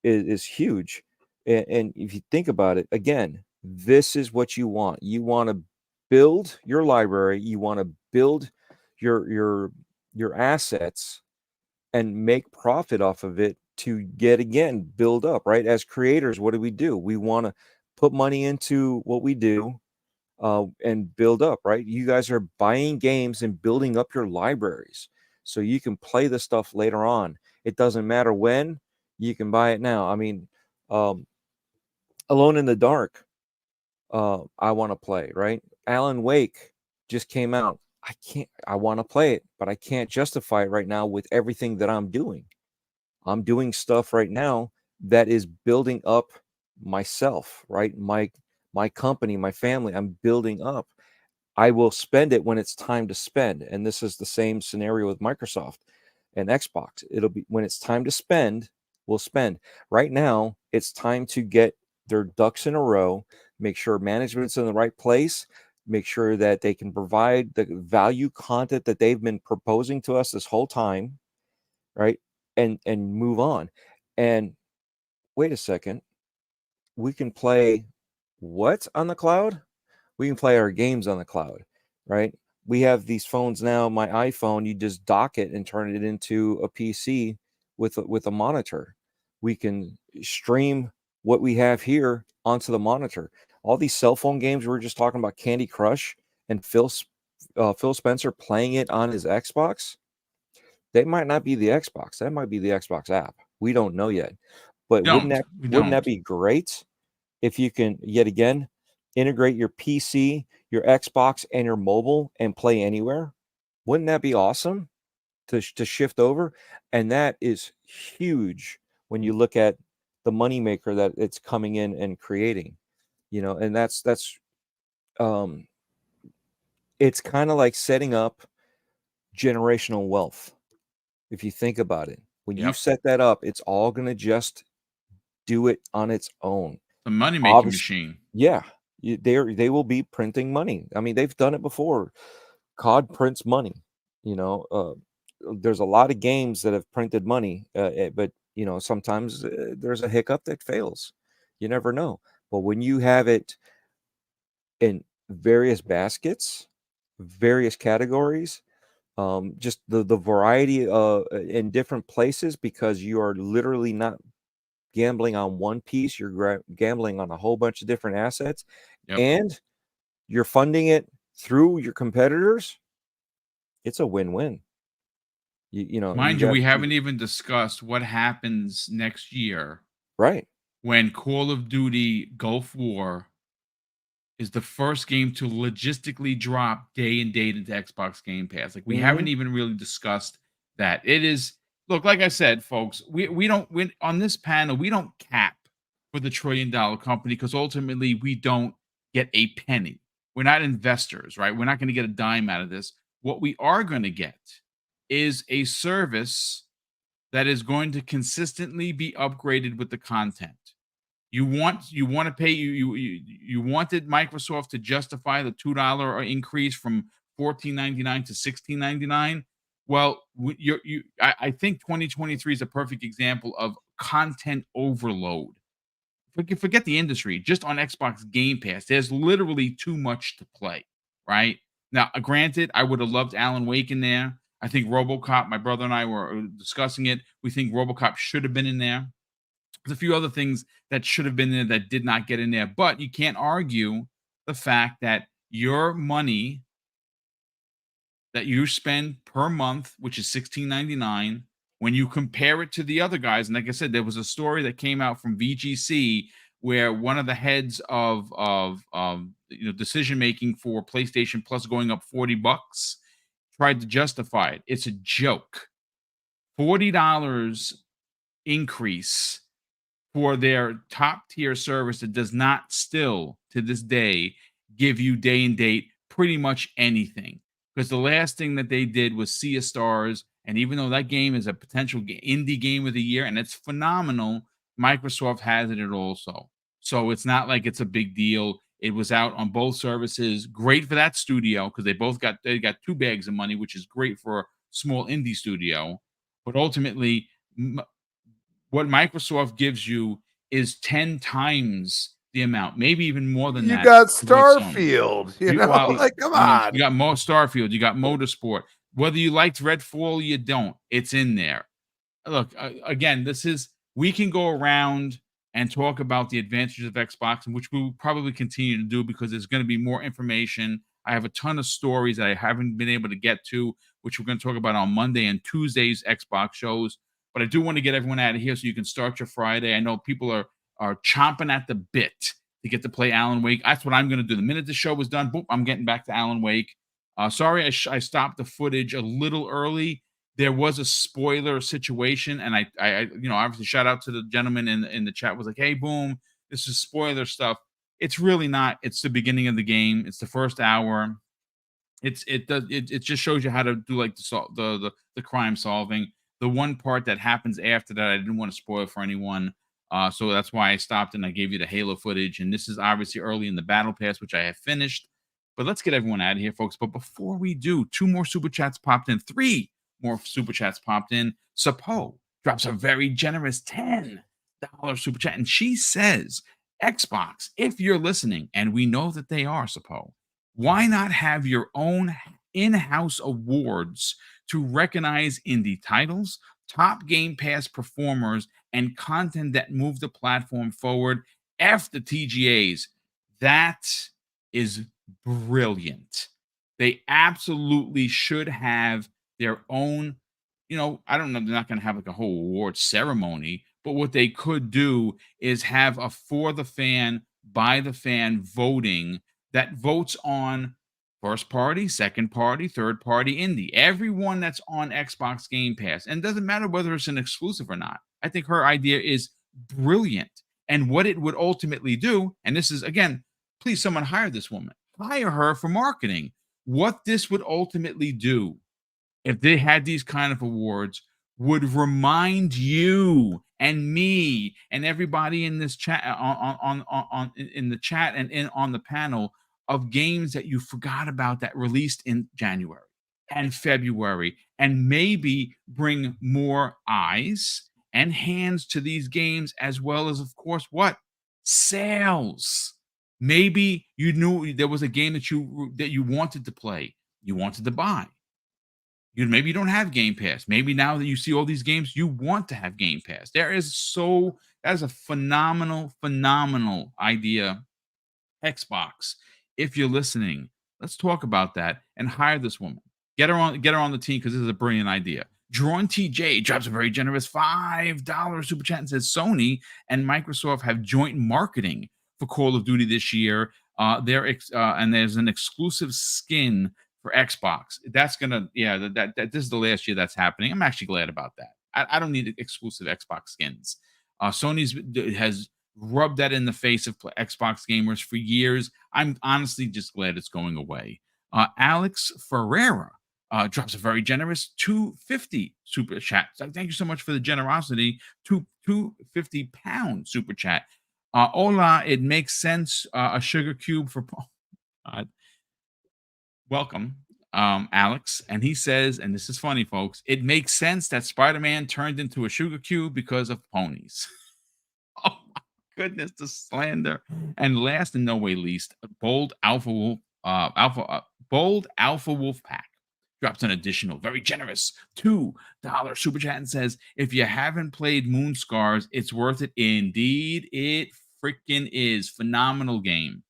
[SPEAKER 3] is huge. And if you think about it, again, this is what you want. You want to build your library, you want to build your assets and make profit off of it to build up, right? As creators, what do? We want to put money into what we do, and build up, right? You guys are buying games and building up your libraries so you can play the stuff later on. It doesn't matter when, you can buy it now. I mean, Alone in the Dark, I want to play, right? Alan Wake just came out. I want to play it, but I can't justify it right now with everything that I'm doing. I'm doing stuff right now that is building up myself, right? My company, my family, I'm building up. I will spend it when it's time to spend. And this is the same scenario with Microsoft and Xbox. It'll be when it's time to spend, we'll spend. Right now, it's time to get their ducks in a row, make sure management's in the right place, make sure that they can provide the value content that they've been proposing to us this whole time, right? And move on. And wait a second, we can play what on the cloud? We can play our games on the cloud, right? We have these phones now. My iPhone, you just dock it and turn it into a PC with a monitor. We can stream what we have here onto the monitor. All these cell phone games we were just talking about, Candy Crush and Phil Spencer playing it on his Xbox. They might not be the Xbox. That might be the Xbox app. We don't know yet. But wouldn't that be great if you can yet again integrate your PC, your Xbox, and your mobile and play anywhere? Wouldn't that be awesome to shift over? And that is huge when you look at the moneymaker that it's coming in and creating, and that's it's kind of like setting up generational wealth. If you think about it, when you set that up, it's all going to just do it on its own.
[SPEAKER 1] The money-making machine.
[SPEAKER 3] Yeah. They will be printing money. I mean, they've done it before. COD prints money. There's a lot of games that have printed money, but sometimes there's a hiccup that fails. You never know. But when you have it in various baskets, various categories, just the variety in different places, because you are literally not gambling on one piece, you're gambling on a whole bunch of different assets, and you're funding it through your competitors. It's a win-win.
[SPEAKER 1] Mind you, we haven't even discussed what happens next year,
[SPEAKER 3] right?
[SPEAKER 1] When Call of Duty Gulf War is the first game to logistically drop day and date into Xbox Game Pass. Like, we haven't even really discussed that. It is, look, like I said, folks, we don't win on this panel. We don't cap for the $1 trillion company, because ultimately we don't get a penny. We're not investors, right? We're not going to get a dime out of this. What we are going to get is a service that is going to consistently be upgraded with the content. You want to pay, you wanted Microsoft to justify the $2 increase from $14.99 to $16.99. Well, I think 2023 is a perfect example of content overload. Forget the industry. Just on Xbox Game Pass, there's literally too much to play. Right now, granted, I would have loved Alan Wake in there. I think RoboCop. My brother and I were discussing it. We think RoboCop should have been in there. There's a few other things that should have been there that did not get in there, but you can't argue the fact that your money that you spend per month, which is $16.99, when you compare it to the other guys, and like I said, there was a story that came out from VGC where one of the heads of decision making for PlayStation Plus going up $40 tried to justify it. It's a joke. $40 increase for their top tier service that does not still to this day give you day and date pretty much anything. Because the last thing that they did was Sea of Stars, and even though that game is a potential indie game of the year and it's phenomenal, Microsoft has it also. So it's not like it's a big deal. It was out on both services. Great for that studio because they got two bags of money, which is great for a small indie studio. But ultimately, what Microsoft gives you is 10 times the amount, maybe even more than that.
[SPEAKER 2] You got Starfield. You know,
[SPEAKER 1] Well,
[SPEAKER 2] like, come
[SPEAKER 1] I mean,
[SPEAKER 2] on.
[SPEAKER 1] you got Starfield, you got Motorsport. Whether you liked Redfall or you don't, it's in there. Look, again, we can go around and talk about the advantages of Xbox, and which we will probably continue to do because there's going to be more information. I have a ton of stories that I haven't been able to get to, which we're going to talk about on Monday and Tuesday's Xbox shows. But I do want to get everyone out of here so you can start your Friday. I know people are chomping at the bit to get to play Alan Wake. That's what I'm going to do. The minute the show was done, boom, I'm getting back to Alan Wake. Sorry, I stopped the footage a little early. There was a spoiler situation, and I obviously shout out to the gentleman in the chat was like, "Hey, boom, this is spoiler stuff." It's really not. It's the beginning of the game. It's the first hour. It just shows you how to do like the crime solving. The one part that happens after that, I didn't want to spoil for anyone, so that's why I stopped and I gave you the Halo footage. And this is obviously early in the battle pass, which I have finished. But let's get everyone out of here, folks. But before we do, 2 more super chats popped in. 3 more super chats popped in. Sapo drops a very generous $10 super chat, and she says, "Xbox, if you're listening," and we know that they are, Sapo, "why not have your own in-house awards to recognize indie titles, top Game Pass performers, and content that move the platform forward? F the TGAs." That is brilliant. They absolutely should have their own, I don't know, they're not going to have like a whole award ceremony, but what they could do is have a for the fan, by the fan voting that votes on first party, second party, third party indie, everyone that's on Xbox Game Pass. And it doesn't matter whether it's an exclusive or not. I think her idea is brilliant. And what it would ultimately do, and this is, again, please someone hire this woman, hire her for marketing. What this would ultimately do, if they had these kind of awards, would remind you and me and everybody in this chat in the chat and on the panel of games that you forgot about that released in January and February, and maybe bring more eyes and hands to these games, as well as, of course, what? Sales. Maybe you knew there was a game that you wanted to play, you wanted to buy. Maybe you don't have Game Pass. Maybe now that you see all these games, you want to have Game Pass. That is a phenomenal idea. Xbox, if you're listening, let's talk about that and hire this woman. Get her on the team because this is a brilliant idea. Drawn TJ drops a very generous $5 super chat and says Sony and Microsoft have joint marketing for Call of Duty this year. And there's an exclusive skin for Xbox. That's gonna, that this is the last year that's happening. I'm actually glad about that. I don't need exclusive Xbox skins. Sony's has rubbed that in the face of Xbox gamers for years. I'm honestly just glad it's going away. Alex Ferreira drops a very generous $250 super chat. So thank you so much for the generosity. £250 super chat. Hola, it makes sense. A sugar cube for welcome, Alex. And he says, and this is funny, folks, it makes sense that Spider-Man turned into a sugar cube because of ponies. Oh my goodness, the slander. And last and no way least, Bold Alpha Wolf Pack drops an additional, very generous $2 super chat and says, if you haven't played Moonscars, it's worth it. Indeed, it freaking is. Phenomenal game.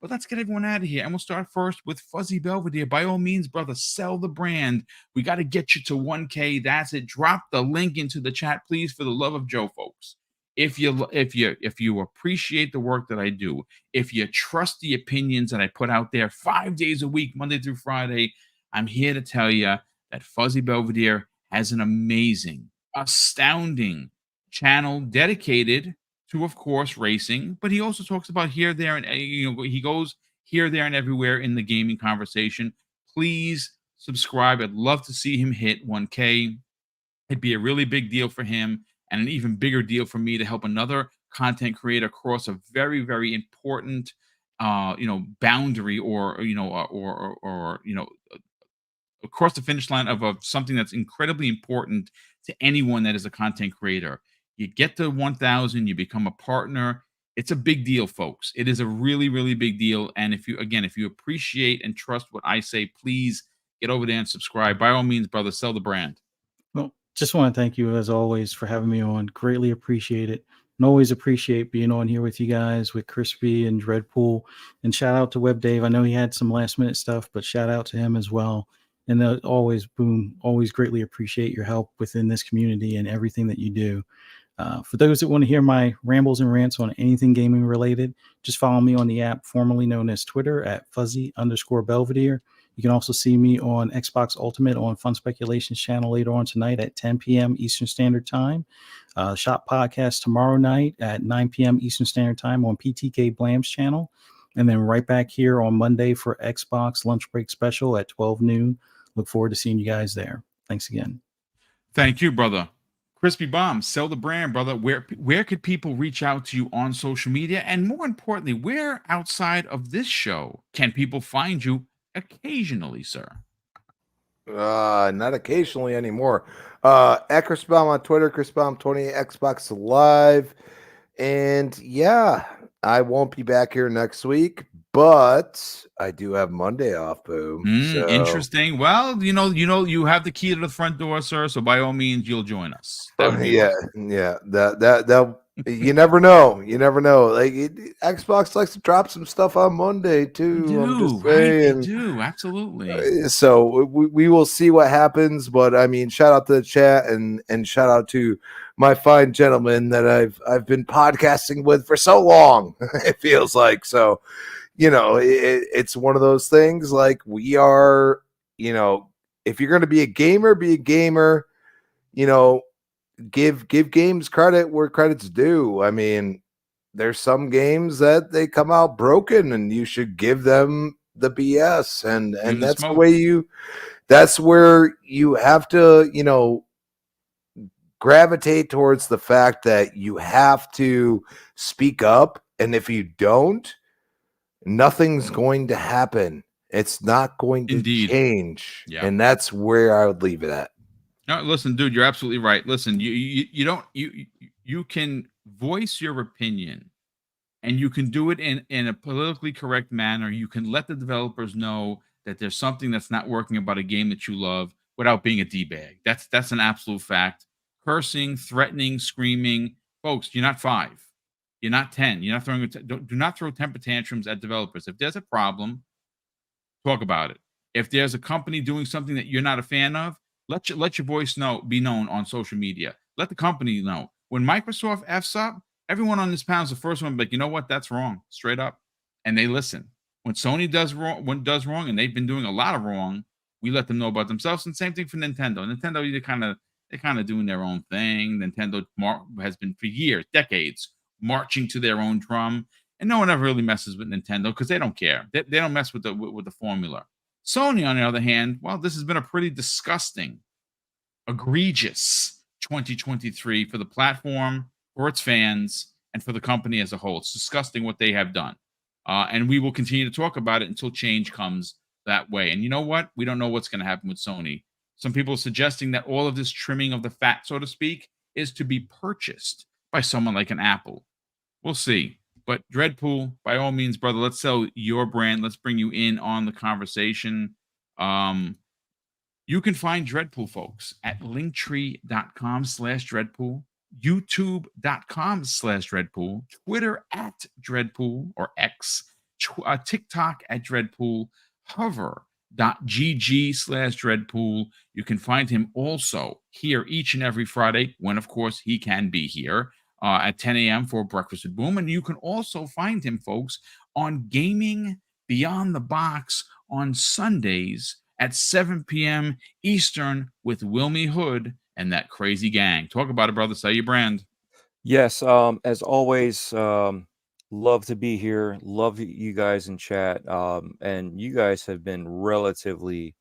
[SPEAKER 1] But let's get everyone out of here. And we'll start first with Fuzzy Belvedere. By all means, brother, sell the brand. We got to get you to 1K. That's it. Drop the link into the chat, please, for the love of Joe, folks. If you appreciate the work that I do, if you trust the opinions that I put out there 5 days a week, Monday through Friday, I'm here to tell you that Fuzzy Belvedere has an amazing, astounding, channel dedicated to, of course, racing, but he also talks about here, there, and he goes here, there, and everywhere in the gaming conversation. Please subscribe. I'd love to see him hit 1K. It'd be a really big deal for him, and an even bigger deal for me to help another content creator cross a very, very important, boundary, or across the finish line of something that's incredibly important to anyone that is a content creator. You get to 1,000, you become a partner. It's a big deal, folks. It is a really, really big deal. And if you appreciate and trust what I say, please get over there and subscribe. By all means, brother, sell the brand.
[SPEAKER 4] Well, just want to thank you as always for having me on. Greatly appreciate it. And always appreciate being on here with you guys, with Crispy and Dreadpool. And shout out to Web Dave. I know he had some last minute stuff, but shout out to him as well. And always, Boom, always greatly appreciate your help within this community and everything that you do. For those that want to hear my rambles and rants on anything gaming related, just follow me on the app formerly known as Twitter at fuzzy_Belvedere. You can also see me on Xbox Ultimate on Fun Speculations channel later on tonight at 10 p.m. Eastern Standard Time. Shop podcast tomorrow night at 9 p.m. Eastern Standard Time on PTK Blam's channel. And then right back here on Monday for Xbox Lunch Break Special at 12 noon. Look forward to seeing you guys there. Thanks again.
[SPEAKER 1] Thank you, brother. Crispy Bomb, sell the brand, brother. Where could people reach out to you on social media? And more importantly, where outside of this show can people find you occasionally, sir?
[SPEAKER 2] Not occasionally anymore. At Chris Baum on Twitter, Chris Baum 20 Xbox Live. And yeah, I won't be back here next week, but I do have Monday off, Boom.
[SPEAKER 1] Interesting. Well, you have the key to the front door, sir. So by all means, you'll join us.
[SPEAKER 2] Yeah. That you never know. You never know. Like Xbox likes to drop some stuff on Monday too.
[SPEAKER 1] They do, absolutely.
[SPEAKER 2] So we will see what happens. But I mean, shout out to the chat and shout out to my fine gentleman that I've been podcasting with for so long. It feels like so. It's one of those things. Like we are. If you're going to be a gamer, be a gamer. Give games credit where credit's due. I mean, there's some games that they come out broken and you should give them the BS. And that's the way that's where you have to, gravitate towards the fact that you have to speak up. And if you don't, nothing's going to happen. It's not going to change. Yeah. And that's where I would leave it at.
[SPEAKER 1] No, listen, dude, you're absolutely right. Listen, you can voice your opinion, and you can do it in a politically correct manner. You can let the developers know that there's something that's not working about a game that you love without being a D-bag. That's an absolute fact. Cursing, threatening, screaming, folks, you're not 5, you're not 10, you're not throwing. Do not throw temper tantrums at developers. If there's a problem, talk about it. If there's a company doing something that you're not a fan of, let your voice be known on social media. Let the company know. When Microsoft F's up, everyone on this panel is the first one to be like, you know what, that's wrong, straight up, and they listen. When Sony does wrong, and they've been doing a lot of wrong, we let them know about themselves. And same thing for Nintendo. Nintendo, they're kind of doing their own thing. Nintendo has been for years, decades, marching to their own drum, and no one ever really messes with Nintendo because they don't care. They don't mess with the formula. Sony, on the other hand, well, this has been a pretty disgusting, egregious 2023 for the platform, for its fans, and for the company as a whole. It's disgusting what they have done. And we will continue to talk about it until change comes that way. And you know what? We don't know what's going to happen with Sony. Some people are suggesting that all of this trimming of the fat, so to speak, is to be purchased by someone like an Apple. We'll see. But Dreadpool, by all means, brother, let's sell your brand. Let's bring you in on the conversation. You can find Dreadpool, folks, at linktree.com/Dreadpool, youtube.com/Dreadpool, Twitter @Dreadpool or X, TikTok @Dreadpool, hover.gg/Dreadpool. You can find him also here each and every Friday when, of course, he can be here. At 10 a.m. for Breakfast with Boom. And you can also find him, folks, on Gaming Beyond the Box on Sundays at 7 p.m. Eastern with Wilmy Hood and that crazy gang. Talk about it, brother. Sell your brand.
[SPEAKER 3] Yes, as always, love to be here. Love you guys in chat. And you guys have been relatively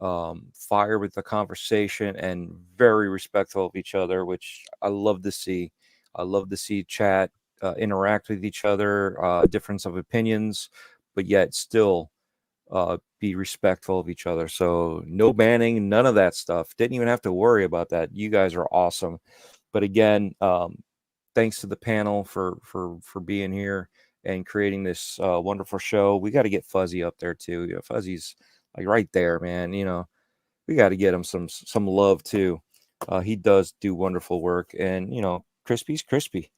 [SPEAKER 3] fire with the conversation and very respectful of each other, which I love to see. I love to see chat interact with each other, difference of opinions, but yet still be respectful of each other. So no banning, none of that stuff. Didn't even have to worry about that. You guys are awesome. But again, thanks to the panel for being here and creating this wonderful show. We got to get Fuzzy up there too. You know, Fuzzy's like right there, man. You know, we got to get him some love too. He does do wonderful work, and you know, Crispy's crispy.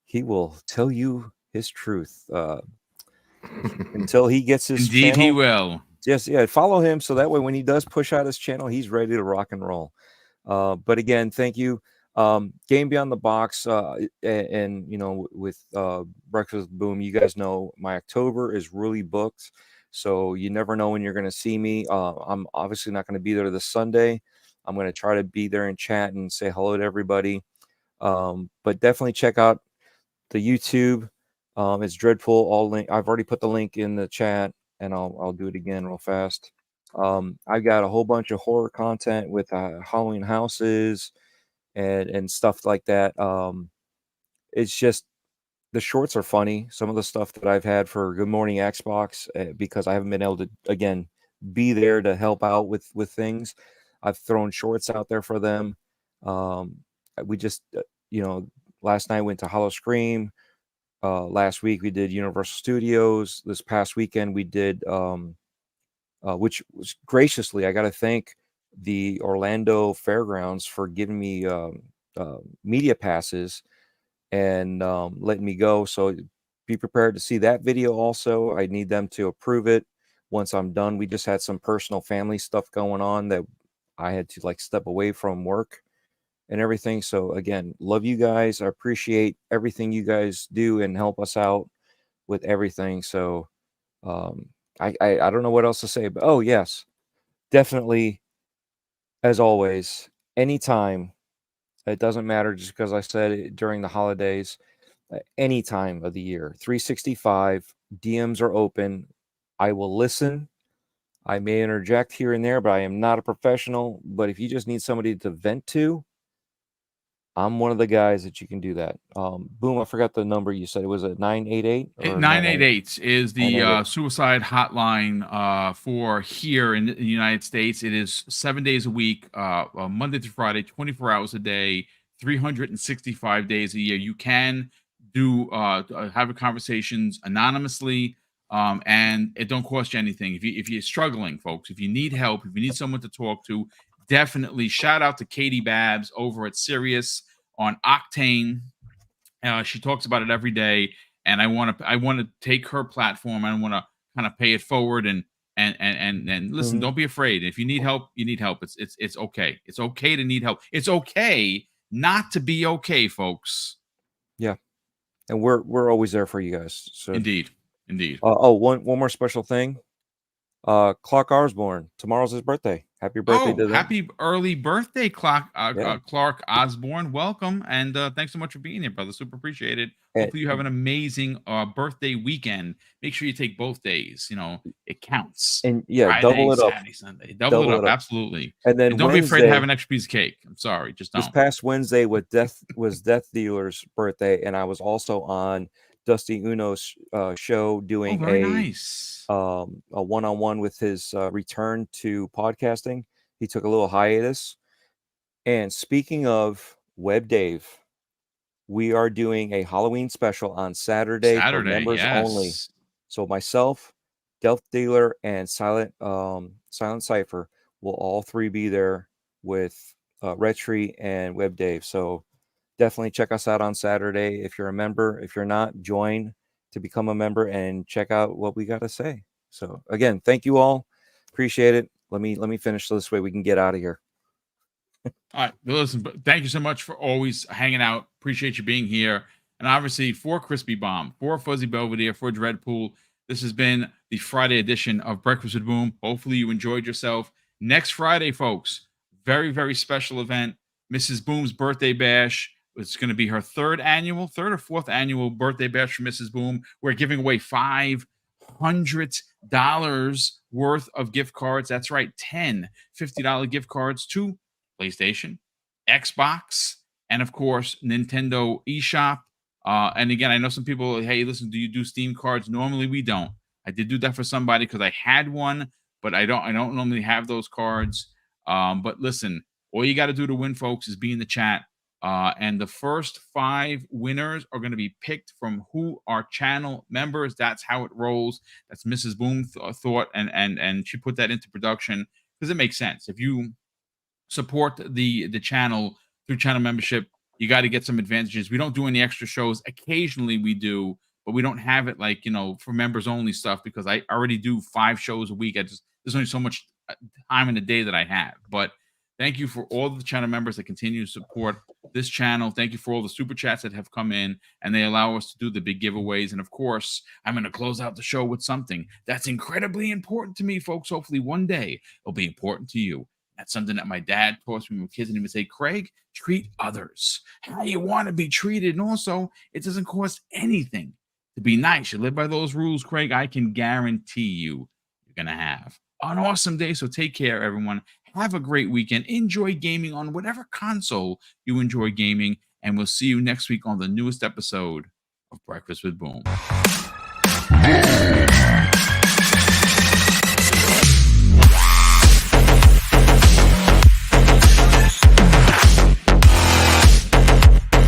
[SPEAKER 3] He will tell you his truth until he gets his
[SPEAKER 1] Indeed, he
[SPEAKER 3] channel.
[SPEAKER 1] will.
[SPEAKER 3] Yes, yeah, follow him so that way when he does push out his channel, he's ready to rock and roll. But again, thank you. Game Beyond the Box, and you know, with Breakfast with Boom, you guys know my October is really booked, so you never know when you're going to see me. I'm obviously not going to be there this Sunday. I'm going to try to be there and chat and say hello to everybody. But definitely check out the YouTube. It's Dreadpool. All link. I've already put the link in the chat, and I'll do it again real fast. I've got a whole bunch of horror content with Halloween houses and stuff like that. It's just the shorts are funny. Some of the stuff that I've had for Good Morning Xbox, because I haven't been able to again be there to help out with things. I've thrown shorts out there for them. We just you know, last night went to Hollow Scream. Last week we did Universal Studios. This past weekend we did which was graciously, I got to thank the Orlando Fairgrounds for giving me media passes and letting me go. So be prepared to see that video also. I need them to approve it once I'm done. We just had some personal family stuff going on that I had to like step away from work and everything. So again, love you guys. I appreciate everything you guys do and help us out with everything. So I don't know what else to say, but oh yes, definitely, as always, anytime. It doesn't matter just because I said it during the holidays. Any time of the year, 365 DMs are open. I will listen. I may interject here and there, but I am not a professional. But if you just need somebody to vent to, I'm one of the guys that you can do that. Boom, I forgot the number you said. Was it 988 or
[SPEAKER 1] 988 is the
[SPEAKER 3] 988?
[SPEAKER 1] suicide hotline for here in the United States. It is 7 days a week, Monday through Friday, 24 hours a day, 365 days a year. You can do have conversations anonymously, and it don't cost you anything. If you're struggling, folks, if you need help, if you need someone to talk to, definitely shout out to Katie Babs over at Sirius on Octane. She talks about it every day, and I want to take her platform. I want to kind of pay it forward and listen. Don't be afraid. If you need help, you need help. It's okay. It's okay to need help. It's okay not to be okay, folks.
[SPEAKER 3] Yeah, and we're always there for you guys. So
[SPEAKER 1] Indeed.
[SPEAKER 3] one more special thing. Clark Osborne, tomorrow's his birthday. Happy birthday to them.
[SPEAKER 1] Happy early birthday, Clark
[SPEAKER 3] Yeah.
[SPEAKER 1] Clark Osborne. Welcome, and thanks so much for being here, brother. Super appreciate it. Hopefully you have an amazing birthday weekend. Make sure you take both days. You know, it counts.
[SPEAKER 3] And yeah,
[SPEAKER 1] Friday,
[SPEAKER 3] double it up.
[SPEAKER 1] Saturday, Sunday. Double it up. Absolutely.
[SPEAKER 3] And then
[SPEAKER 1] don't be afraid to have an extra piece of cake. I'm sorry, just don't.
[SPEAKER 3] This past Wednesday was Death Dealer's birthday, and I was also on Dusty Uno's show doing a one-on-one with his return to podcasting. He took a little hiatus. And speaking of Web Dave, we are doing a Halloween special on Saturday for members only. So myself, Death Dealer, and Silent Cypher will all three be there with Retri and Web Dave. So definitely check us out on Saturday if you're a member. If you're not, join to become a member and check out what we got to say. So again, thank you all. Appreciate it. Let me finish so this way we can get out of here.
[SPEAKER 1] All right. Listen, thank you so much for always hanging out. Appreciate you being here. And obviously for Crispy Bomb, for Fuzzy Belvedere, for Dreadpool, this has been the Friday edition of Breakfast with Boom. Hopefully you enjoyed yourself. Next Friday, folks, very, very special event. Mrs. Boom's birthday bash. It's going to be her third or fourth annual birthday bash for Mrs. Boom. We're giving away $500 worth of gift cards. That's right, 10 $50 gift cards to PlayStation, Xbox, and of course, Nintendo eShop. And again, I know some people, hey, listen, do you do Steam cards? Normally we don't. I did do that for somebody because I had one, but I don't normally have those cards. But listen, all you got to do to win, folks, is be in the chat. And the first 5 winners are going to be picked from who are channel members. That's how it rolls. That's Mrs. Boom thought, and she put that into production because it makes sense. If you support the channel through channel membership, you got to get some advantages. We don't do any extra shows. Occasionally we do, but we don't have it like, for members only stuff because I already do 5 shows a week. There's only so much time in the day that I have. But thank you for all the channel members that continue to support this channel. Thank you for all the super chats that have come in, and they allow us to do the big giveaways. And of course, I'm going to close out the show with something that's incredibly important to me, folks. Hopefully one day it'll be important to you. That's something that my dad taught me when we were kids, and he would say, Craig, treat others how you want to be treated. And also, it doesn't cost anything to be nice. You live by those rules, Craig. I can guarantee you're going to have an awesome day. So take care, everyone. Have a great weekend. Enjoy gaming on whatever console you enjoy gaming. And we'll see you next week on the newest episode of Breakfast with Boom.